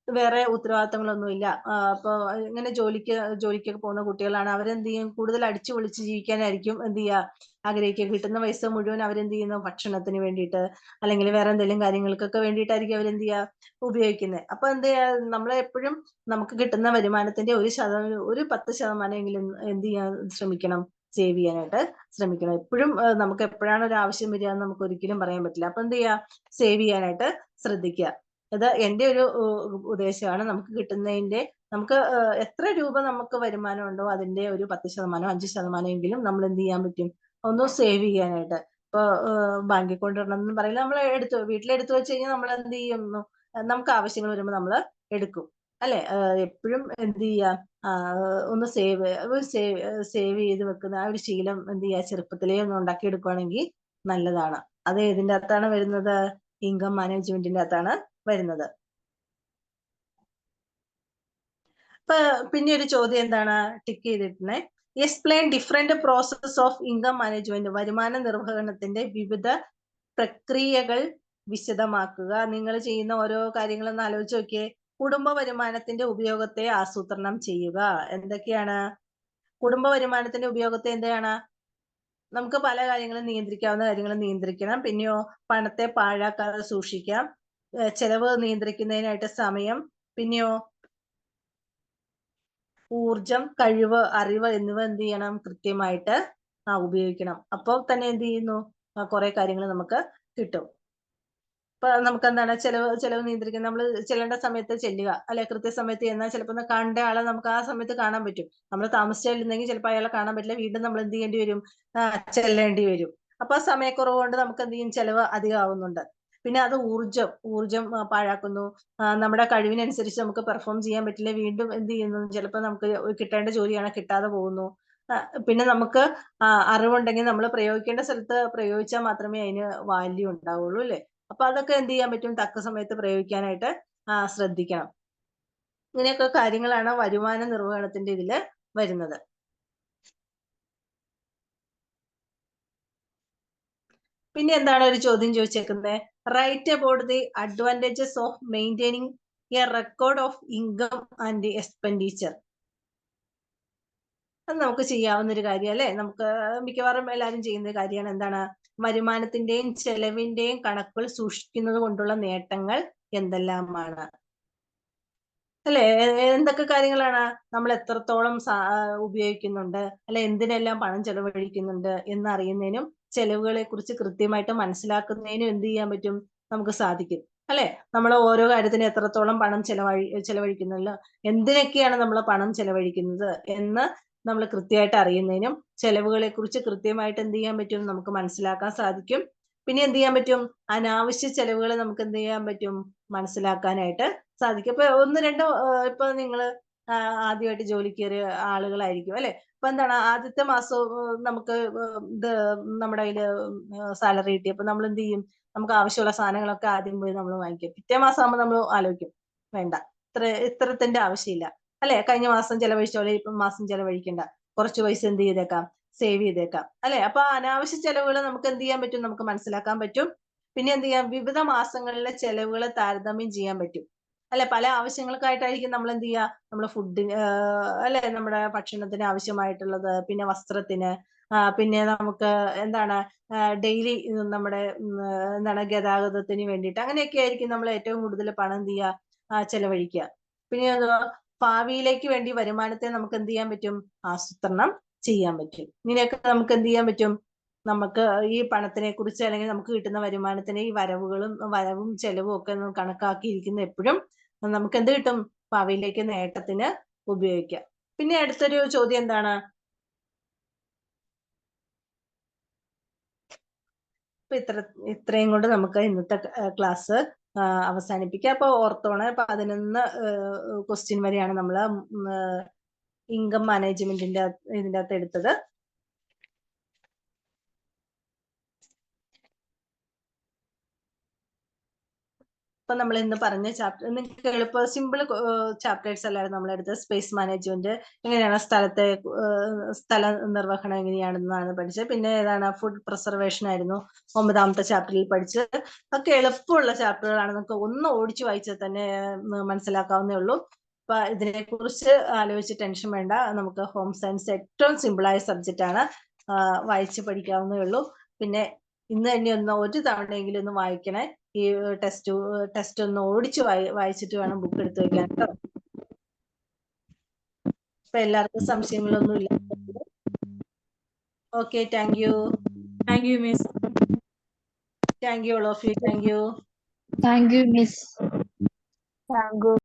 വേറെ ഉത്തരവാദിത്തങ്ങളൊന്നുമില്ല. അപ്പൊ ഇങ്ങനെ ജോലിക്കൊക്കെ പോകുന്ന കുട്ടികളാണ്. അവരെന്ത് ചെയ്യും? കൂടുതൽ അടിച്ചു പൊളിച്ച് ജീവിക്കാനായിരിക്കും എന്ത് ചെയ്യുക? ആഗ്രഹിക്കുക. കിട്ടുന്ന പൈസ മുഴുവൻ അവരെന്ത് ചെയ്യുന്നു? ഭക്ഷണത്തിന് വേണ്ടിയിട്ട് അല്ലെങ്കിൽ വേറെ എന്തെങ്കിലും കാര്യങ്ങൾക്കൊക്കെ വേണ്ടിയിട്ടായിരിക്കും അവരെന്ത് ചെയ്യുക? ഉപയോഗിക്കുന്നത്. അപ്പൊ എന്ത് ചെയ്യുക? നമ്മളെപ്പോഴും നമുക്ക് കിട്ടുന്ന വരുമാനത്തിന്റെ ഒരു 10% എങ്കിലും എന്ത് ചെയ്യാൻ ശ്രമിക്കണം? സേവ് ചെയ്യാനായിട്ട് ശ്രമിക്കണം. എപ്പോഴും നമുക്ക് എപ്പോഴാണ് ഒരു ആവശ്യം വരിക എന്ന് നമുക്ക് ഒരിക്കലും പറയാൻ പറ്റില്ല. അപ്പൊ എന്ത് ചെയ്യുക? സേവ് ചെയ്യാനായിട്ട് ശ്രദ്ധിക്കുക. അത് എൻ്റെ ഒരു ഉദ്ദേശമാണ്. നമുക്ക് കിട്ടുന്നതിന്റെ നമുക്ക് എത്ര രൂപ നമുക്ക് വരുമാനം ഉണ്ടോ അതിന്റെ ഒരു 10% 5% എങ്കിലും നമ്മൾ എന്ത് ചെയ്യാൻ പറ്റും, ഒന്ന് സേവ് ചെയ്യാനായിട്ട്. ഇപ്പൊ ബാങ്കിൽ കൊണ്ടുവരണം എന്ന് പറയില്ല, നമ്മൾ വീട്ടിലെടുത്ത് വെച്ച് കഴിഞ്ഞാൽ നമ്മൾ എന്ത് ചെയ്യുന്നു, നമുക്ക് ആവശ്യങ്ങൾ വരുമ്പോൾ നമ്മൾ എടുക്കും അല്ലെ. എപ്പോഴും എന്ത് ചെയ്യാം, ഒന്ന് സേവ് ചെയ്ത് വെക്കുന്ന ആ ഒരു ശീലം എന്ത് ചെയ്യാ, ചെറുപ്പത്തിലേ ഒന്ന് ഉണ്ടാക്കിയെടുക്കുകയാണെങ്കിൽ നല്ലതാണ്. അത് ഏതിന്റെ അകത്താണ് വരുന്നത്, ഇൻകം മാനേജ്മെന്റിന്റെ അകത്താണ് വരുന്നത്. പിന്നെ ഒരു ചോദ്യം എന്താണ് ടിക്ക് ചെയ്തിട്ടുണ്ടേ, explain different process of income management. വരുമാന നിർവഹണത്തിന്റെ വിവിധ പ്രക്രിയകൾ വിശദമാക്കുക. നിങ്ങൾ ചെയ്യുന്ന ഓരോ കാര്യങ്ങളൊന്ന് ആലോചിച്ച് നോക്കിയേ. കുടുംബ വരുമാനത്തിന്റെ ഉപയോഗത്തെ ആസൂത്രണം ചെയ്യുക. എന്തൊക്കെയാണ് കുടുംബ വരുമാനത്തിന്റെ ഉപയോഗത്തെ? എന്താണ്, നമുക്ക് പല കാര്യങ്ങളും നിയന്ത്രിക്കാവുന്ന കാര്യങ്ങൾ നിയന്ത്രിക്കണം. പിന്നെയോ പണത്തെ പാഴാക്കാതെ സൂക്ഷിക്കാം. ചെലവ് നിയന്ത്രിക്കുന്നതിനായിട്ട് സമയം, പിന്നെയോ ഊർജം, കഴിവ്, അറിവ് എന്നിവ എന്ത് ചെയ്യണം, കൃത്യമായിട്ട് ഉപയോഗിക്കണം. അപ്പോൾ തന്നെ എന്ത് ചെയ്യുന്നു, കുറെ കാര്യങ്ങൾ നമുക്ക് കിട്ടും. ഇപ്പൊ നമുക്ക് എന്താണ് ചെലവ് നിയന്ത്രിക്കാൻ, നമ്മൾ ചെല്ലേണ്ട സമയത്ത് ചെല്ലുക അല്ലെ, കൃത്യസമയത്ത് ചെന്നാൽ ചിലപ്പോൾ കാണേണ്ട ആളെ നമുക്ക് ആ സമയത്ത് കാണാൻ പറ്റും. നമ്മൾ താമസിച്ചിരുന്നെങ്കിൽ ചിലപ്പോൾ അയാളെ കാണാൻ പറ്റില്ല, വീണ്ടും നമ്മൾ എന്ത് ചെയ്യേണ്ടി വരും, ചെല്ലേണ്ടി വരും. അപ്പൊ ആ സമയക്കുറവ് കൊണ്ട് നമുക്ക് എന്ത് ചെയ്യും, ചെലവ് അധികമാവുന്നുണ്ട്. പിന്നെ അത് ഊർജം പാഴാക്കുന്നു. നമ്മുടെ കഴിവിനനുസരിച്ച് നമുക്ക് പെർഫോം ചെയ്യാൻ പറ്റില്ല, വീണ്ടും എന്ത് ചെയ്യുന്നു, ചിലപ്പോൾ നമുക്ക് കിട്ടേണ്ട ജോലിയാണ് കിട്ടാതെ പോകുന്നു. പിന്നെ നമുക്ക് അറിവുണ്ടെങ്കിൽ നമ്മൾ പ്രയോഗിക്കേണ്ട സ്ഥലത്ത് പ്രയോഗിച്ചാൽ മാത്രമേ അതിന് വാല്യൂ ഉണ്ടാവുള്ളൂ അല്ലെ. അപ്പൊ അതൊക്കെ എന്ത് ചെയ്യാൻ പറ്റും, തക്ക സമയത്ത് പ്രയോഗിക്കാനായിട്ട് ശ്രദ്ധിക്കണം. ഇങ്ങനെയൊക്കെ കാര്യങ്ങളാണ് വരുമാന നിർവഹണത്തിന്റെ ഇതില് വരുന്നത്. പിന്നെ എന്താണ് ഒരു ചോദ്യം ചോദിച്ചേക്കുന്നത്, write about the advantages of maintaining a record of income and expenditure. അത് നമുക്ക് ചെയ്യാവുന്ന ഒരു കാര്യം അല്ലെ, നമുക്ക് മിക്കവാറും എല്ലാവരും ചെയ്യുന്ന കാര്യമാണ്. എന്താണ്, വരുമാനത്തിന്റെയും ചെലവിന്റെയും കണക്കുകൾ സൂക്ഷിക്കുന്നത് കൊണ്ടുള്ള നേട്ടങ്ങൾ എന്തെല്ലാമാണ് അല്ലെ. എന്തൊക്കെ കാര്യങ്ങളാണ്, നമ്മൾ എത്രത്തോളം ഉപയോഗിക്കുന്നുണ്ട് അല്ലെ, എന്തിനെല്ലാം പണം ചെലവഴിക്കുന്നുണ്ട് എന്നറിയുന്നതിനും ചെലവുകളെ കുറിച്ച് കൃത്യമായിട്ട് മനസ്സിലാക്കുന്നതിനും എന്ത് ചെയ്യാൻ പറ്റും, നമുക്ക് സാധിക്കും അല്ലെ. നമ്മൾ ഓരോ കാര്യത്തിന് എത്രത്തോളം പണം ചെലവഴിക്കുന്നില്ല, എന്തിനൊക്കെയാണ് നമ്മൾ പണം ചെലവഴിക്കുന്നത് എന്ന് നമ്മൾ കൃത്യമായിട്ട് അറിയുന്നതിനും ചെലവുകളെ കുറിച്ച് കൃത്യമായിട്ട് എന്ത് ചെയ്യാൻ പറ്റും, നമുക്ക് മനസ്സിലാക്കാൻ സാധിക്കും. പിന്നെ എന്ത് ചെയ്യാൻ പറ്റും, അനാവശ്യ ചെലവുകൾ നമുക്ക് എന്ത് ചെയ്യാൻ പറ്റും, മനസ്സിലാക്കാനായിട്ട് സാധിക്കും. ഇപ്പൊ ഒന്ന് രണ്ട് ഇപ്പൊ നിങ്ങള് ആദ്യമായിട്ട് ജോലിക്ക് കയറിയ ആളുകളായിരിക്കും അല്ലെ. അപ്പൊ എന്താണ്, ആദ്യത്തെ മാസം നമുക്ക് ഇത് നമ്മുടെ കയ്യില് സാലറി കിട്ടിയപ്പോ നമ്മൾ എന്ത് ചെയ്യും, നമുക്ക് ആവശ്യമുള്ള സാധനങ്ങളൊക്കെ ആദ്യം പോയി നമ്മൾ വാങ്ങിക്കും. പിറ്റേ മാസം ആകുമ്പോൾ നമ്മൾ ആലോചിക്കും, വേണ്ട, ഇത്രത്തിന്റെ ആവശ്യമില്ല അല്ലെ, കഴിഞ്ഞ മാസം ചെലവഴിച്ച പോലെ ഇപ്പം മാസം ചെലവഴിക്കണ്ട, കുറച്ച് പൈസ എന്ത് ചെയ്തേക്കാം, സേവ് ചെയ്തേക്കാം അല്ലെ. അപ്പൊ അനാവശ്യ ചെലവുകൾ നമുക്ക് എന്ത് ചെയ്യാൻ പറ്റും, നമുക്ക് മനസ്സിലാക്കാൻ പറ്റും. പിന്നെ എന്ത് ചെയ്യാം, വിവിധ മാസങ്ങളിലെ ചെലവുകൾ താരതമ്യം ചെയ്യാൻ പറ്റും അല്ലെ. പല ആവശ്യങ്ങൾക്കായിട്ടായിരിക്കും നമ്മൾ എന്ത് ചെയ്യുക, നമ്മുടെ ഫുഡിന് അല്ലെ, നമ്മുടെ ഭക്ഷണത്തിന് ആവശ്യമായിട്ടുള്ളത്, പിന്നെ വസ്ത്രത്തിന്, പിന്നെ നമുക്ക് എന്താണ് ഡെയിലി നമ്മുടെ എന്താണ് ഗതാഗതത്തിന് വേണ്ടിയിട്ട്, അങ്ങനെയൊക്കെ ആയിരിക്കും നമ്മൾ ഏറ്റവും കൂടുതൽ പണം എന്ത് ചെയ്യുക, ചെലവഴിക്കുക. പിന്നെ ഭാവിയിലേക്ക് വേണ്ടി വരുമാനത്തെ നമുക്ക് എന്ത് ചെയ്യാൻ പറ്റും, ആസൂത്രണം ചെയ്യാൻ പറ്റും. ഇങ്ങനെയൊക്കെ നമുക്ക് എന്ത് ചെയ്യാൻ പറ്റും, നമുക്ക് ഈ പണത്തിനെ കുറിച്ച് അല്ലെങ്കിൽ നമുക്ക് കിട്ടുന്ന വരുമാനത്തിന് ഈ വരവും ചെലവും ഒക്കെ കണക്കാക്കിയിരിക്കുന്ന എപ്പോഴും നമുക്ക് എന്ത് കിട്ടും, ഭാവിയിലേക്ക് നേട്ടത്തിന് ഉപയോഗിക്കാം. പിന്നെ അടുത്തൊരു ചോദ്യം എന്താണ്, ഇപ്പൊ ഇത്രയും കൊണ്ട് നമുക്ക് ഇന്നത്തെ ക്ലാസ് അവസാനിപ്പിക്കാം. അപ്പൊ ഓർത്തോണ് 11 ക്വസ്റ്റ്യൻ വരെയാണ് നമ്മൾ ഇൻകം മാനേജ്മെന്റിന്റെ ഇതിന്റെ അകത്ത് എടുത്തത്. ഇപ്പൊ നമ്മൾ ഇന്ന് പറഞ്ഞ ചാപ്റ്റർ നിങ്ങൾക്ക് എളുപ്പ സിമ്പിൾ ചാപ്റ്റേഴ്സ് അല്ലായിരുന്നു നമ്മളെടുത്തത്. സ്പേസ് മാനേജ്മെന്റ് എങ്ങനെയാണ്, സ്ഥല നിർവഹണം എങ്ങനെയാണെന്നാണ് പഠിച്ചത്. പിന്നെ ഏതാണ്, ഫുഡ് പ്രിസർവേഷൻ ആയിരുന്നു 9ാമത്തെ ചാപ്റ്ററിൽ പഠിച്ചത്. ഒക്കെ എളുപ്പമുള്ള ചാപ്റ്ററുകളാണ്, നമുക്ക് ഒന്ന് ഓടിച്ചു വായിച്ചാൽ തന്നെ മനസ്സിലാക്കാവുന്നേ ഉള്ളൂ. അപ്പൊ ഇതിനെ കുറിച്ച് ആലോചിച്ച് ടെൻഷൻ വേണ്ട. നമുക്ക് ഹോം സയൻസ് ഏറ്റവും സിമ്പിളായ സബ്ജക്റ്റ് ആണ്, വായിച്ച് പഠിക്കാവുന്നേ ഉള്ളൂ. പിന്നെ ഇന്ന് തന്നെ ഒരു തവണയെങ്കിലും ഒന്ന് വായിക്കണേ. ഈ ടെസ്റ്റ് ഒന്ന് ഓടിച്ച് വായിച്ചിട്ട് വേണം ബുക്ക് എടുത്ത് വെക്കാൻ കേട്ടോ. ഇപ്പൊ എല്ലാവർക്കും സംശയങ്ങളൊന്നും ഇല്ല. Okay, thank you. Thank you miss. Thank you all of you. Thank you. Thank you, Miss. Thank U.